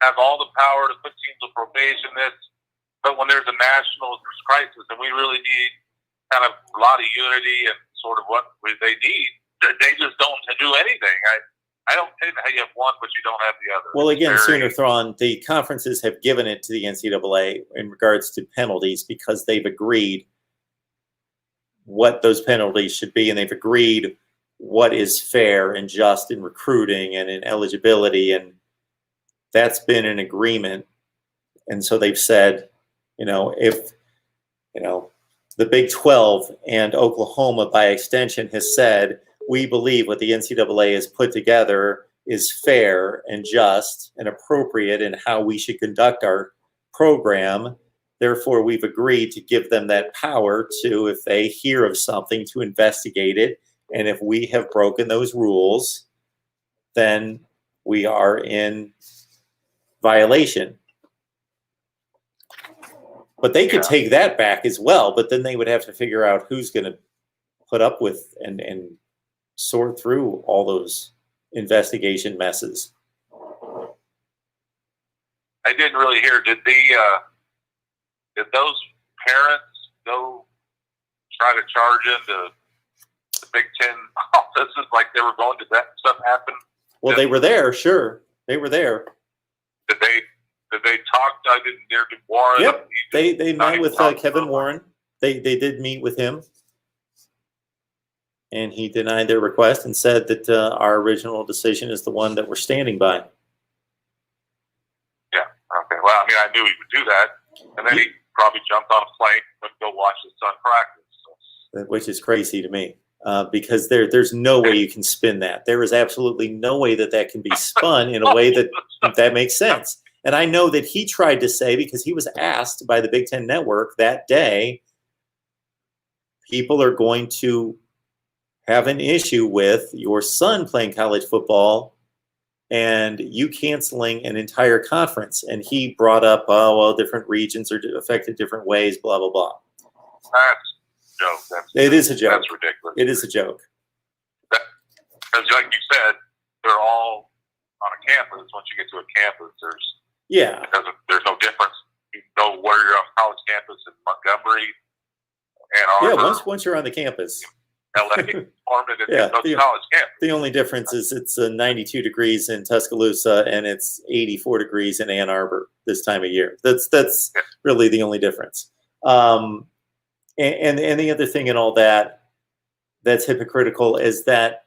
have all the power to put teams on probation, but when there's a national crisis and we really need kind of a lot of unity and sort of what they need, they just don't do anything. I don't think how you have one, but you don't have the other. Well, again, Sooner Thrawn, the conferences have given it to the NCAA in regards to penalties, because they've agreed what those penalties should be, and they've agreed what is fair and just in recruiting and in eligibility, and that's been an agreement. And so they've said, if the Big 12 and Oklahoma, by extension, has said, we believe what the NCAA has put together is fair and just and appropriate in how we should conduct our program. Therefore, we've agreed to give them that power to, if they hear of something, to investigate it. And if we have broken those rules, then we are in violation. But they could take that back as well, but then they would have to figure out who's going to put up with and sort through all those investigation messes. I didn't really hear. Did those parents go try to charge into the Big Ten offices like they were going to that stuff happen? Well, they were there, sure. They were there. Did they talk? I didn't hear to Warren. Yep. They met with Kevin Warren. They did meet with him, and he denied their request and said that our original decision is the one that we're standing by. Yeah. Okay. Well, I mean, I knew he would do that, and then he probably jumped on a plane and go watch his son practice. So. Which is crazy to me, because there's no way you can spin that. There is absolutely no way that can be spun in a way that makes sense. And I know that he tried to say, because he was asked by the Big Ten Network that day, people are going to have an issue with your son playing college football and you canceling an entire conference. And he brought up, oh, well, different regions are affected different ways, blah, blah, blah. That's a joke. It is a joke. That's ridiculous. It is a joke. Because like you said, they're all on a campus. Once you get to a campus, there's no difference. You know where you're on college campus in Montgomery, Ann Arbor. Yeah, once you're on the campus. LA, Norman, and college campus. The only difference is it's 92 degrees in Tuscaloosa and it's 84 degrees in Ann Arbor this time of year. That's really the only difference. And the other thing in all that's hypocritical is that,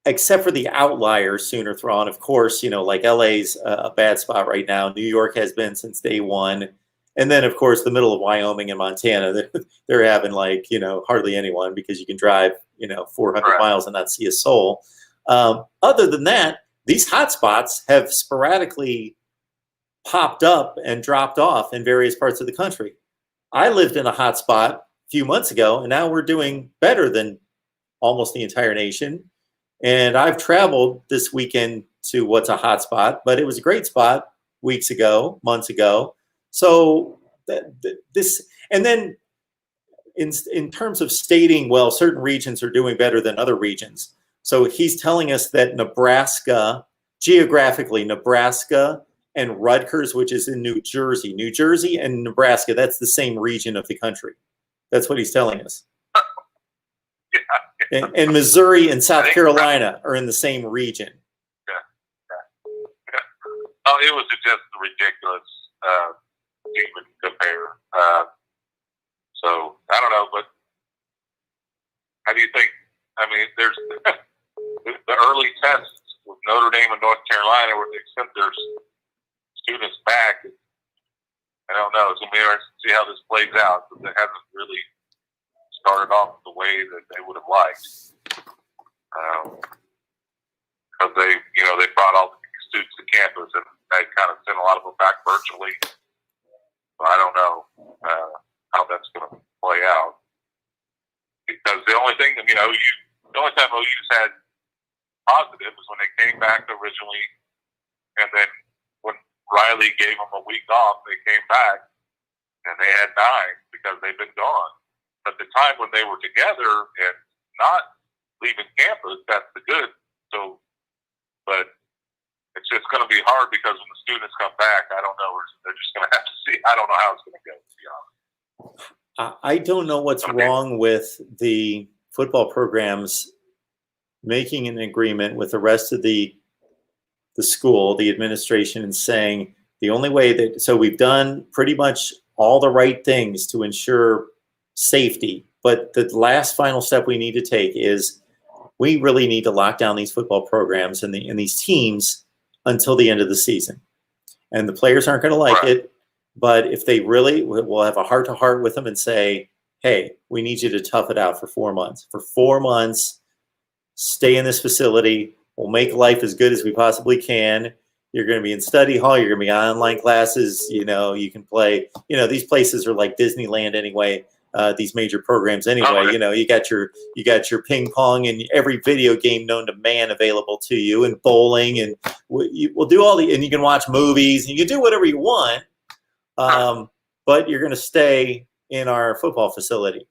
except for the outliers, Sooner Thrawn, of course, like LA's a bad spot right now. New York has been since day one. And then, of course, the middle of Wyoming and Montana, they're having hardly anyone, because you can drive, 400 miles and not see a soul. Other than that, these hot spots have sporadically popped up and dropped off in various parts of the country. I lived in a hot spot a few months ago, and now we're doing better than almost the entire nation. And I've traveled this weekend to what's a hot spot, but it was a great spot months ago. So this, and then in terms of stating, well, certain regions are doing better than other regions. So he's telling us that geographically, Nebraska and Rutgers, which is in New Jersey and Nebraska, that's the same region of the country. That's what he's telling us. And Missouri and South Carolina are in the same region. Yeah. Oh, it was just ridiculous to even compare. So I don't know, but how do you think? I mean, there's the early tests with Notre Dame and North Carolina, where they sent their students back. I don't know. It's gonna be interesting to see how this plays out, but it hasn't really started off the way that they would have liked. Because they brought all the students to campus and they kind of sent a lot of them back virtually. So I don't know how that's going to play out. Because the only thing, the only time OU's had positive was when they came back originally, and then when Riley gave them a week off, they came back and they had 9 because they've been gone. But the time when they were together and not leaving campus, that's the good. So, but it's just going to be hard because when the students come back, I don't know. They're just going to have to see. I don't know how it's going to go, to be honest. I don't know what's wrong with the football programs making an agreement with the rest of the school, the administration, and saying the only way so we've done pretty much all the right things to ensure safety, but the last final step we need to take is we really need to lock down these football programs and these teams until the end of the season. And the players aren't going to like it, but if they really, we'll have a heart-to-heart with them and say, hey, we need you to tough it out for 4 months. For 4 months, stay in this facility. We'll make life as good as we possibly can. You're going to be in study hall. You're going to be online classes. You can play. These places are like Disneyland anyway. These major programs anyway. You got your ping pong and every video game known to man available to you, and bowling, and we'll do all and you can watch movies and you can do whatever you want. But you're going to stay in our football facility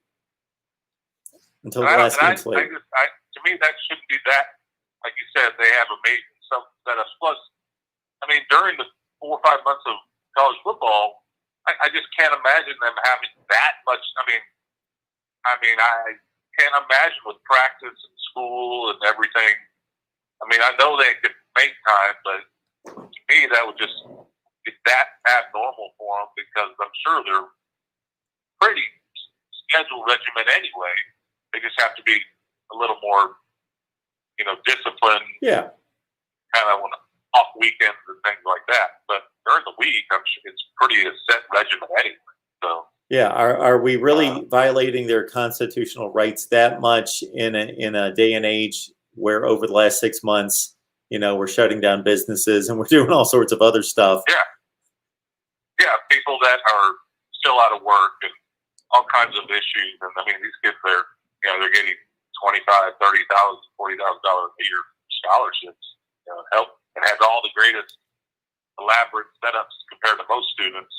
until the last game's played. To me, that shouldn't be that. Like you said, they have amazing setups. Plus, I mean, during the 4 or 5 months of college football, I just can't imagine them having that much. I can't imagine with practice and school and everything. I mean, I know they could make time, but to me, that would just be that abnormal for them because I'm sure they're pretty scheduled regimen anyway. They just have to be a little more, disciplined. Yeah. Kind of off weekends and things like that. But during the week, I'm sure it's pretty a set regimen anyway. So. Yeah. Are we really violating their constitutional rights that much in a day and age where over the last 6 months, we're shutting down businesses and we're doing all sorts of other stuff? Yeah. Yeah. People that are still out of work and all kinds of issues. And I mean, these kids, they're getting $25,000, $30,000, $40,000 a year scholarships, help, and has all the greatest elaborate setups compared to most students.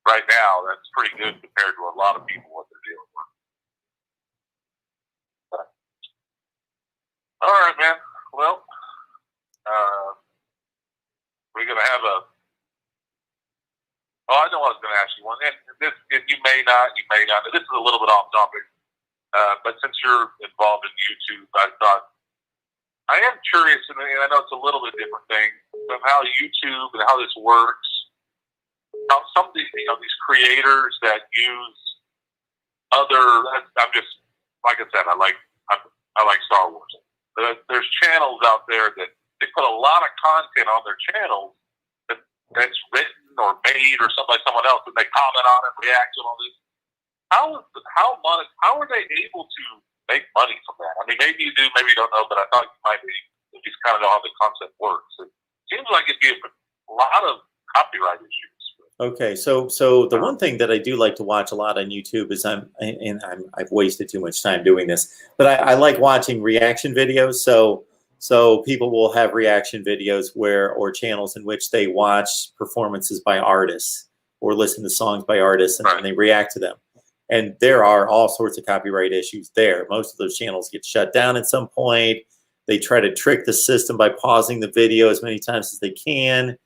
Right now, that's pretty good compared to a lot of people what they're dealing with. But, all right, man. Well, we're gonna have a. Oh, I know I was going to ask you one. And you may not. This is a little bit off topic, but since you're involved in YouTube, I thought I am curious, and I know it's a little bit different thing, of how YouTube and how this works. How some of these, these creators that use other. I'm just like I said. I like Star Wars. There's channels out there that they put a lot of content on their channels that's written or made or something by someone else, and they comment on it, react to all this. How are they able to make money from that? I mean, maybe you do, maybe you don't know, but I thought you might be. You just kind of know how the concept works. It seems like it'd be a lot of copyright issues. Okay, so the one thing that I do like to watch a lot on YouTube is I've wasted too much time doing this, but I like watching reaction videos. So people will have reaction videos or channels in which they watch performances by artists or listen to songs by artists and they react to them. And there are all sorts of copyright issues there. Most of those channels get shut down at some point. They try to trick the system by pausing the video as many times as they can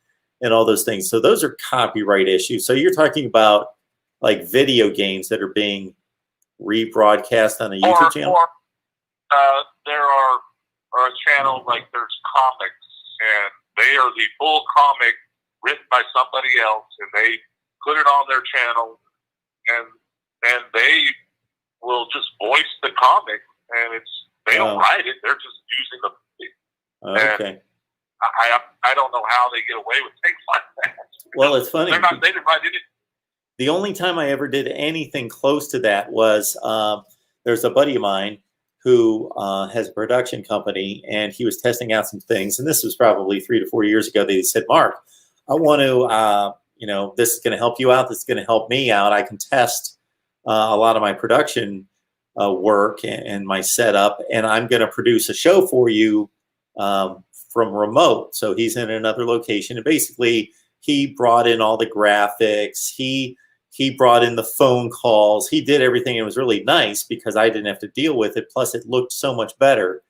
and all those things. So those are copyright issues. So you're talking about like video games that are being rebroadcast on a YouTube channel? There are a channel like there's comics, and they are the full comic written by somebody else, and they put it on their channel, and they will just voice the comic, and they don't write it; they're just using the. Okay. I don't know how they get away with things like that. Well, it's funny. They didn't write it. The only time I ever did anything close to that was there's a buddy of mine who has a production company, and he was testing out some things. And this was probably 3 to 4 years ago. They said, "Mark, I want to, this is going to help you out. This is going to help me out. I can test a lot of my production work and my setup, and I'm going to produce a show for you from remote." So he's in another location, and basically he brought in all the graphics. He brought in the phone calls. He did everything. It was really nice because I didn't have to deal with it. Plus, it looked so much better.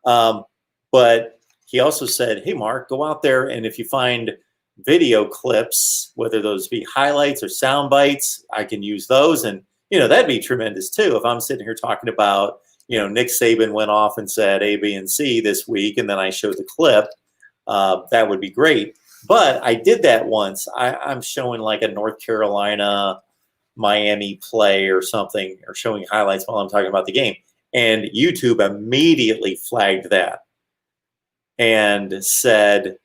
But he also said, "Hey, Mark, go out there, and if you find video clips, whether those be highlights or sound bites, I can use those." And, that'd be tremendous too. If I'm sitting here talking about, Nick Saban went off and said A, B, and C this week, and then I showed the clip, that would be great. But I did that once. I'm showing like a North Carolina, Miami play or something, or showing highlights while I'm talking about the game. And YouTube immediately flagged that and said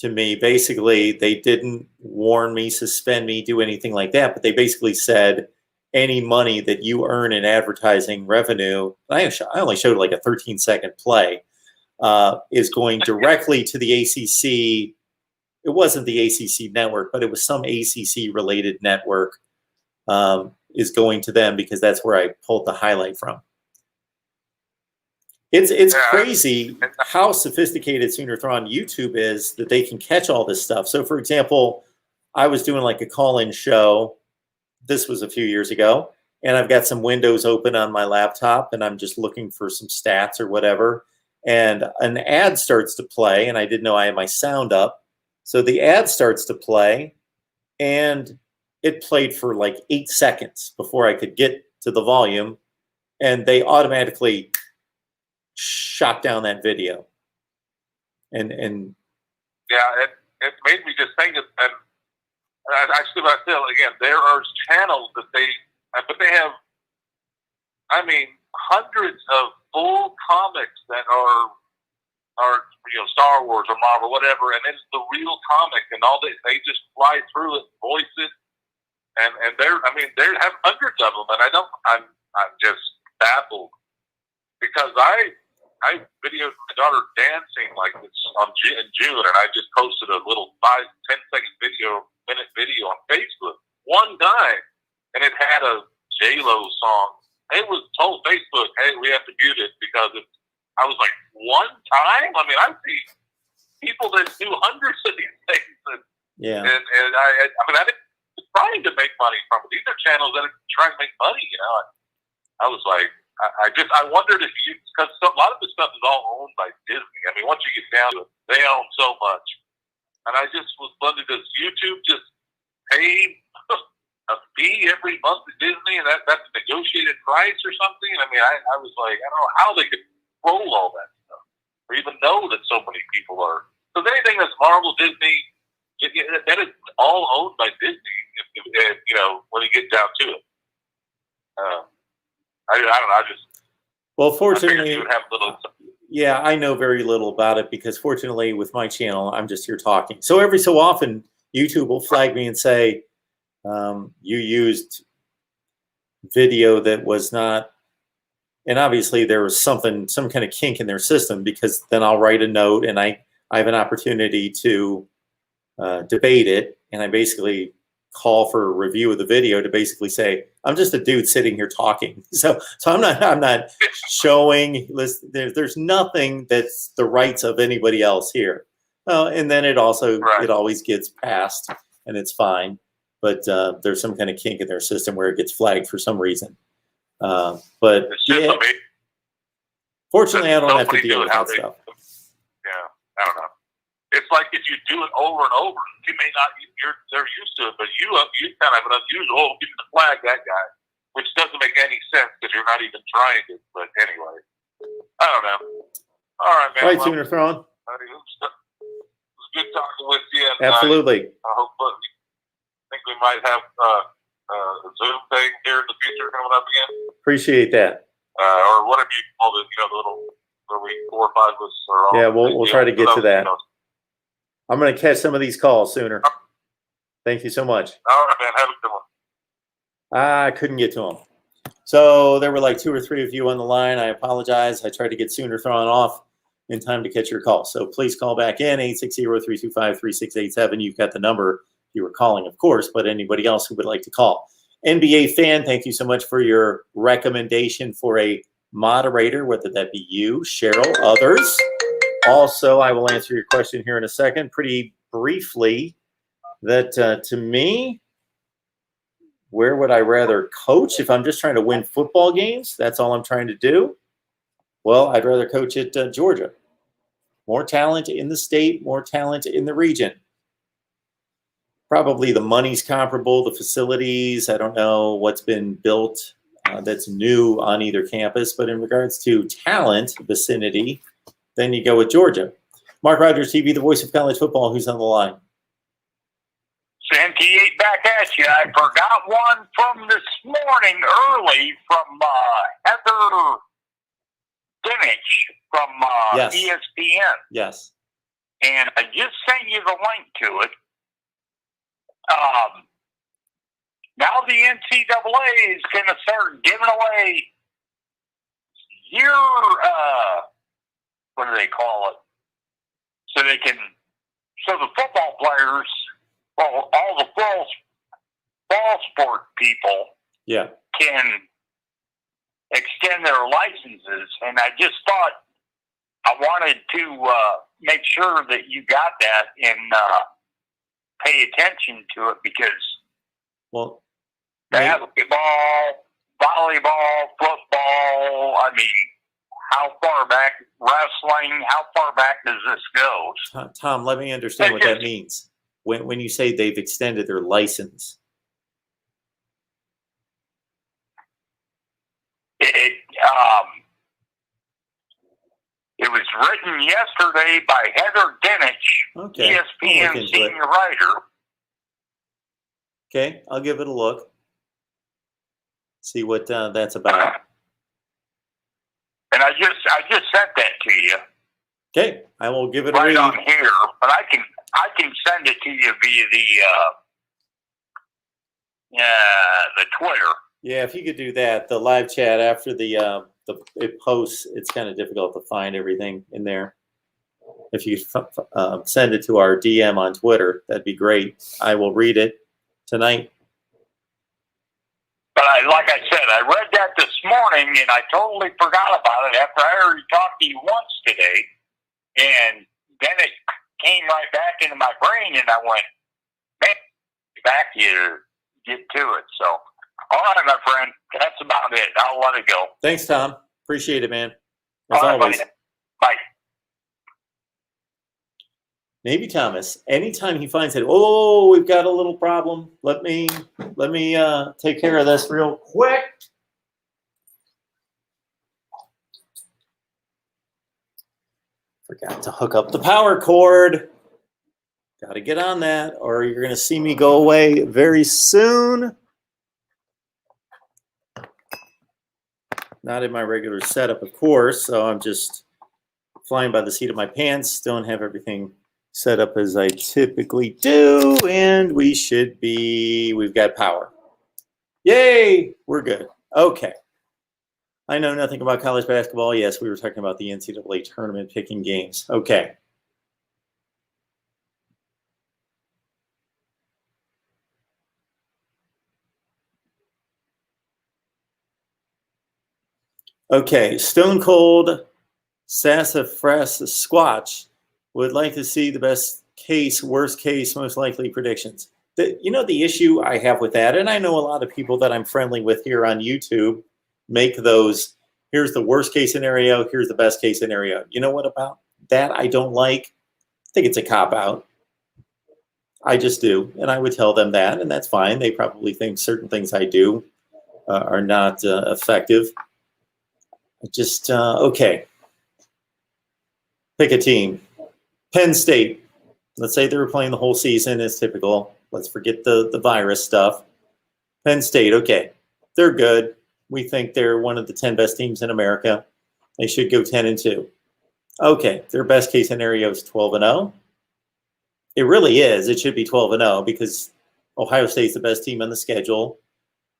to me, basically, they didn't warn me, suspend me, do anything like that. But they basically said, any money that you earn in advertising revenue, I only showed like a 13-second play, is going directly to the ACC. It wasn't the ACC network, but it was some ACC-related network is going to them because that's where I pulled the highlight from. It's crazy how sophisticated Sooner Thron YouTube is that they can catch all this stuff. So, for example, I was doing like a call-in show. This was a few years ago, and I've got some windows open on my laptop, and I'm just looking for some stats or whatever, and an ad starts to play, and I didn't know I had my sound up. So the ad starts to play, and it played for like 8 seconds before I could get to the volume, and they automatically shot down that video. And yeah, it made me just think, and I still again, there are channels that but they have, I mean, hundreds of full comics that are Star Wars or Marvel, whatever, and it's the real comic, and all they just fly through it, voice it, and they have hundreds of them, and I'm just baffled because I videoed my daughter dancing like this in June, and I just posted a little 5-10 second minute video on Facebook one time, and it had a J-Lo song. It was told Facebook, hey, we have to mute it because I was like, one time? I mean, I see people that do hundreds of these things, and I didn't trying to make money from it. These are channels that are trying to make money, I was like, I wondered if because a lot of this stuff is all owned by Disney. I mean, once you get down to it, they own so much. And I just was wondering, does YouTube just pay a fee every month to Disney, and that's a negotiated price or something? I mean, I was like, I don't know how they could control all that stuff, or even know that so many people are. Because anything that's Marvel, Disney, that is all owned by Disney, when you get down to it. I don't know. Fortunately, yeah, I know very little about it because fortunately with my channel, I'm just here talking. So every so often, YouTube will flag me and say, you used video that was not, and obviously there was some kind of kink in their system, because then I'll write a note and I have an opportunity to debate it, and I basically call for a review of the video to basically say, I'm just a dude sitting here talking. So I'm not showing, there's nothing that's the rights of anybody else here. And then it always gets passed and it's fine. But there's some kind of kink in their system where it gets flagged for some reason. But yeah, fortunately, I don't have to deal with that stuff. Yeah, I don't know. It's like if you do it over and over, you may not. They're used to it, but you kind of have an unusual. Give the flag that guy, which doesn't make any sense because you're not even trying to. But anyway, I don't know. All right, man. All right, Sooner Thrawn. It was good talking with you. And absolutely. I hope. I think we might have a Zoom thing here in the future coming up again. Appreciate that. Or whatever you call it, the little where we 4 or 5 of us are all. Yeah, we'll try to get to that. I'm going to catch some of these calls sooner. Thank you so much. All right, man. Have a good one. I couldn't get to them. So there were like 2 or 3 of you on the line. I apologize. I tried to get Sooner Thrawn off in time to catch your call. So please call back in, 860-325-3687. You've got the number you were calling, of course, but anybody else who would like to call. NBA fan, thank you so much for your recommendation for a moderator, whether that be you, Cheryl, others. Also, I will answer your question here in a second pretty briefly that to me, where would I rather coach if I'm just trying to win football games? That's all I'm trying to do. Well, I'd rather coach at Georgia. More talent in the state, more talent in the region. Probably the money's comparable, the facilities. I don't know what's been built that's new on either campus, but in regards to talent vicinity, then you go with Georgia. MarkRogersTV, the voice of college football. Who's on the line? Sam T8 back at you. I forgot one from this morning early from Heather Dinich from Yes. ESPN. Yes. And I just sent you the link to it. Now the NCAA is going to start giving away what do they call it? So the football players, well, all the ball sport people can extend their licenses. And I just thought I wanted to make sure that you got that and pay attention to it because basketball, volleyball, football. I mean, how far back, wrestling, how far back does this go? Tom, let me understand what that means. When you say they've extended their license. It was written yesterday by Heather Dinich, Okay. ESPN senior writer. Okay, I'll give it a look. See what that's about. And I just sent that to you. Okay, I will give it a right read. on here, but I can send it to you via the Twitter. Yeah, if you could do that, the live chat after it posts, it's kind of difficult to find everything in there. If you send it to our DM on Twitter, that'd be great. I will read it tonight. But like I said, I read that this morning, and I totally forgot about it after I already talked to you once today. And then it came right back into my brain, and I went, man, back here, get to it. So, all right, my friend, that's about it. I'll let it go. Thanks, Tom. Appreciate it, man. As all right, always. Bye. Maybe Thomas, anytime he finds it, oh, we've got a little problem. Let me take care of this real quick. Forgot to hook up the power cord. Got to get on that, or you're going to see me go away very soon. Not in my regular setup, of course, so I'm just flying by the seat of my pants. Don't have everything set up as I typically do, and we've got power. Yay, we're good. Okay. I know nothing about college basketball. Yes, we were talking about the NCAA tournament picking games. Okay. Okay, Stone Cold Sassafras Squatch would like to see the best case, worst case, most likely predictions. The issue I have with that, and I know a lot of people that I'm friendly with here on YouTube make those, here's the worst case scenario, here's the best case scenario. You know what about that I don't like? I think it's a cop-out. I just do, and I would tell them that, and that's fine. They probably think certain things I do are not effective. Just, okay. Pick a team. Penn State. Let's say they were playing the whole season as typical. Let's forget the virus stuff. Penn State, okay. They're good. We think they're one of the 10 best teams in America. They should go 10-2. Okay, their best case scenario is 12-0. It really is. It should be 12-0 because Ohio State's the best team on the schedule.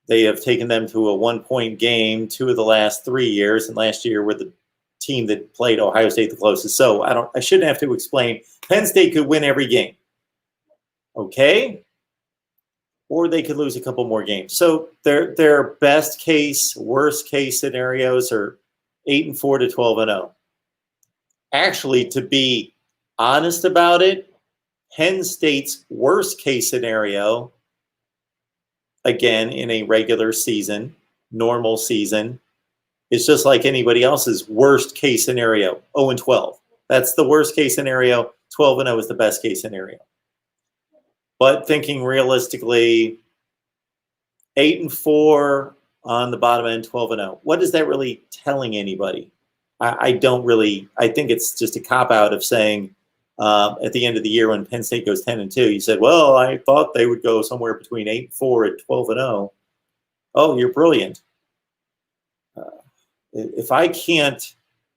They have taken them to a 1-point game 2 of the last 3 years, and last year were the team that played Ohio State the closest. So I shouldn't have to explain. Penn State could win every game. Okay? Or they could lose a couple more games. So their best case, worst case scenarios are 8-4 to 12-0. Actually, to be honest about it, Penn State's worst case scenario, again, in a regular season, normal season, is just like anybody else's worst case scenario, 0-12. That's the worst case scenario. 12-0 is the best case scenario. But thinking realistically, 8-4 on the bottom end, 12-0. What is that really telling anybody? I think it's just a cop-out of saying at the end of the year when Penn State goes 10-2, you said, well, I thought they would go somewhere between 8-4 and 12-0. Oh, you're brilliant. If I can't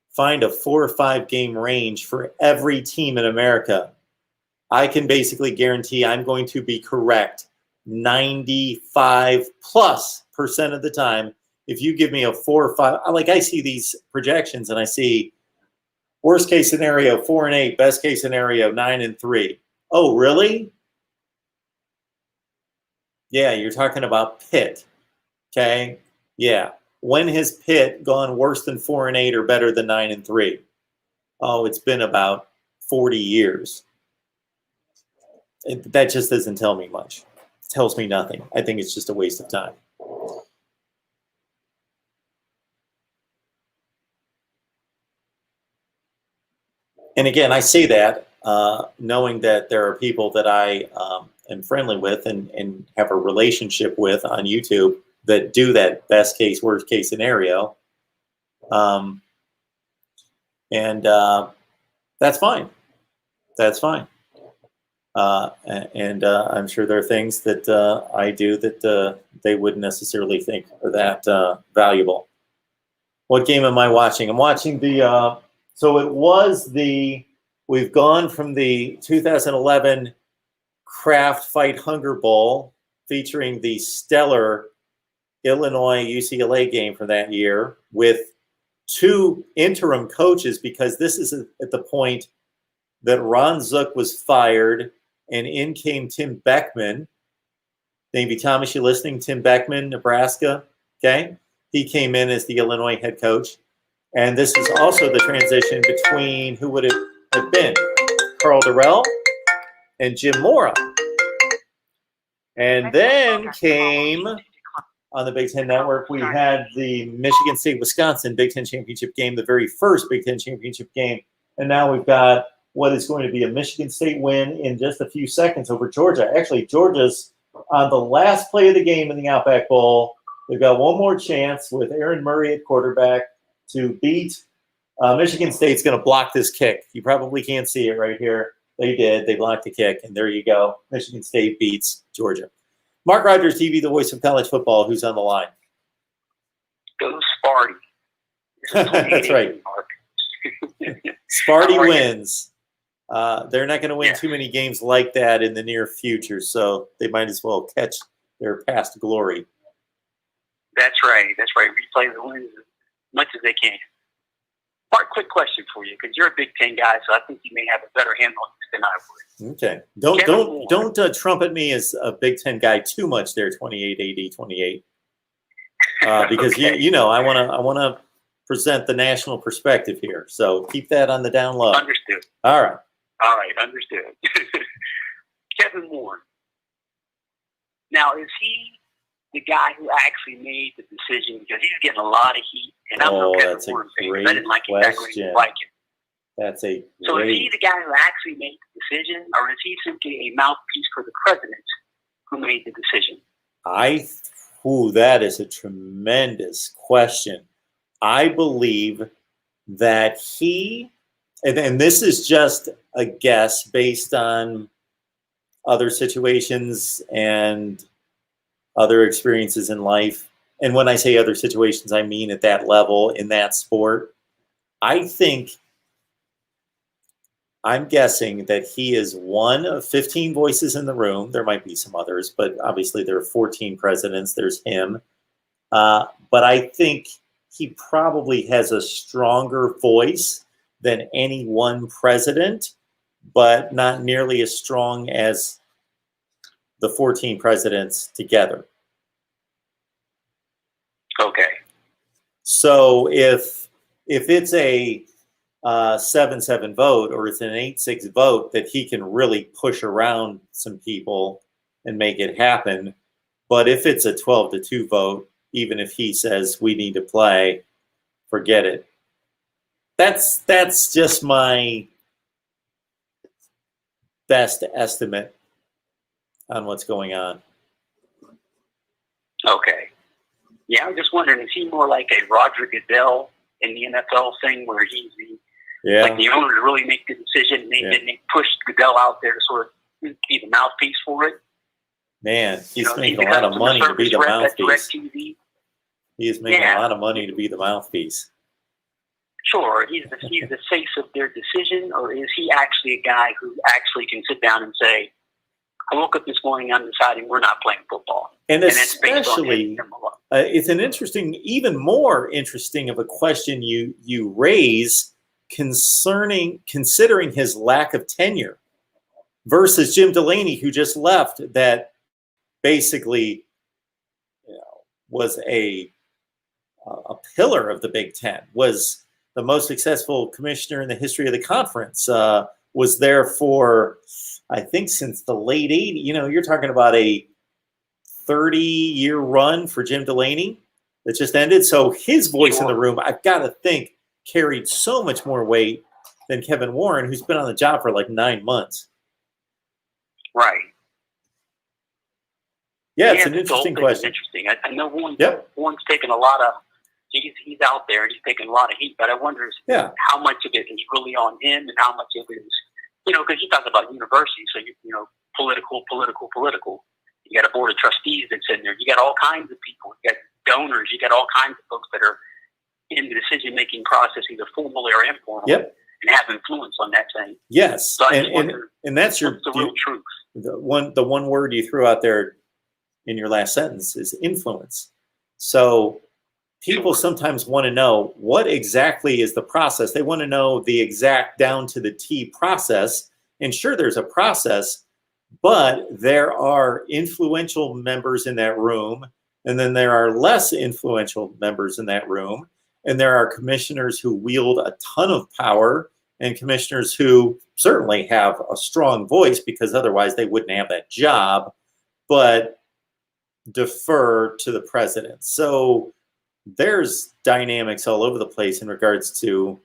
find a 4 or 5 game range for every team in America, I can basically guarantee I'm going to be correct 95+% of the time. If you give me a 4 or 5, like I see these projections and I see worst case scenario 4-8, best case scenario 9-3. Oh, really? Yeah, you're talking about Pitt. Okay. Yeah. When has Pitt gone worse than 4-8 or better than 9-3? Oh, it's been about 40 years. That just doesn't tell me much. It tells me nothing. I think it's just a waste of time. And again, I say that knowing that there are people that I am friendly with and have a relationship with on YouTube that do that best case, worst case scenario. And that's fine. That's fine. And I'm sure there are things that I do that they wouldn't necessarily think are that valuable. What game am I watching? I'm watching the, so it was the, we've gone from the 2011 Kraft Fight Hunger Bowl featuring the stellar Illinois UCLA game from that year with 2 interim coaches, because this is at the point that Ron Zook was fired and in came Tim Beckman. Maybe Thomas, you listening? Tim Beckman, Nebraska. Okay. He came in as the Illinois head coach. And this is also the transition between, who would it have been? Carl Durrell and Jim Mora. And then came, on the Big Ten Network, we had the Michigan State-Wisconsin Big Ten Championship game, the very first Big Ten Championship game. And now we've got what is going to be a Michigan State win in just a few seconds over Georgia. Actually, Georgia's on the last play of the game in the Outback Bowl. They've got one more chance with Aaron Murray at quarterback to beat. Michigan State's going to block this kick. You probably can't see it right here. They did. They blocked the kick, and there you go. Michigan State beats Georgia. MarkRogersTV, the voice of college football, who's on the line? Go Sparty. That's right. Sparty wins. They're not going to win too many games like that in the near future, so they might as well catch their past glory. That's right. That's right. Replay the wins as much as they can. Mark, quick question for you, because you're a Big Ten guy, so I think you may have a better handle on this than I would. Okay. Don't trumpet me as a Big Ten guy too much there, 28 AD 28. Because okay. you know I want to present the national perspective here. So keep that on the down low. Understood. All right. All right, understood. Kevin Warren. Now, is he the guy who actually made the decision? Because he's getting a lot of heat, and I'm a Kevin Warren fan. I didn't like it back when he didn't like it. That's a So is he the guy who actually made the decision, or is he simply a mouthpiece for the president who made the decision? That is a tremendous question. I believe that he, and this is just a guess based on other situations and other experiences in life. And when I say other situations, I mean at that level, in that sport. I'm guessing that he is one of 15 voices in the room. There might be some others, but obviously there are 14 presidents. There's him. But I think he probably has a stronger voice than any one president, but not nearly as strong as the 14 presidents together. Okay. So if it's a 7-7 vote or it's an 8-6 vote, that he can really push around some people and make it happen. But if it's a 12-2 vote, even if he says we need to play, forget it. That's just my best estimate on what's going on. Okay. Yeah, I'm just wondering, is he more like a Roger Goodell in the NFL thing, where he's like the owner to really make the decision, and they push Goodell out there to sort of be the mouthpiece for it? Man, he's making a lot of money to be the mouthpiece. He is making a lot of money to be the mouthpiece. Sure, he's the face of their decision, or is he actually a guy who actually can sit down and say, I woke up this morning, I'm deciding we're not playing football. And especially, it's an interesting, even more interesting of a question you raise considering his lack of tenure versus Jim Delaney, who just left, that basically was a pillar of the Big Ten, was the most successful commissioner in the history of the conference, was there for, I think, since the late 80s. You're talking about a 30-year run for Jim Delaney that just ended. So his voice in the room, I've got to think, carried so much more weight than Kevin Warren, who's been on the job for like 9 months. Right. Yeah, it's an interesting question. Interesting. I know Warren's taking a lot of. He's out there and he's taking a lot of heat, but I wonder how much of it is really on him and how much of it is, because you talk about university, so political. You got a board of trustees that's in there. You got all kinds of people. You got donors. You got all kinds of folks that are in the decision-making process, either formal or informal, and have influence on that thing. Yes, so and that's the real truth. The one word you threw out there in your last sentence is influence. So people sometimes want to know what exactly is the process. They want to know the exact down to the T process. And sure, there's a process, but there are influential members in that room, and then there are less influential members in that room, and there are commissioners who wield a ton of power and commissioners who certainly have a strong voice because otherwise they wouldn't have that job, but defer to the president. So there's dynamics all over the place in regards to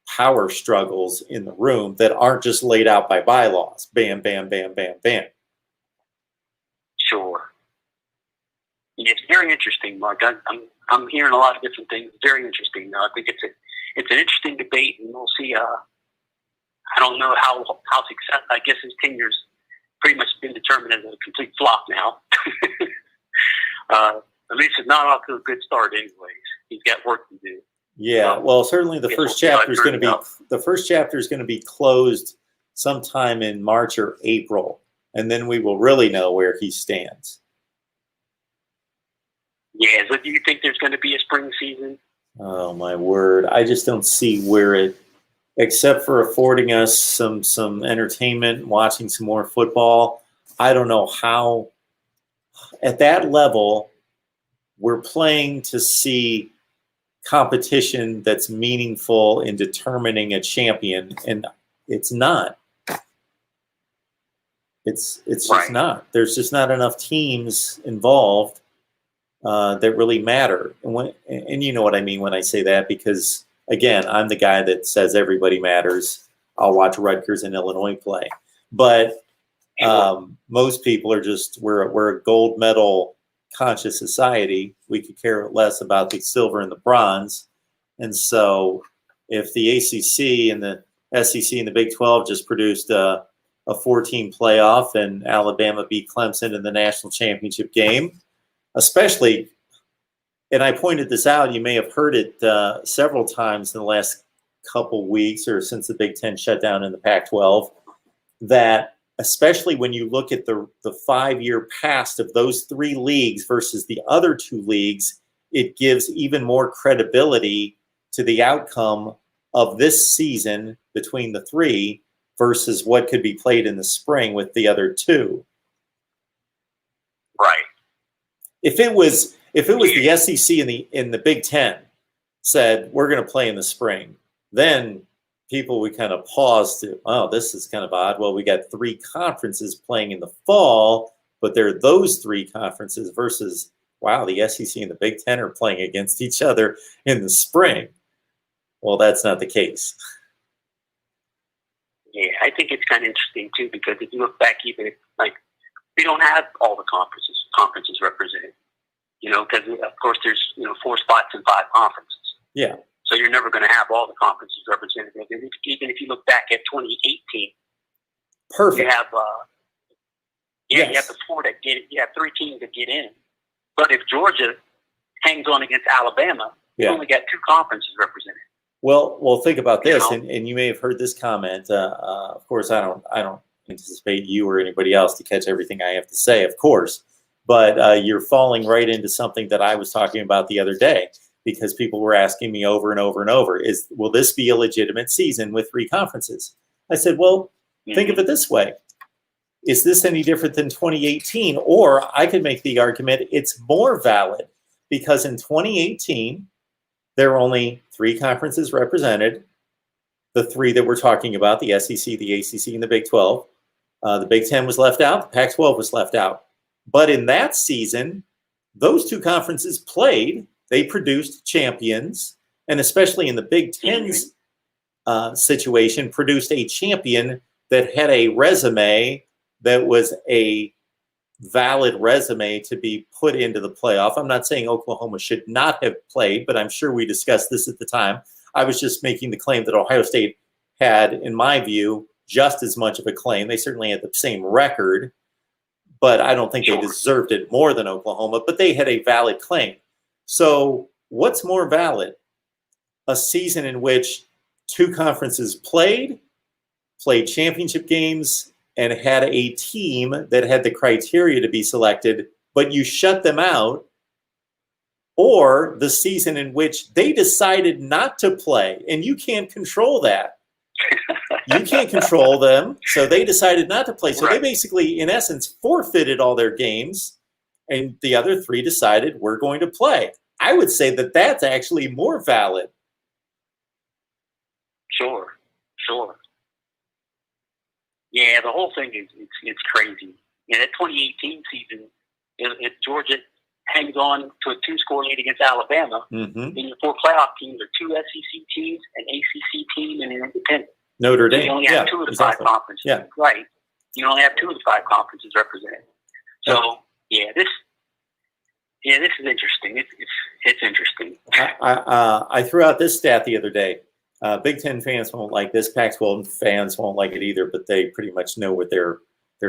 power struggles in the room that aren't just laid out by bylaws. Bam, bam, bam, bam, bam. Sure. It's very interesting, Mark. I'm hearing a lot of different things. Very interesting. I think it's an interesting debate, and we'll see. I don't know how success. I guess his tenure's pretty much been determined as a complete flop now. At least it's not off to a good start, anyways. He's got work to do. Yeah, well, certainly the first chapter is going to be closed sometime in March or April, and then we will really know where he stands. Yeah, so do you think there's going to be a spring season? Oh my word! I just don't see where it, except for affording us some entertainment, watching some more football. I don't know how. At that level, we're playing to see competition that's meaningful in determining a champion, and it's not. It's just not. There's just not enough teams involved that really matter. And you know what I mean when I say that, because again, I'm the guy that says everybody matters. I'll watch Rutgers and Illinois play, but most people are just we're a gold medal conscious society. We could care less about the silver and the bronze. And so if the ACC and the SEC and the Big 12 just produced a 4-team playoff and Alabama beat Clemson in the national championship game, especially, and I pointed this out, you may have heard it several times in the last couple weeks or since the Big 10 shut down in the Pac-12, that especially when you look at the 5-year past of those 3 leagues versus the other 2 leagues, it gives even more credibility to the outcome of this season between the 3 versus what could be played in the spring with the other 2. Right. If it was the SEC and the Big 10 said we're going to play in the spring, then people would kind of pause to, oh, this is kind of odd. Well, we got 3 conferences playing in the fall, but there are those 3 conferences versus, wow, the SEC and the Big 10 are playing against each other in the spring. Well, that's not the case. Yeah, I think it's kind of interesting too, because if you look back, even like we don't have all the conferences represented, because of course there's 4 spots in 5 conferences. Yeah. So you're never going to have all the conferences represented. Even if you look back at 2018, perfect. You have you have the 4 that get. You have 3 teams that get in. But if Georgia hangs on against Alabama, you only got 2 conferences represented. Well, think about this, and you may have heard this comment. Of course, I don't anticipate you or anybody else to catch everything I have to say, of course. But you're falling right into something that I was talking about the other day, because people were asking me over and over and over, will this be a legitimate season with 3 conferences? I said, well, think of it this way. Is this any different than 2018? Or I could make the argument it's more valid, because in 2018, there were only 3 conferences represented, the 3 that we're talking about, the SEC, the ACC, and the Big 12. The Big 10 was left out. The Pac-12 was left out. But in that season, those 2 conferences played. They produced champions. And especially in the Big 10's situation produced a champion that had a resume that was a valid resume to be put into the playoff. I'm not saying Oklahoma should not have played, but I'm sure we discussed this at the time. I was just making the claim that Ohio State had, in my view, just as much of a claim. They certainly had the same record, but I don't think they deserved it more than Oklahoma, but they had a valid claim. So what's more valid? A season in which two conferences played championship games, and had a team that had the criteria to be selected, but you shut them out, or the season in which they decided not to play, and you can't control that. You can't control them, so they decided not to play. So they basically, in essence, forfeited all their games, and the other three decided we're going to play. I would say that that's actually more valid. Sure. Yeah, the whole thing is it's crazy. In that 2018 season, if Georgia hangs on to a 2-score lead against Alabama, then your 4 playoff teams are 2 SEC teams, an ACC team, and an independent. Notre Dame. You only have 2 of the 5 conferences. Yeah. Right. You only have 2 of the 5 conferences represented. So this is interesting. It's interesting. I threw out this stat the other day. Big Ten fans won't like this. Pac-12 fans won't like it either, but they pretty much know what their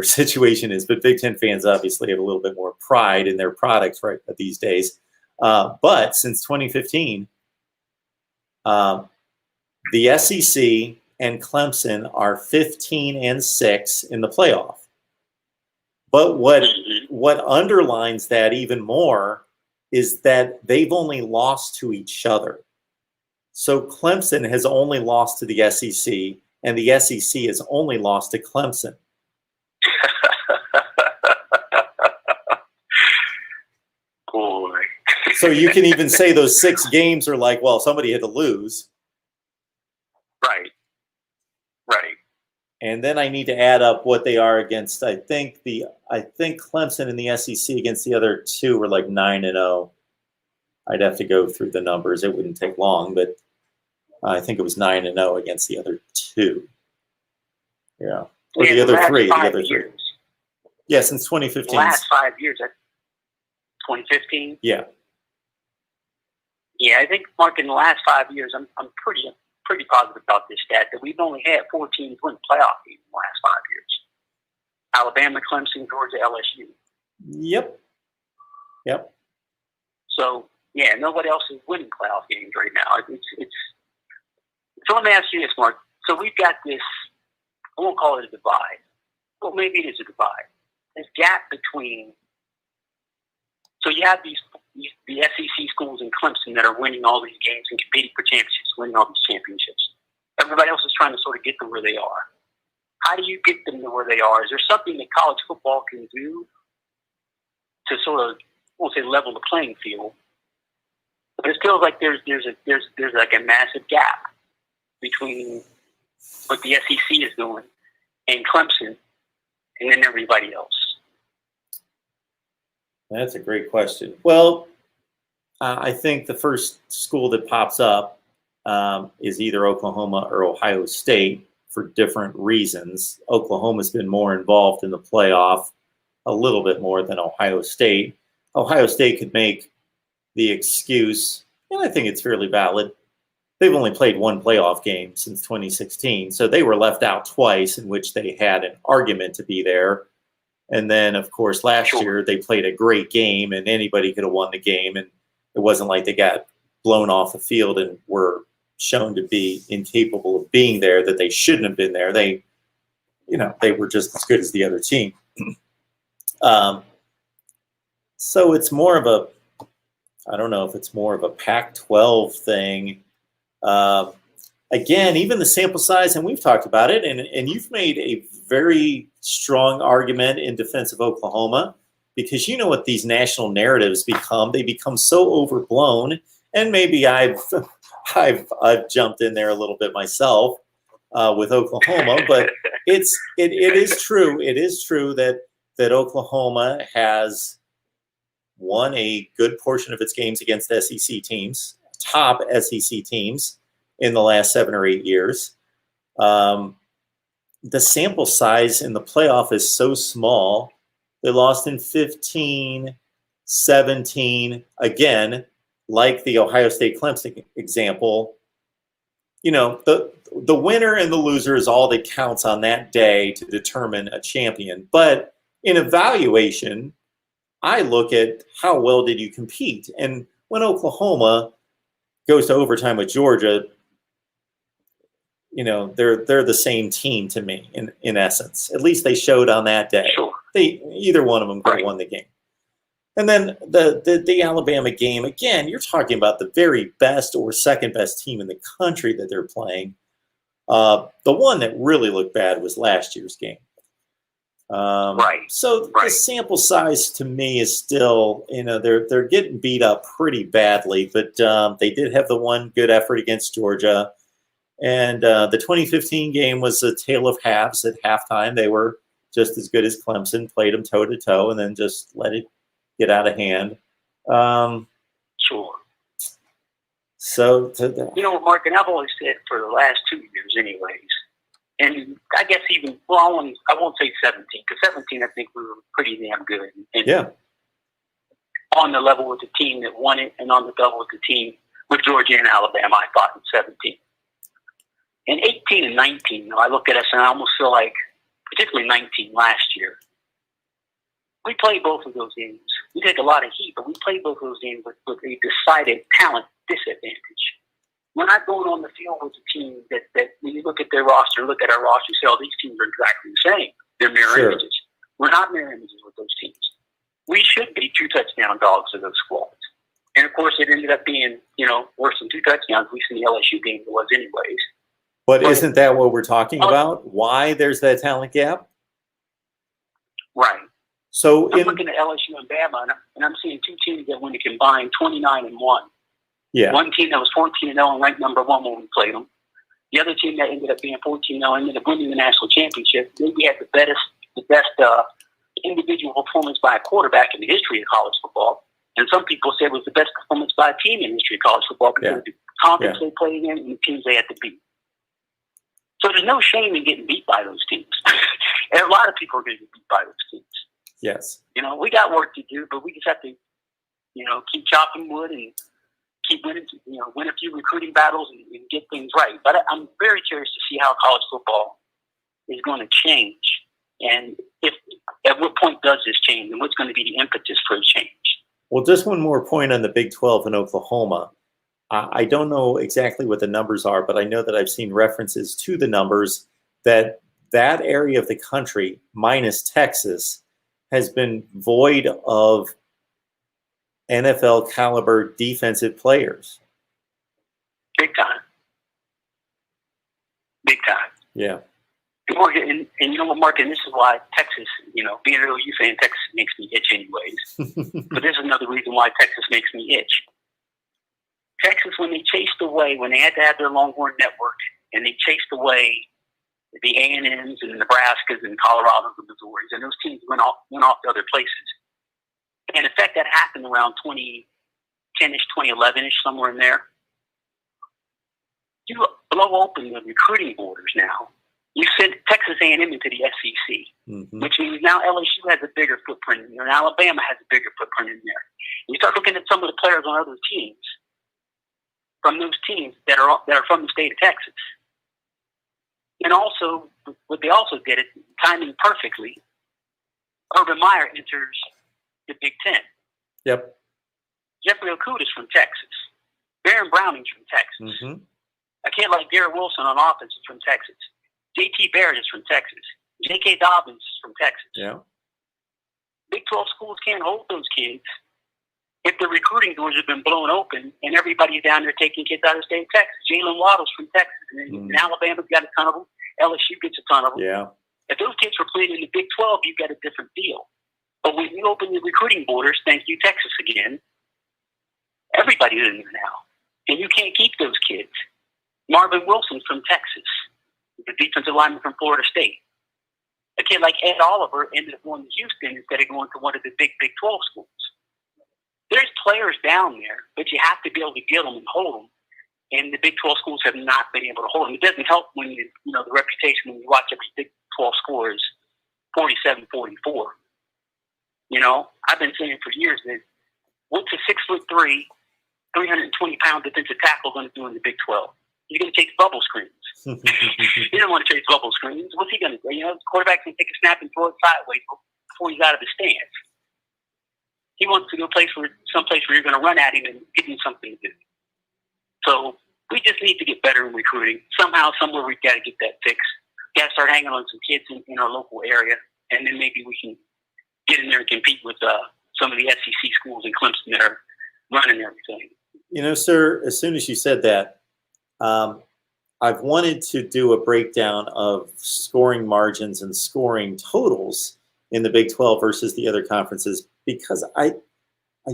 situation is. But Big Ten fans obviously have a little bit more pride in their products right these days. But since 2015, the SEC and Clemson are 15-6 in the playoff. But what underlines that even more is that they've only lost to each other. So Clemson has only lost to the SEC, and the SEC has only lost to Clemson. Boy. So you can even say those 6 games are like, well, somebody had to lose. Right. And then I need to add up what they are against. I think Clemson and the SEC against the other 2 were like 9-0. I'd have to go through the numbers. It wouldn't take long, but I think it was 9-0 against the other 2. Yeah. Or the other 3. The other 3. Yeah, since 2015. The last 5 years. That's 2015? Yeah. Yeah, I think, Mark, in the last 5 years, I'm pretty positive about this stat, that we've only had 4 teams win playoff games in the last 5 years. Alabama, Clemson, Georgia, LSU. Yep. So, yeah, nobody else is winning playoff games right now. So let me ask you this, Mark. So we've got this, I won't call it a divide. Well, maybe it is a divide. This gap between, so you have the SEC schools in Clemson that are winning all these games and competing for championships, winning all these championships. Everybody else is trying to sort of get them where they are. How do you get them to where they are? Is there something that college football can do to sort of, I won't say level the playing field, but it feels like there's like a massive gap between what the SEC is doing and Clemson and then everybody else. That's a great question. Well, I think the first school that pops up is either Oklahoma or Ohio State for different reasons. Oklahoma's been more involved in the playoff, a little bit more than Ohio State. Ohio State could make the excuse, and I think it's fairly valid. They've only played 1 playoff game since 2016, so they were left out twice in which they had an argument to be there. And then, of course, last year they played a great game, and anybody could have won the game, and it wasn't like they got blown off the field and were shown to be incapable of being there, that they shouldn't have been there. They were just as good as the other team. So it's more of a, I don't know if it's more of a Pac-12 thing. Again, even the sample size, and we've talked about it, and you've made a very strong argument in defense of Oklahoma, because you know what these national narratives become. They become so overblown, and maybe I've jumped in there a little bit myself with Oklahoma, but it is true. It is true that Oklahoma has won a good portion of its games against SEC teams, top SEC teams. in the last 7 or 8 years. The sample size in the playoff is so small. They lost in 15, 17. Again, like the Ohio State Clemson example, you know, the winner and the loser is all that counts on that day to determine a champion. But in evaluation, I look at how well did you compete. And when Oklahoma goes to overtime with Georgia, you know, they're the same team to me in essence. At least they showed on that day. Sure. Either one of them could have won the game. And then the Alabama game, again, you're talking about the very best or second best team in the country that they're playing. The one that really looked bad was last year's game. So the sample size to me is still, you know, they're getting beat up pretty badly, but they did have the one good effort against Georgia. And the 2015 game was a tale of halves. At halftime, they were just as good as Clemson, played them toe-to-toe, and then just let it get out of hand. Sure. So, you know, Mark, and I've always said for the last 2 years anyways, and I guess even, well, I won't say 17, because 17 I think we were pretty damn good. And yeah. On the level with the team that won it, and on the level with the team with Georgia and Alabama, I thought in 17. In 18 and 19, you know, I look at us and I almost feel like, particularly 19 last year, we played both of those games. We take a lot of heat, but we played both of those games with a decided talent disadvantage. We're not going on the field with a team that when you look at their roster, look at our roster, you say, oh, these teams are exactly the same. They're mirror images. We're not mirror images with those teams. We should be 2 touchdown dogs of those squads. And, of course, it ended up being, you know, worse than 2 touchdowns, at least in the LSU game it was anyways. But isn't that what we're talking about? Why there's that talent gap? Right. So I'm looking at LSU and Bama, and I'm seeing 2 teams that went to combine 29-1. Yeah. One team that was 14-0 and ranked number 1 when we played them. The other team that ended up being 14-0 ended up winning the national championship. Maybe had the best individual performance by a quarterback in the history of college football. And some people said it was the best performance by a team in the history of college football because of the conference they played in and the teams they had to beat. So there's no shame in getting beat by those teams. And a lot of people are going to get beat by those teams. Yes. You know, we got work to do, but we just have to, you know, keep chopping wood and keep winning, you know, win a few recruiting battles and get things right. But I'm very curious to see how college football is going to change, and if at what point does this change, and what's going to be the impetus for a change. Well, just one more point on the Big 12 in Oklahoma. I don't know exactly what the numbers are, but I know that I've seen references to the numbers that area of the country, minus Texas, has been void of NFL caliber defensive players. Big time. Big time. Yeah. And you know what, Mark, and this is why Texas, you know, being an OU fan, Texas makes me itch anyways. But this is another reason why Texas makes me itch. Texas, when they chased away, when they had to have their Longhorn network, and they chased away the A&Ms and the Nebraskas and Colorados and Missouris, and those teams went off to other places. And in fact, that happened around 2010-ish, 2011-ish, somewhere in there. You blow open the recruiting borders now. You send Texas A&M into the SEC, which means now LSU has a bigger footprint in there, and Alabama has a bigger footprint in there. You start looking at some of the players on other teams, from those teams that are from the state of Texas. And also, what they also did, it timing perfectly, Urban Meyer enters the Big Ten. Yep. Jeffrey Okuda's from Texas. Baron Browning's from Texas. A kid like Garrett Wilson on offense is from Texas. J.T. Barrett is from Texas. J.K. Dobbins is from Texas. Yeah. Big 12 schools can't hold those kids if the recruiting doors have been blown open and everybody's down there taking kids out of the state of Texas. Jalen Waddle's from Texas. And Alabama's got a ton of them. LSU gets a ton of them. Yeah. If those kids were playing in the Big 12, you've got a different deal. But when you open the recruiting borders, thank you, Texas again, everybody's in there now. And you can't keep those kids. Marvin Wilson's from Texas, the defensive lineman from Florida State. A kid like Ed Oliver ended up going to Houston instead of going to one of the big Big 12 schools. There's players down there, but you have to be able to get them and hold them. And the Big 12 schools have not been able to hold them. It doesn't help when the reputation when you watch every Big 12 score is 47-44. I've been saying for years that what's a 6'3", 320-pound defensive tackle going to do in the Big 12? He's going to chase bubble screens. He doesn't want to chase bubble screens. What's he going to do? The quarterback can take a snap and throw it sideways before he's out of the stance. He wants to go someplace where you're going to run at him and give him something to do. So we just need to get better in recruiting. Somehow, somewhere, we've got to get that fixed. We've got to start hanging on some kids in our local area, and then maybe we can get in there and compete with some of the SEC schools in Clemson that are running everything. Sir, as soon as you said that, I've wanted to do a breakdown of scoring margins and scoring totals in the Big 12 versus the other conferences because I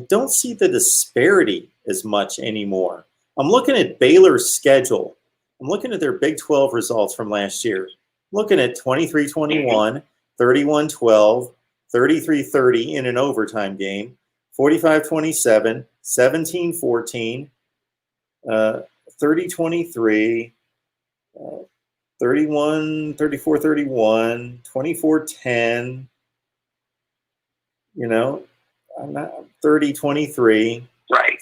don't see the disparity as much anymore. I'm looking at Baylor's schedule. I'm looking at their Big 12 results from last year. I'm looking at 23-21, 31-12, 33-30 in an overtime game, 45-27, 17-14, 30-23, 34-31, 24-10, 30-23. Right.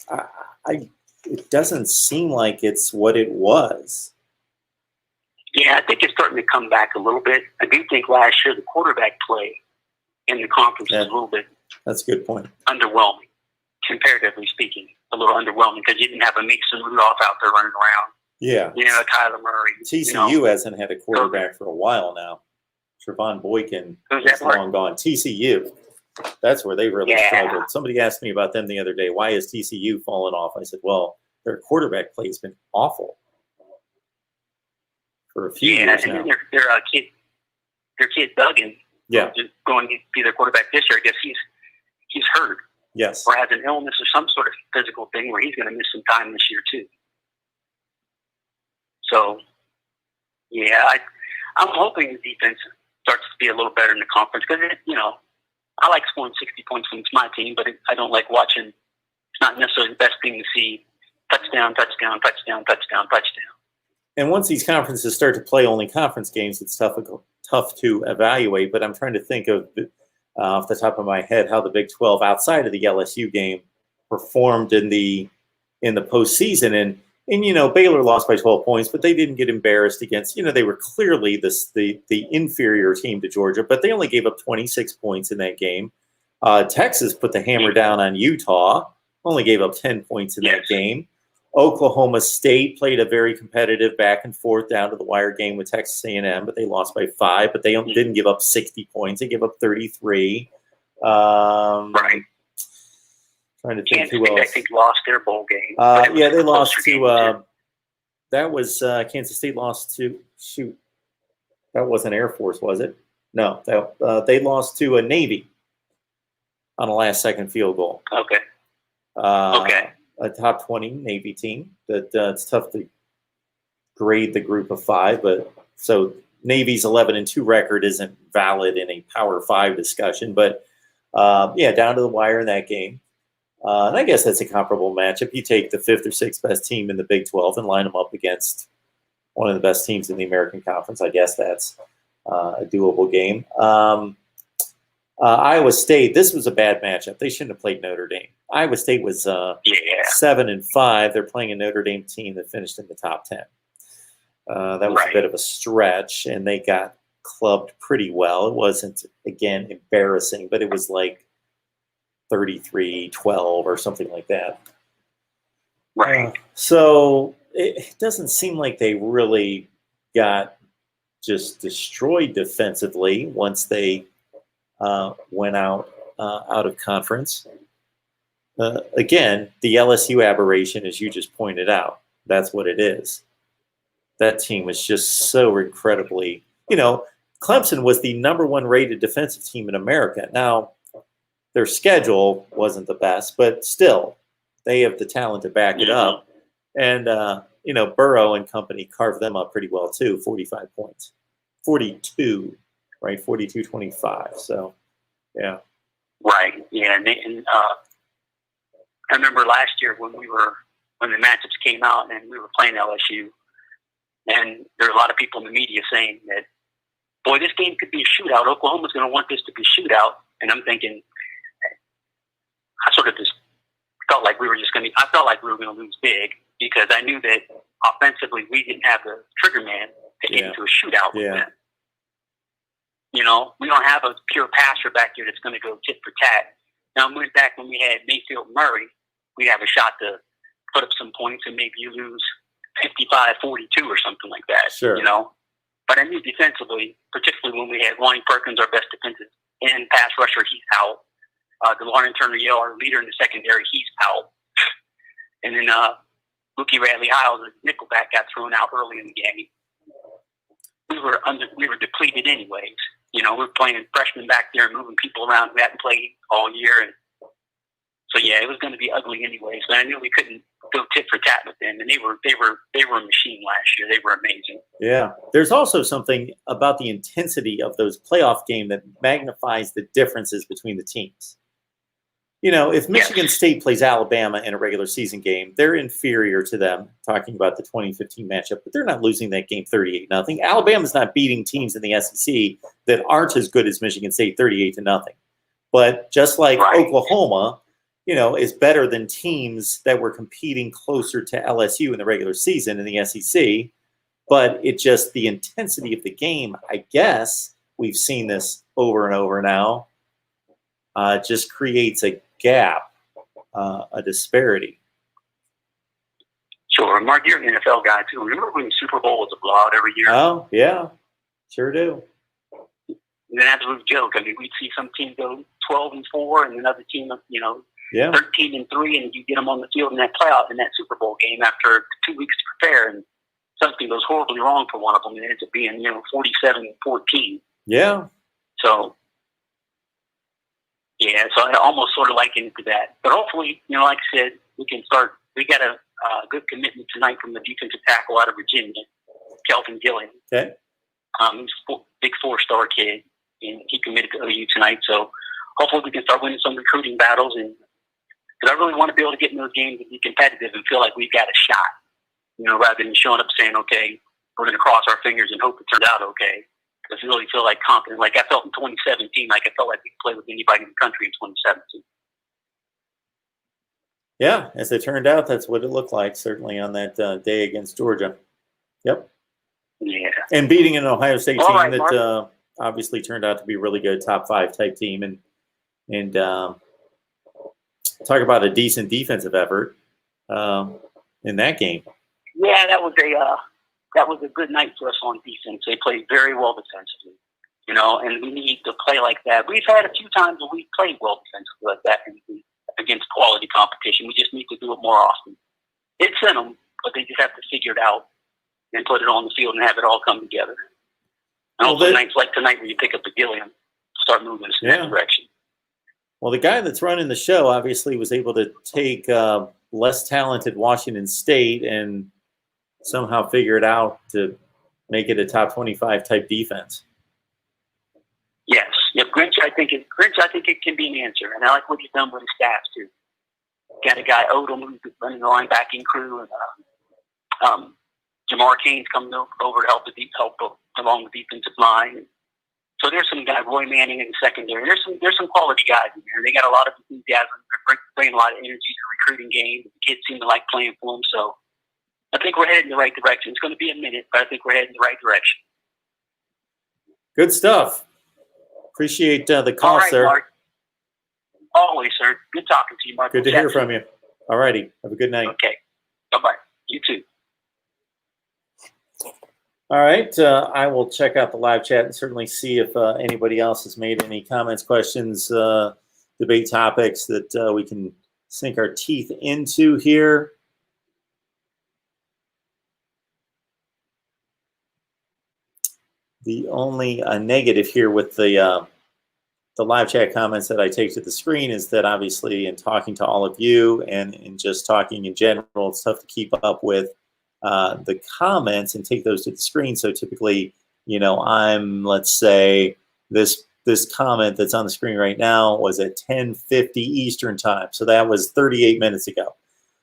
It doesn't seem like it's what it was. Yeah, I think it's starting to come back a little bit. I do think last year the quarterback play in the conference was a little bit. That's a good point. Underwhelming, comparatively speaking, a little underwhelming because you didn't have a Mason Rudolph out there running around. Yeah. Kyler Murray. TCU hasn't had a quarterback for a while now. Trevon Boykin is long gone. TCU. That's where they really struggled. Somebody asked me about them the other day. Why is TCU falling off? I said, well, their quarterback play has been awful for a few years now. And their kid Duggan, just going to be their quarterback this year. I guess he's hurt. Yes. Or has an illness or some sort of physical thing where he's going to miss some time this year too. So, I'm hoping the defense starts to be a little better in the conference because I like scoring 60 points when it's my team, but I don't like watching. It's not necessarily the best thing to see. Touchdown, touchdown, touchdown, touchdown, touchdown. And once these conferences start to play only conference games, it's tough to evaluate. But I'm trying to think of, off the top of my head, how the Big 12 outside of the LSU game performed in the postseason. And Baylor lost by 12 points, but they didn't get embarrassed against, they were clearly the inferior team to Georgia, but they only gave up 26 points in that game. Texas put the hammer down on Utah, only gave up 10 points in that game. Oklahoma State played a very competitive back and forth down to the wire game with Texas A&M, but they lost by 5, but they didn't give up 60 points. They gave up 33. Right. Trying to think who else. I think lost their bowl game. They lost to. That was Kansas State lost to. Shoot, that wasn't Air Force, was it? No, they lost to a Navy on a last-second field goal. Okay. A top 20 Navy team. That it's tough to grade the group of 5, but so Navy's 11-2 record isn't valid in a Power 5 discussion, but down to the wire in that game. And I guess that's a comparable matchup. You take the 5th or 6th best team in the Big 12 and line them up against one of the best teams in the American Conference. I guess that's a doable game. Iowa State, this was a bad matchup. They shouldn't have played Notre Dame. Iowa State was 7-5. They're playing a Notre Dame team that finished in the top 10. That was a bit of a stretch, and they got clubbed pretty well. It wasn't, again, embarrassing, but it was like 33-12 or something like that. Right. So it doesn't seem like they really got just destroyed defensively once they went out of conference. Again, the LSU aberration, as you just pointed out, that's what it is. That team was just so incredibly, Clemson was the #1 rated defensive team in America. Now, their schedule wasn't the best, but still, they have the talent to back it up. And, Burrow and company carved them up pretty well, too, 45 points. 42, right? 42-25. So, yeah. Right, yeah. And I remember last year when we were when the matchups came out and we were playing LSU. And there are a lot of people in the media saying that, boy, this game could be a shootout. Oklahoma's going to want this to be a shootout. And I'm thinking, I sort of just felt like we were going to lose big, because I knew that offensively we didn't have the trigger man to get into a shootout with them. You know, we don't have a pure passer back here that's going to go tit for tat. Now, back when we had Mayfield and Murray, we'd have a shot to put up some points and maybe you lose 55-42 or something like that. Sure. You know, but I knew defensively, particularly when we had Lonnie Perkins, our best defensive end pass rusher, he's out. DeLarnell Turner-Yell, our leader in the secondary, he's out. And then Mookie Radley-Hiles, the nickelback, got thrown out early in the game. We were depleted anyways. You know, we're playing freshmen back there and moving people around who hadn't played all year. And so, yeah, it was going to be ugly anyways. But I knew we couldn't go tit for tat with them. And they were a machine last year. They were amazing. Yeah. There's also something about the intensity of those playoff games that magnifies the differences between the teams. You know, if Michigan State plays Alabama in a regular season game, they're inferior to them, talking about the 2015 matchup, but they're not losing that game 38-0. Alabama's not beating teams in the SEC that aren't as good as Michigan State 38-0. But just like Oklahoma, you know, is better than teams that were competing closer to LSU in the regular season in the SEC. But it just, the intensity of the game, I guess, we've seen this over and over now, just creates a gap, a disparity. Sure. Mark, you're an NFL guy, too. Remember when the Super Bowl was a blowout every year? Oh, yeah. Sure do. An absolute joke. I mean, we'd see some team go 12-4 and another team, you know, 13-3, and you get them on the field in that playoff, in that Super Bowl game after 2 weeks to prepare, and something goes horribly wrong for one of them, and it ends up being, you know, 47-14. Yeah. So, yeah, so I almost sort of liken it to that. But hopefully, you know, like I said, we can start. We got a good commitment tonight from the defensive tackle out of Virginia, Kelvin Gillen. Okay. He's a big 4-star kid, and he committed to OU tonight. So hopefully we can start winning some recruiting battles. And because I really want to be able to get in those games and be competitive and feel like we've got a shot, you know, rather than showing up saying, okay, we're going to cross our fingers and hope it turns out okay. Because I really feel like confident, like I felt in 2017, like I felt like we could play with anybody in the country in 2017. Yeah, as it turned out, that's what it looked like, certainly on that day against Georgia. Yep. Yeah. And beating an Ohio State team right, that obviously turned out to be a really good top 5 type team. And talk about a decent defensive effort in that game. Yeah, that was a good night for us on defense. They played very well defensively, you know, and we need to play like that. We've had a few times where we played well defensively like that against quality competition. We just need to do it more often. It's in them, but they just have to figure it out and put it on the field and have it all come together. And also nights like tonight where you pick up the Gilliam, start moving us in that direction. Well, the guy that's running the show obviously was able to take less talented Washington State and somehow figure it out to make it a top 25 type defense. Yes. Yep. Grinch, I think it can be an answer. And I like what he's done with his staff, too. Got a guy, Odom, who's running the linebacking crew, and Jamar Cain's coming over to help along the defensive line. So there's some guy, Roy Manning in the secondary. There's some quality guys in there. They got a lot of enthusiasm. They're bringing a lot of energy to the recruiting game. The kids seem to like playing for them. So I think we're heading in the right direction. It's going to be a minute, but I think we're heading in the right direction. Good stuff. Appreciate the call, sir. Mark. Always, sir. Good talking to you, Mark. Good to hear from you. All righty. Have a good night. Okay. Bye-bye. You too. All right. I will check out the live chat and certainly see if anybody else has made any comments, questions, debate topics that we can sink our teeth into here. The only negative here with the live chat comments that I take to the screen is that obviously in talking to all of you and in just talking in general, it's tough to keep up with the comments and take those to the screen. So typically, you know, let's say this comment that's on the screen right now was at 10:50 Eastern time. So that was 38 minutes ago.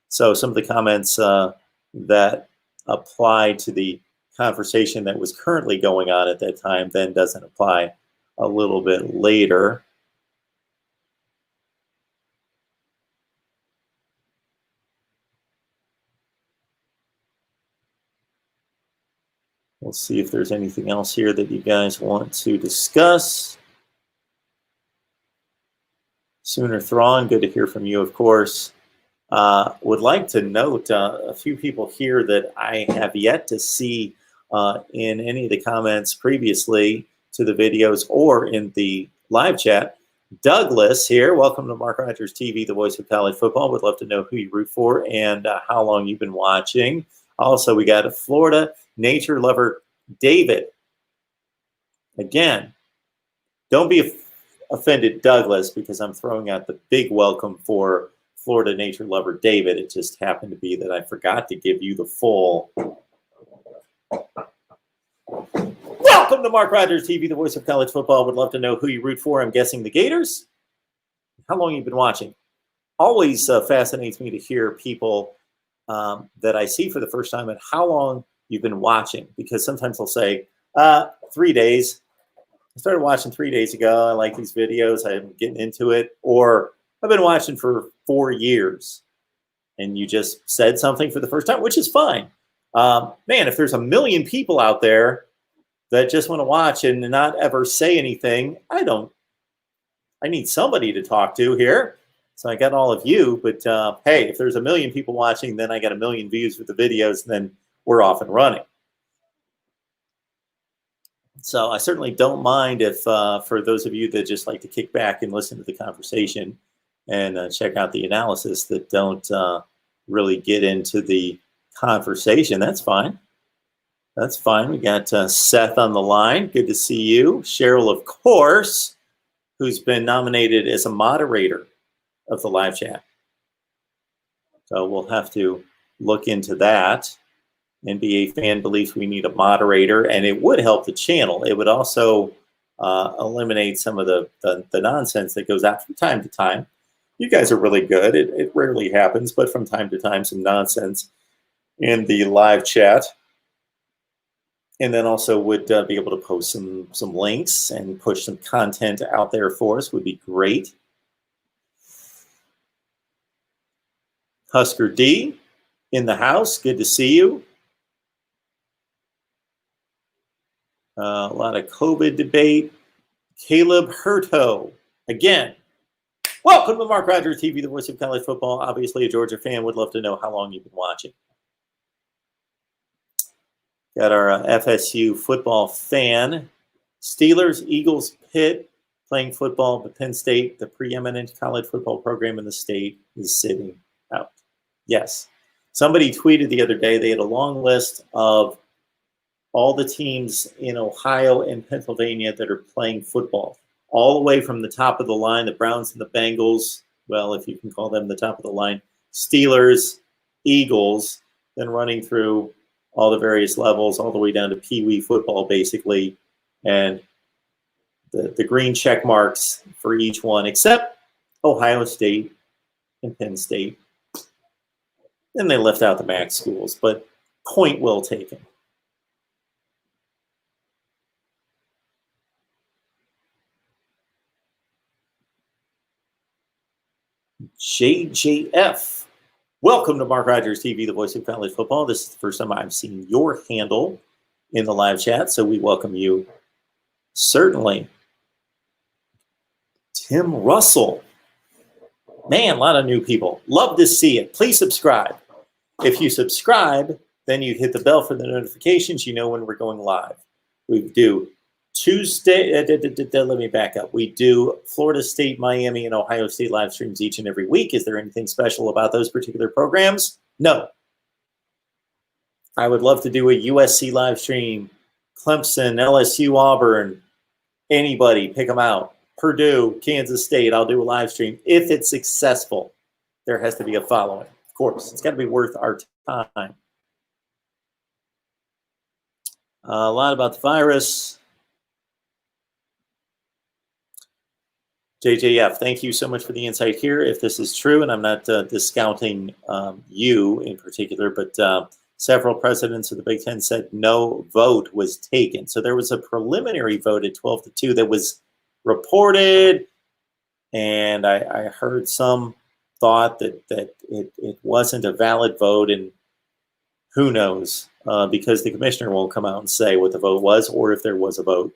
So some of the comments that apply to the conversation that was currently going on at that time then doesn't apply a little bit later. We'll see if there's anything else here that you guys want to discuss. Sooner Thrawn, good to hear from you, of course. Would like to note a few people here that I have yet to see in any of the comments previously to the videos or in the live chat. Douglas here, welcome to Mark Rogers TV, the voice of college football. Would love to know who you root for and how long you've been watching. Also, we got a Florida nature lover, David. Again, don't be offended, Douglas, because I'm throwing out the big welcome for Florida nature lover, David. It just happened to be that I forgot to give you the full. Welcome to Mark Rogers TV, the voice of college football. Would love to know who you root for. I'm guessing the Gators. How long you've been watching? Always fascinates me to hear people that I see for the first time and how long you've been watching, because sometimes they'll say 3 days. I started watching 3 days ago. I like these videos. I'm getting into it. Or I've been watching for 4 years. And you just said something for the first time, which is fine. Man, if there's a million people out there that just want to watch and not ever say anything, I need somebody to talk to here. So I got all of you, but hey, if there's a million people watching, then I got a million views with the videos, and then we're off and running. So I certainly don't mind if, for those of you that just like to kick back and listen to the conversation and check out the analysis that don't really get into the conversation, that's fine. That's fine. We got Seth on the line. Good to see you. Cheryl, of course, who's been nominated as a moderator of the live chat. So we'll have to look into that. NBA fan believes we need a moderator, and it would help the channel. It would also eliminate some of the nonsense that goes out from time to time. You guys are really good. It rarely happens, but from time to time, some nonsense in the live chat. And then also would be able to post some links and push some content out there for us would be great. Husker D in the house. Good to see you. A lot of COVID debate. Caleb Hurto. Again, welcome to Mark Rogers TV, the voice of college football. Obviously a Georgia fan. Would love to know how long you've been watching. Got our FSU football fan. Steelers, Eagles, Pitt playing football, but Penn State, the preeminent college football program in the state, is sitting out. Yes. Somebody tweeted the other day they had a long list of all the teams in Ohio and Pennsylvania that are playing football, all the way from the top of the line, the Browns and the Bengals, well, if you can call them the top of the line, Steelers, Eagles, then running through all the various levels, all the way down to Pee Wee football, basically, and the green check marks for each one, except Ohio State and Penn State. And they left out the MAC schools, but point well taken. JJF. Welcome to Mark Rogers TV, the voice of college football. This is the first time I've seen your handle in the live chat, so we welcome you. Certainly. Tim Russell. Man, a lot of new people. Love to see it. Please subscribe. If you subscribe, then you hit the bell for the notifications. You know when we're going live. We do Tuesday. Let me back up. We do Florida State, Miami, and Ohio State live streams each and every week. Is there anything special about those particular programs? No. I would love to do a USC live stream, Clemson, LSU, Auburn, anybody, pick them out. Purdue, Kansas State, I'll do a live stream. If it's successful, there has to be a following. Of course, it's got to be worth our time. A lot about the virus. JJF, thank you so much for the insight here. If this is true, and I'm not discounting you in particular, but several presidents of the Big Ten said no vote was taken. So there was a preliminary vote at 12-2 that was reported, and I heard some thought that it wasn't a valid vote, and who knows, because the commissioner won't come out and say what the vote was or if there was a vote.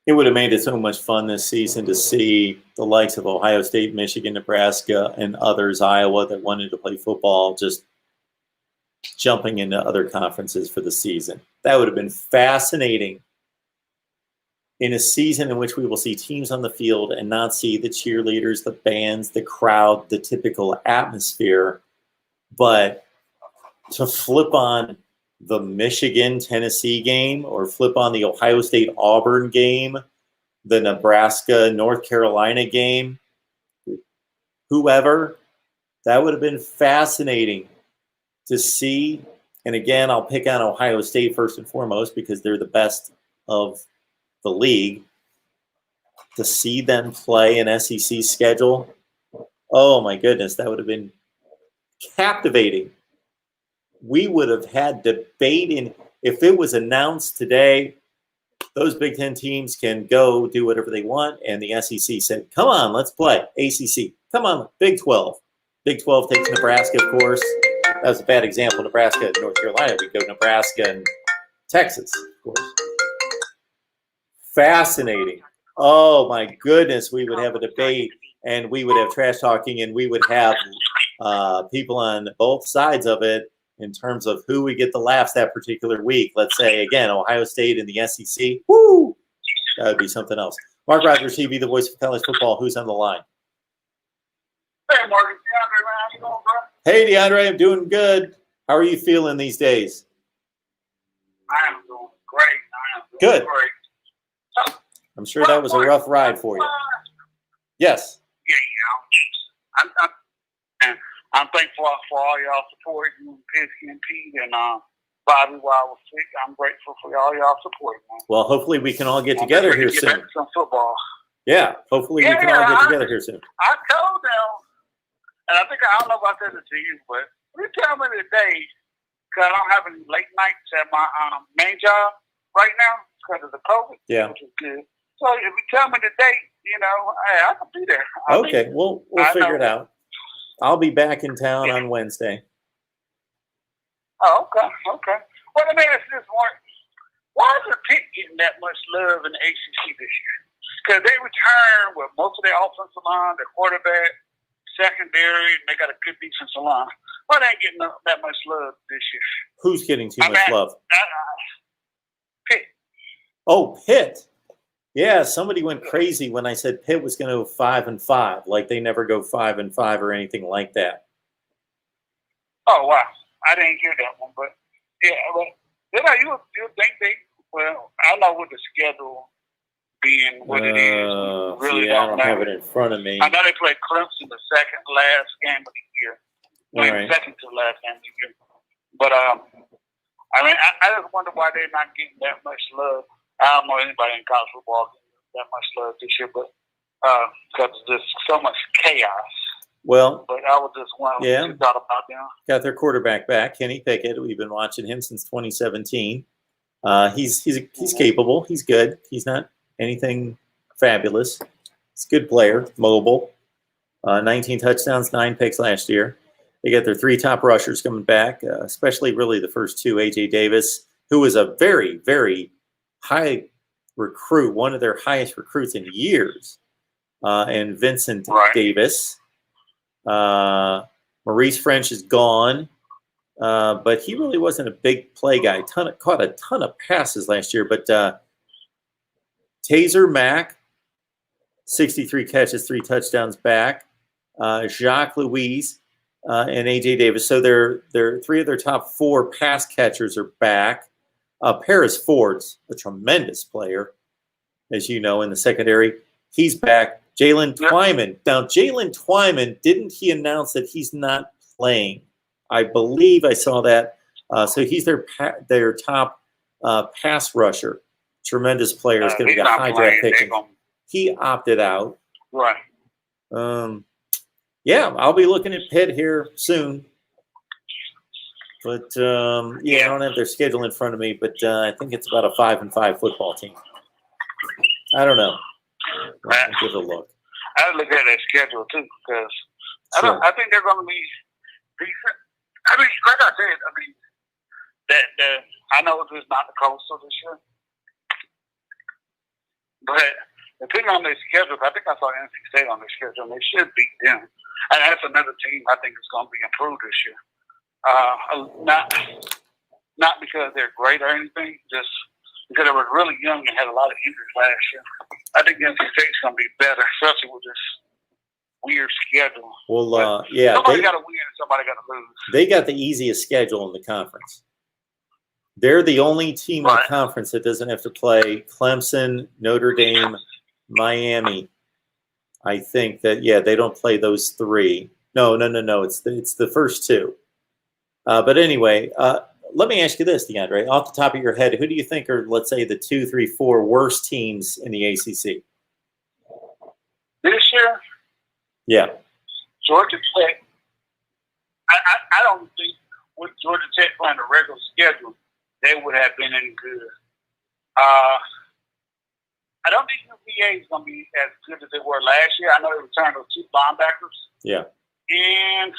It would have made it so much fun this season to see the likes of Ohio State, Michigan, Nebraska, and others, Iowa, that wanted to play football, just jumping into other conferences for the season. That would have been fascinating in a season in which we will see teams on the field and not see the cheerleaders, the bands, the crowd, the typical atmosphere. But to flip on the Michigan-Tennessee game or flip on the Ohio State-Auburn game, the Nebraska-North Carolina game, whoever, that would have been fascinating to see. And again, I'll pick on Ohio State first and foremost because they're the best of the league. To see them play an SEC schedule, oh my goodness, that would have been captivating. We would have had debate in, if it was announced today, those Big Ten teams can go do whatever they want, and the SEC said, come on, let's play. ACC, come on, Big 12. Big 12 takes Nebraska, of course. That was a bad example, Nebraska and North Carolina. We go Nebraska and Texas, of course. Fascinating. Oh, my goodness, we would have a debate, and we would have trash talking, and we would have people on both sides of it in terms of who we get the laughs that particular week. Let's say, again, Ohio State and the SEC. Woo! That would be something else. MarkRogersTV, the voice of college football. Who's on the line? Hey, Mark, it's DeAndre, man. How you doing, bro? Hey, DeAndre, I'm doing good. How are you feeling these days? I am doing great. Good. I'm sure that was a rough ride for you. Yes. Yeah. I'm thankful for all y'all support, you, Pisky and Pete, and Bobby while I was sick. I'm grateful for all y'all support, man. Well, hopefully we can all get together here soon. Back to some football. Yeah, hopefully we can all get together here soon. I told them, and I don't know if I said it to you, but you tell me the day, because I'm having late nights at my main job right now because of the COVID, which is good. So if you tell me the date, hey, I can be there. Okay, we'll figure it out. I'll be back in town on Wednesday. Oh, okay. Well, let me ask you this one. Why is the Pitt getting that much love in the ACC this year? Because they return with most of their offensive line, their quarterback, secondary, and they got a good defensive line. Why they ain't getting that much love this year? Who's getting too much love? Pitt. Oh, Pitt. Yeah, somebody went crazy when I said Pitt was going to go 5-5, like they never go 5-5 or anything like that. Oh wow, I didn't hear that one, but yeah, you think they? Well, I know with the schedule being what it is. Really I don't have it in front of me. I know they played Clemson the second to last game of the year. Right. Second to last game of the year. But I just wonder why they're not getting that much love. I don't know anybody in college football getting that much love this year, but because there's so much chaos. Well, but I was just wondering what you thought about them. Got their quarterback back, Kenny Pickett. We've been watching him since 2017. He's capable. He's good. He's not anything fabulous. He's a good player, mobile. 19 touchdowns, 9 picks last year. They got their 3 top rushers coming back, especially really the first 2, A.J. Davis, who was a very, very high recruit, one of their highest recruits in years, and Vincent Davis. Maurice French is gone, but he really wasn't a big play guy. Caught a ton of passes last year, but Taser Mack, 63 catches, 3 touchdowns back. Jacques Louise and A.J. Davis. So they're 3 of their top 4 pass catchers are back. Paris Ford's a tremendous player, as you know, in the secondary. He's back. Jalen Twyman. Now, Jalen Twyman, didn't he announce that he's not playing? I believe I saw that. So he's their top pass rusher. Tremendous player. Is going to be a high draft pick. He opted out. Right. Yeah, I'll be looking at Pitt here soon. But, I don't have their schedule in front of me, but I think it's about a 5-5 football team. I don't know. Give it a look. I look at their schedule, too, because I think they're going to be decent. I mean, like I said, I know it's not the Coastal this year. But depending on their schedule, I think I saw NC State on their schedule, and they should beat them. And that's another team I think is going to be improved this year. Not because they're great or anything, just because they were really young and had a lot of injuries last year. I think NC State's going to be better, especially with this weird schedule. Well, somebody got to win and somebody got to lose. They got the easiest schedule in the conference. They're the only team in the conference that doesn't have to play Clemson, Notre Dame, Miami. I think that, they don't play those three. No. It's the first two. But anyway, let me ask you this, DeAndre. Off the top of your head, who do you think are, let's say, the 2, 3, 4 worst teams in the ACC? This year? Yeah. Georgia Tech. I don't think with Georgia Tech playing the regular schedule, they would have been any good. I don't think UVA is going to be as good as they were last year. I know they returned those 2 linebackers. Yeah. And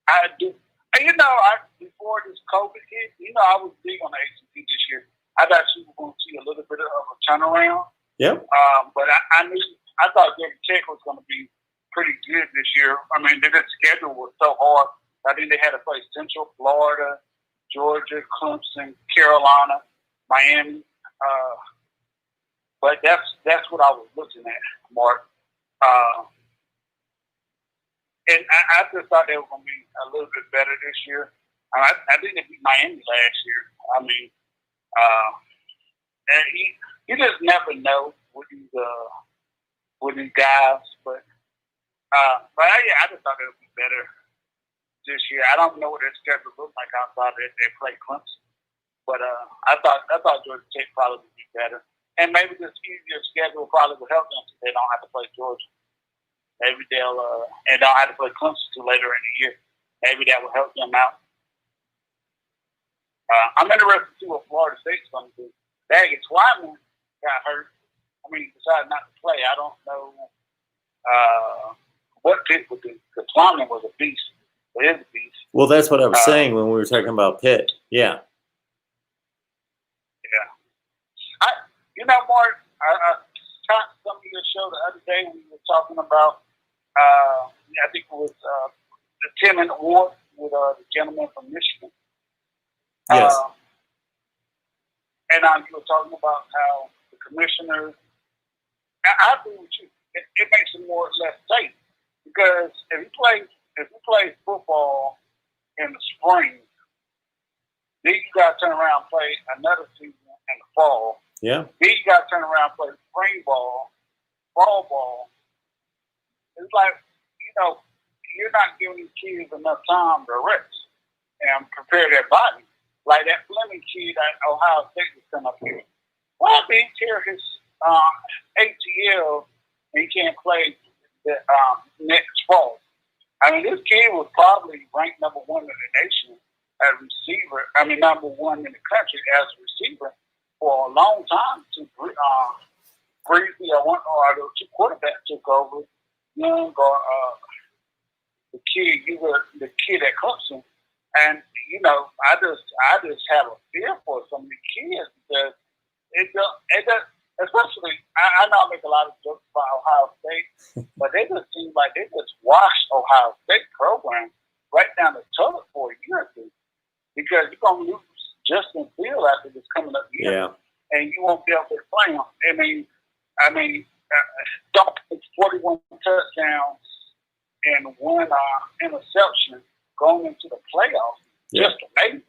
I do. And before this COVID hit, I was big on the ACC this year. I thought you were going to see a little bit of a turnaround. Yeah. But I thought Georgia Tech was going to be pretty good this year. I mean, their schedule was so hard. I think they had to play Central Florida, Georgia, Clemson, Carolina, Miami. But that's what I was looking at, Mark. And I just thought they were going to be a little bit better this year. I think they beat Miami last year. I mean, and you just never know with these guys. But I just thought they would be better this year. I don't know what their schedule looks like outside of they play Clemson. But I thought Georgia Tech probably would be better. And maybe this easier schedule probably will help them because they don't have to play Georgia. Maybe they'll and don't have to play Clemson till later in the year. Maybe that will help them out. I'm interested to see what Florida State's going to do. Daggett Twyman got hurt. I mean, he decided not to play. I don't know what Pitt would do. Because Twyman was a beast. It is a beast. Well, that's what I was saying when we were talking about Pitt. Yeah. Mark, I talked to some of your show the other day when we were talking about, I think it was the 10-minute war with the gentleman from Michigan. Yes. And you were talking about how the commissioner, I agree with you. It makes it more or less safe because if you play football in the spring, then you got to turn around and play another season in the fall. Yeah. Then you got to turn around and play spring ball, fall ball. It's like, you're not giving these kids enough time to rest and prepare their body. Like that Fleming kid at Ohio State was come up here. Well, he tear his ACL and he can't play the next fall. I mean, this kid was probably ranked number 1 in the nation as a receiver. I mean, number 1 in the country as a receiver for a long time. Briefly, the 2 quarterbacks took over. Young or the kid at Clemson, and I just have a fear for some of the kids because it does. Especially, I know I make a lot of jokes about Ohio State, but they just seem like they just washed Ohio State program right down the toilet for a year or two because you're gonna lose Justin Field after this coming up year, and you won't be able to play him. I mean, Dolphins 41 touchdowns and 1 interception going into the playoffs. just amazing.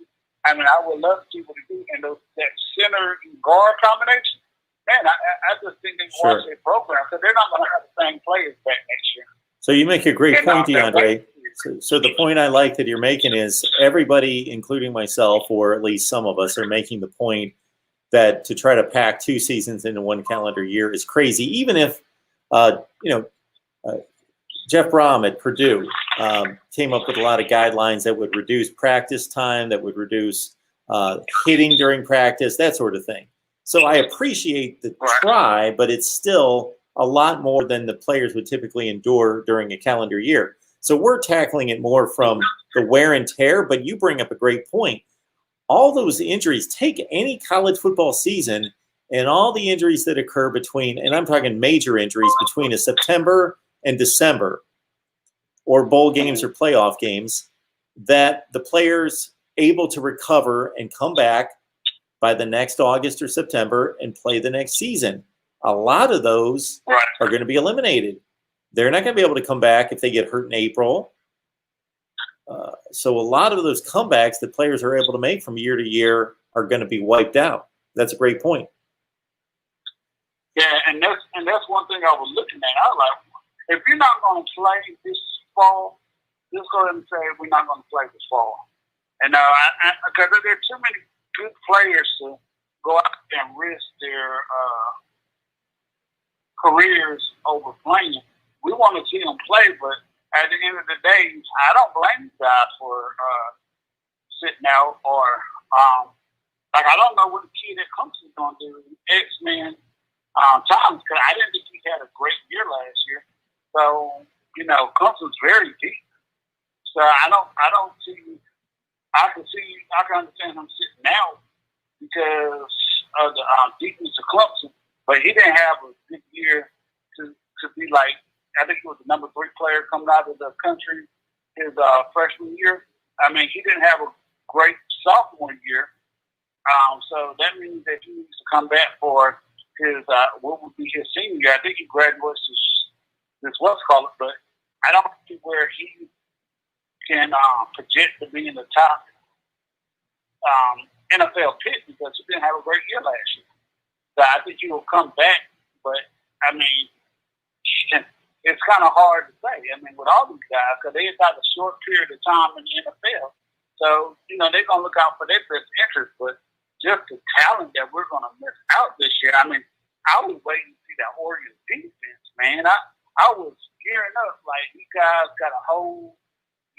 I mean, I would love to see what he do. And that center and guard combination, man, I just think they watch their program because they're not going to have the same players back next year. So you make a great point, DeAndre. So the point I like that you're making is everybody, including myself, or at least some of us, are making the point that to try to pack 2 seasons into 1 calendar year is crazy. Even if, Jeff Brom at Purdue came up with a lot of guidelines that would reduce practice time, that would reduce hitting during practice, that sort of thing. So I appreciate the try, but it's still a lot more than the players would typically endure during a calendar year. So we're tackling it more from the wear and tear, but you bring up a great point. All those injuries, take any college football season and all the injuries that occur between, and I'm talking major injuries, between a September and December, or bowl games or playoff games, that the players able to recover and come back by the next August or September and play the next season. A lot of those are going to be eliminated. They're not going to be able to come back if they get hurt in April. So a lot of those comebacks that players are able to make from year to year are going to be wiped out. That's a great point. Yeah, and that's one thing I was looking at. I was like, if you're not going to play this fall, just go ahead and say we're not going to play this fall. And because there are too many good players to go out and risk their careers over playing. We want to see them play, but at the end of the day, I don't blame you guys for sitting out or like I don't know what the kid at Clemson is going to do. X-Men times because I didn't think he had a great year last year. So Clemson's very deep. So I don't see. I can understand him sitting out because of the deepness of Clemson, but he didn't have a good year to be like. I think he was the number 3 player coming out of the country his freshman year. I mean, he didn't have a great sophomore year, so that means that he needs to come back for his what would be his senior year. I think he graduates this what's called it, but I don't see where he can project to be in the top NFL pick because he didn't have a great year last year. So I think he will come back, but I mean, it's kind of hard to say. I mean, with all these guys, because they got a short period of time in the NFL, so they're gonna look out for their best interest. But just the talent that we're gonna miss out this year. I mean, I was waiting to see that Oregon defense, man. I was gearing up like these guys got a whole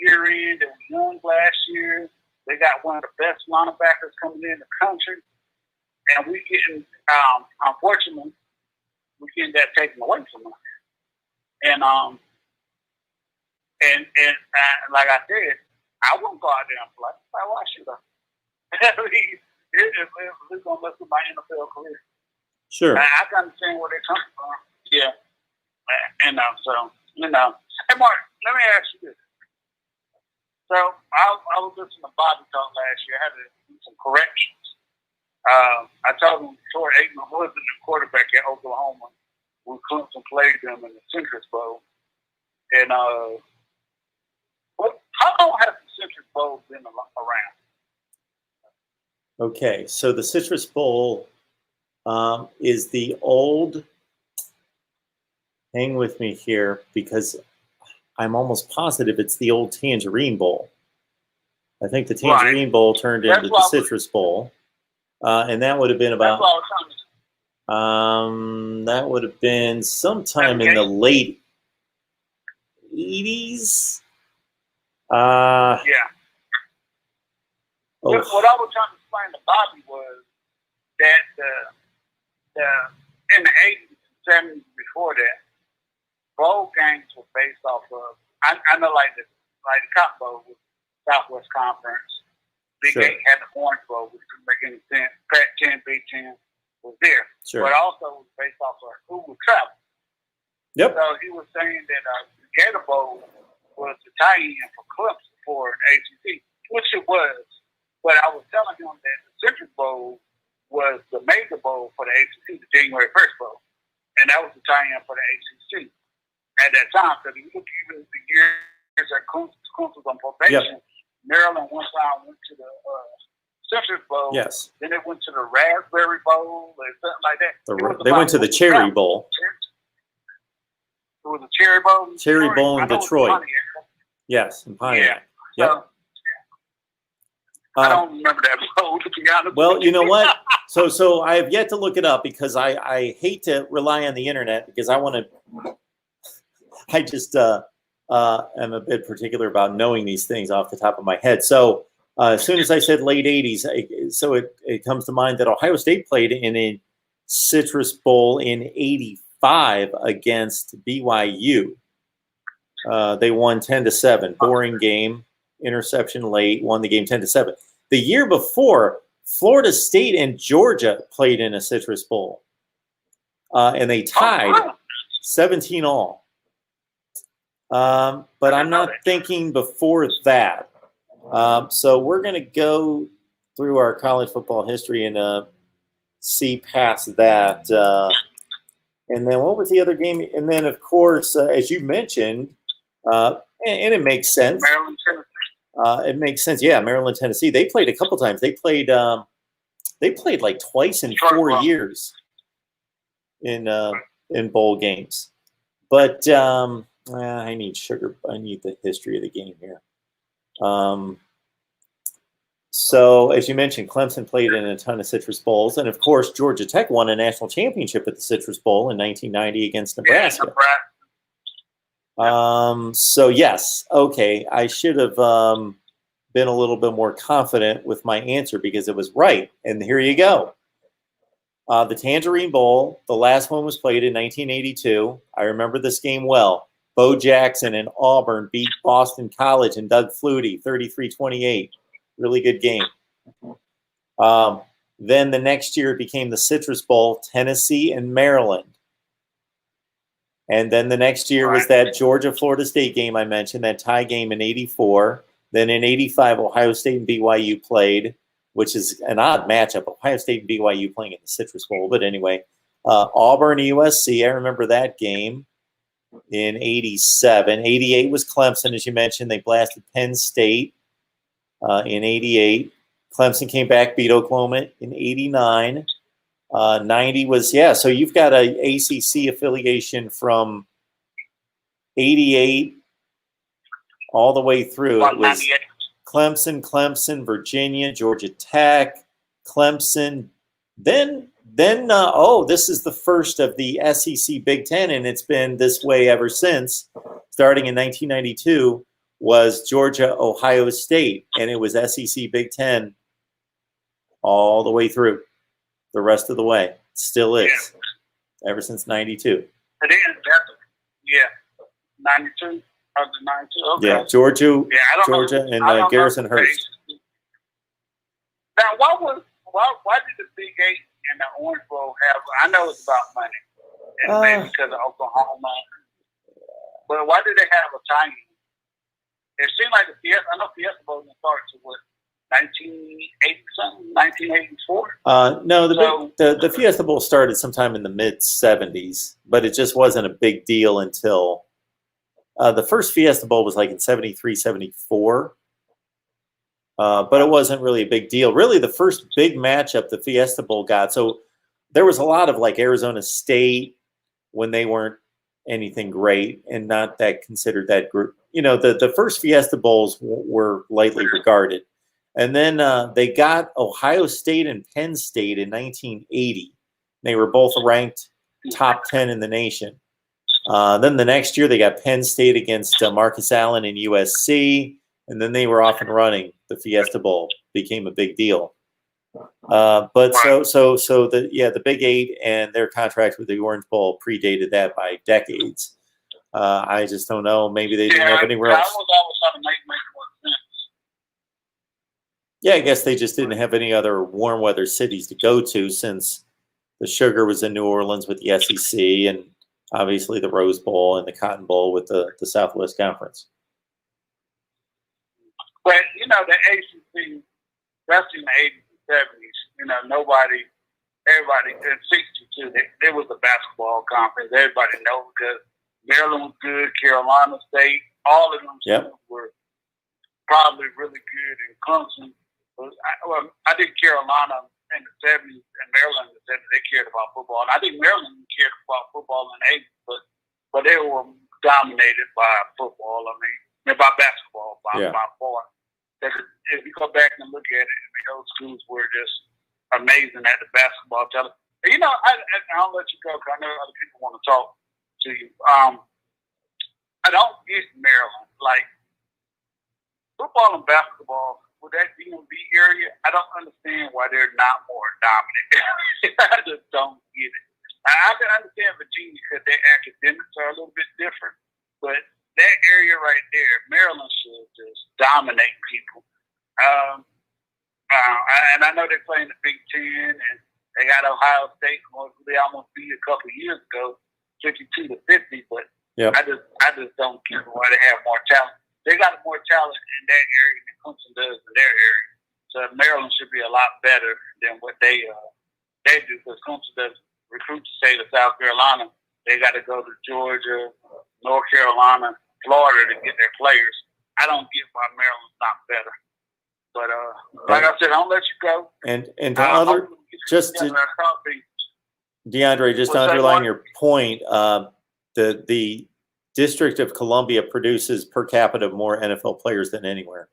year in. They were young last year. They got one of the best linebackers coming in the country, and we getting unfortunately we getting that taken away from us. And like I said, I wouldn't go out there and play. Why should I? It's gonna mess with my NFL career. Sure. I can understand where they're coming from. Yeah. And Hey, Mark, let me ask you this. So I was listening to Bobby talk last year. I had to do some corrections. I told him Troy Aikman wasn't the quarterback at Oklahoma when Clemson played them in the Citrus Bowl. And how long has the Citrus Bowl been around? Okay, so the Citrus Bowl is the old, hang with me here, because I'm almost positive it's the old Tangerine Bowl. I think the Tangerine Bowl turned into the Citrus Bowl. And that would have been about... that would have been sometime in the late 80s. Yeah. What I was trying to explain to Bobby was that in the 80s and 70s before that, bowl games were based off of, I know like the Cotton Bowl was Southwest Conference. Big 8 had the Orange Bowl, which didn't make any sense. Pac-10, Big 10 was there. Sure. But also was based off of who would travel. Yep. So he was saying that the Gator Bowl was the tie-in for Clemson for an ACC, which it was. But I was telling him that the Citrus Bowl was the major bowl for the ACC, the January 1st Bowl. And that was the tie-in for the ACC at that time. So if you look even the years that Clemson was on probation, Maryland one time went to the Citrus Bowl. Yes. Then it went to the Raspberry Bowl or something like that. They went to the Cherry Bowl. It was a Cherry Bowl. Cherry Bowl in Detroit. Yes, in Pontiac. Yeah. Yep. I don't remember that bowl, to be honest. Well, you know what? So I have yet to look it up because I hate to rely on the internet because I just am a bit particular about knowing these things off the top of my head. So as soon as I said late 80s, so it comes to mind that Ohio State played in a Citrus Bowl in 85 against BYU. They won 10-7. Boring game. Interception late. Won the game 10-7. The year before, Florida State and Georgia played in a Citrus Bowl. And they tied 17-all. But I'm not thinking before that. So we're going to go through our college football history and see past that. And then what was the other game? And then, of course, as you mentioned, and it makes sense. Maryland, Tennessee. It makes sense. Yeah, Maryland, Tennessee. They played a couple times. They played like twice in 4 years in bowl games. But I need the history of the game here. So as you mentioned, Clemson played in a ton of Citrus Bowls, and of course Georgia Tech won a national championship at the Citrus Bowl in 1990 against Nebraska. Yeah, Nebraska. So yes, okay, I should have been a little bit more confident with my answer because it was right. And here you go. The Tangerine Bowl, the last one was played in 1982. I remember this game well. Bo Jackson and Auburn beat Boston College and Doug Flutie 33-28. Really good game. Then the next year it became the Citrus Bowl, Tennessee and Maryland. And then the next year was that Georgia-Florida State game I mentioned, that tie game in 84. Then in 85, Ohio State and BYU played, which is an odd matchup. Ohio State and BYU playing in the Citrus Bowl. But anyway, Auburn, USC, I remember that game in 87. 88 was Clemson, as you mentioned. They blasted Penn State in 88. Clemson came back, beat Oklahoma in 89. 90 was, so you've got a ACC affiliation from 88 all the way through. It was Clemson, Virginia, Georgia Tech, Clemson. Then this is the first of the SEC Big Ten, and it's been this way ever since. Starting in 1992 was Georgia, Ohio State, and it was SEC Big Ten all the way through. The rest of the way. Still is. Ever since 92. It is, 92. Of the 92. Okay. Yeah, Georgia and Garrison Hurst. Now, why did the Big 8 and the Orange Bowl have, I know it's about money, and maybe because of Oklahoma, but why did they have a time? It seemed like the Fiesta, I know Fiesta Bowl starts with 1980 something, 1984. No, the Fiesta Bowl started sometime in the mid 70s, but it just wasn't a big deal until the first Fiesta Bowl was like in 73, 74. But it wasn't really a big deal. Really, the first big matchup the Fiesta Bowl got. So there was a lot of like Arizona State when they weren't anything great and not that considered that group. You know, the first Fiesta Bowls were lightly regarded. And then they got Ohio State and Penn State in 1980. They were both ranked top 10 in the nation. Then the next year they got Penn State against Marcus Allen and USC. And then they were off and running. The Fiesta Bowl became a big deal. So the Big 8 and their contract with the Orange Bowl predated that by decades. I just don't know. Maybe they didn't have anywhere else. Yeah, I guess they just didn't have any other warm weather cities to go to since the Sugar was in New Orleans with the SEC and obviously the Rose Bowl and the Cotton Bowl with the Southwest Conference. But, you know, the ACC, that's in the 80s and 70s. You know, everybody, in 62, there was a basketball conference. Everybody knows because Maryland was good, Carolina State, all of them were probably really good, and Clemson. I think Carolina in the 70s and Maryland in the 70s, they cared about football. And I think Maryland cared about football in the 80s, but they were dominated by football. I mean, by basketball, by far. If you go back and look at it, I mean, those schools were just amazing at the basketball. You know, I'll let you go because I know other people want to talk to you. I don't get Maryland. Like, football and basketball, with that DMV area, I don't understand why they're not more dominant. I just don't get it. I can understand Virginia because their academics are a little bit different, but that area right there, Maryland should just dominate people. And I know they're playing the Big Ten, and they got Ohio State, who they almost beat a couple of years ago, 52-50. But I just don't get why they have more talent. They got more talent in that area than Clemson does in their area. So Maryland should be a lot better than what they do, because Clemson does recruit to state of South Carolina. They got to go to Georgia, North Carolina, Florida to get their players. I don't get why Maryland's not better. But like I said, I'll let you go. And to other, just to DeAndre, just to underline your point, the District of Columbia produces per capita more NFL players than anywhere.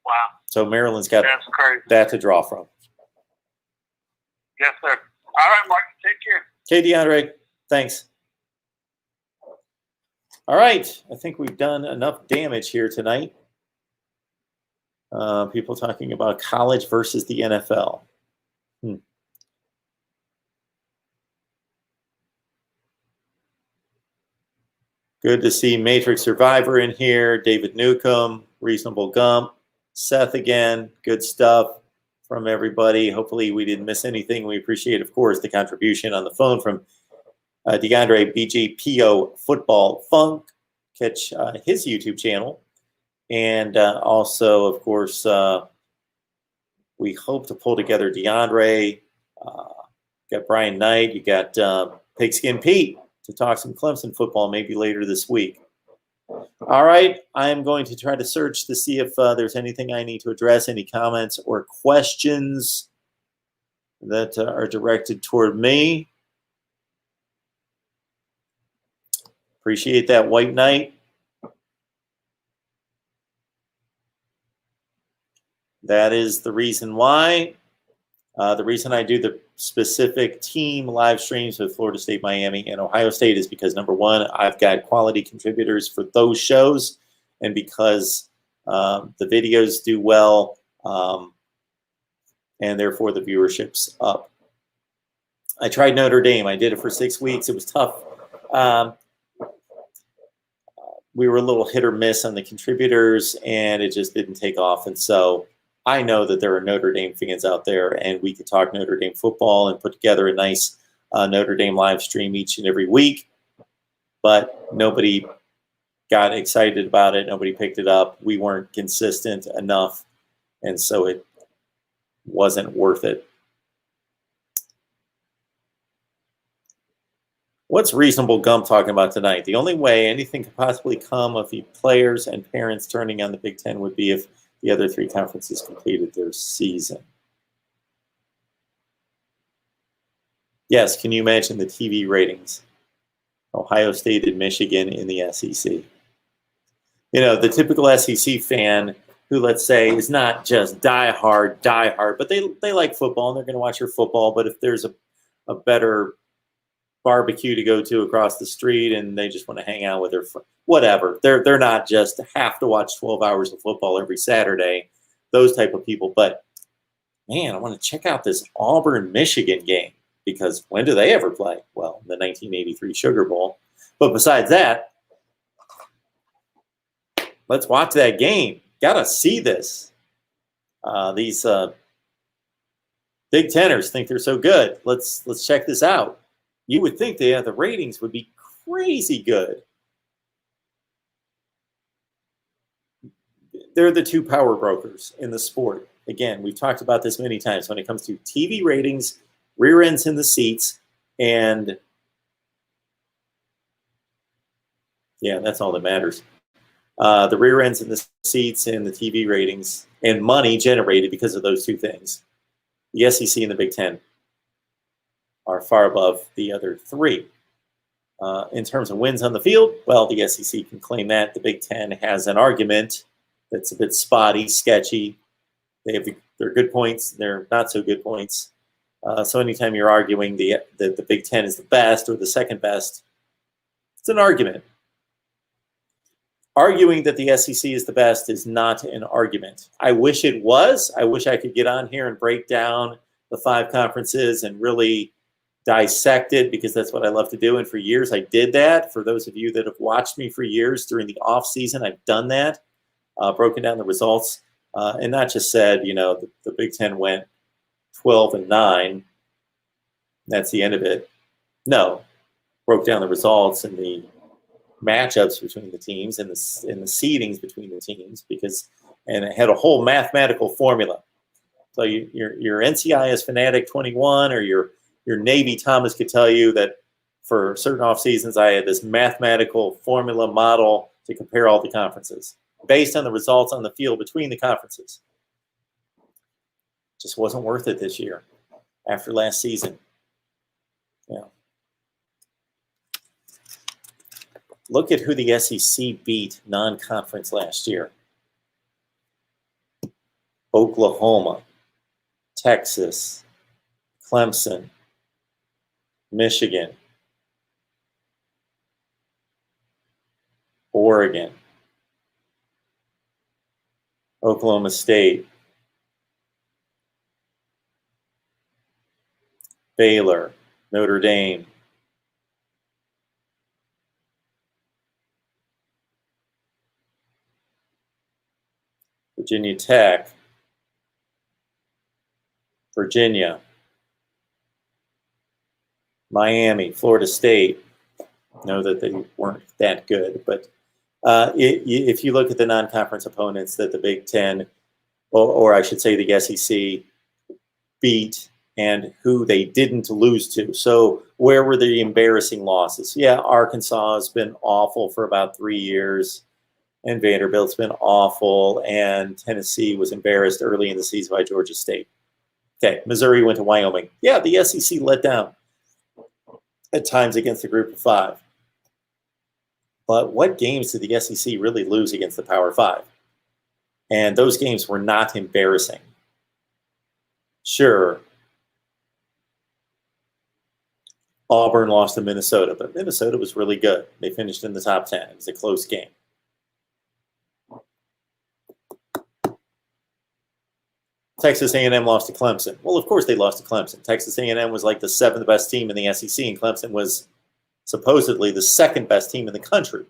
Wow. So Maryland's got that to draw from. Yes, sir. All right, Mark. Take care. Okay, DeAndre. Thanks. All right. I think we've done enough damage here tonight. People talking about college versus the NFL. Good to see Matrix Survivor in here. David Newcomb, Reasonable Gump, Seth again. Good stuff from everybody. Hopefully we didn't miss anything. We appreciate, of course, the contribution on the phone from DeAndre BJPO Football Funk. Catch his YouTube channel. And also, of course, we hope to pull together DeAndre. Got Brian Knight. You got Pigskin Pete to talk some Clemson football maybe later this week. All right. I'm going to try to search to see if there's anything I need to address, any comments or questions that are directed toward me. Appreciate that, White Knight. That is the reason why. The reason I do the specific team live streams with Florida State, Miami, and Ohio State is because, number one, I've got quality contributors for those shows, and because the videos do well, and therefore the viewership's up. I tried Notre Dame. I did it for 6 weeks. It was tough. We were a little hit or miss on the contributors, and it just didn't take off. And so I know that there are Notre Dame fans out there, and we could talk Notre Dame football and put together a nice Notre Dame live stream each and every week. But nobody got excited about it. Nobody picked it up. We weren't consistent enough, and so it wasn't worth it. What's Reasonable Gump talking about tonight? The only way anything could possibly come of the players and parents turning on the Big Ten would be if the other three conferences completed their season. Yes, can you imagine the TV ratings? Ohio State and Michigan in the SEC. You know, the typical SEC fan who, let's say, is not just die hard, but they like football and they're going to watch your football. But if there's a better barbecue to go to across the street and they just want to hang out with their friends, whatever. They're not just have to watch 12 hours of football every Saturday, those type of people. But, man, I want to check out this Auburn-Michigan game because when do they ever play? Well, the 1983 Sugar Bowl. But besides that, let's watch that game. Got to see this. These Big Teners think they're so good. Let's check this out. You would think the ratings would be crazy good. They're the two power brokers in the sport. Again, we've talked about this many times when it comes to TV ratings, rear ends in the seats, and yeah, that's all that matters. The rear ends and the seats and the TV ratings and money generated because of those two things. The SEC and the Big Ten are far above the other three. In terms of wins on the field, well, the SEC can claim that. The Big Ten has an argument that's a bit spotty, sketchy. They have their good points, their not so good points. So anytime you're arguing the Big Ten is the best or the second best, it's an argument. Arguing that the SEC is the best is not an argument. I wish it was. I wish I could get on here and break down the 5 conferences and really dissect it, because that's what I love to do. And for years I did that. For those of you that have watched me for years during the off season, I've done that, broken down the results, and not just said, you know, the Big Ten went 12-9. That's the end of it. No, broke down the results and the matchups between the teams and the seedings between the teams, and it had a whole mathematical formula. So your NCIS Fanatic 21 or your Navy Thomas could tell you that for certain off seasons I had this mathematical formula model to compare all the conferences based on the results on the field between the conferences. Just wasn't worth it this year after last season. Yeah. Look at who the SEC beat non-conference last year. Oklahoma, Texas, Clemson, Michigan, Oregon, Oklahoma State, Baylor, Notre Dame, Virginia Tech, Virginia, Miami, Florida State. Know that they weren't that good, but if you look at the non-conference opponents that the Big Ten, or I should say the SEC, beat and who they didn't lose to. So where were the embarrassing losses? Yeah, Arkansas has been awful for about 3 years, and Vanderbilt's been awful, and Tennessee was embarrassed early in the season by Georgia State. Okay, Missouri went to Wyoming. Yeah, the SEC let down at times against the group of 5. But what games did the SEC really lose against the Power 5? And those games were not embarrassing. Sure, Auburn lost to Minnesota, but Minnesota was really good. They finished in the top 10. It was a close game. Texas A&M lost to Clemson. Well, of course they lost to Clemson. Texas A&M was like the 7th best team in the SEC, and Clemson was supposedly the 2nd best team in the country.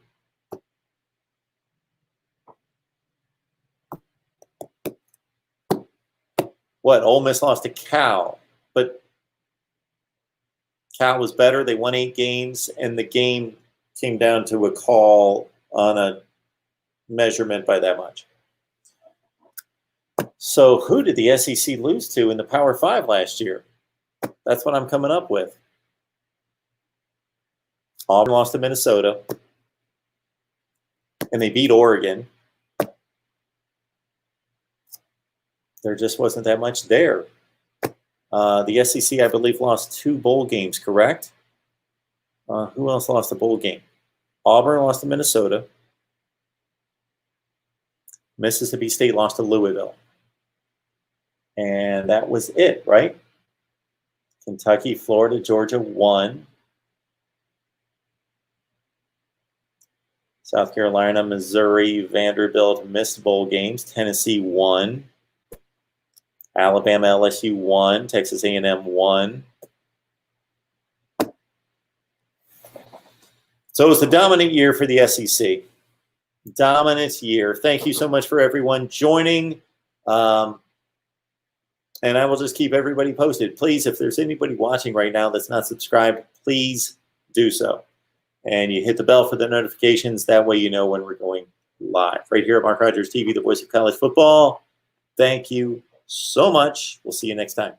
What? Ole Miss lost to Cal, but Cal was better. They won 8 games, and the game came down to a call on a measurement by that much. So who did the SEC lose to in the Power 5 last year? That's what I'm coming up with. Auburn lost to Minnesota, and they beat Oregon. There just wasn't that much there. The SEC, I believe, lost 2 bowl games, correct? Who else lost a bowl game? Auburn lost to Minnesota. Mississippi State lost to Louisville. And that was it, right? Kentucky, Florida, Georgia won. South Carolina, Missouri, Vanderbilt missed bowl games. Tennessee won. Alabama, LSU won. Texas A&M won. So it was a dominant year for the SEC. Dominant year. Thank you so much for everyone joining. And I will just keep everybody posted. Please, if there's anybody watching right now that's not subscribed, please do so. And you hit the bell for the notifications. That way you know when we're going live. Right here at Mark Rogers TV, the voice of college football. Thank you so much. We'll see you next time.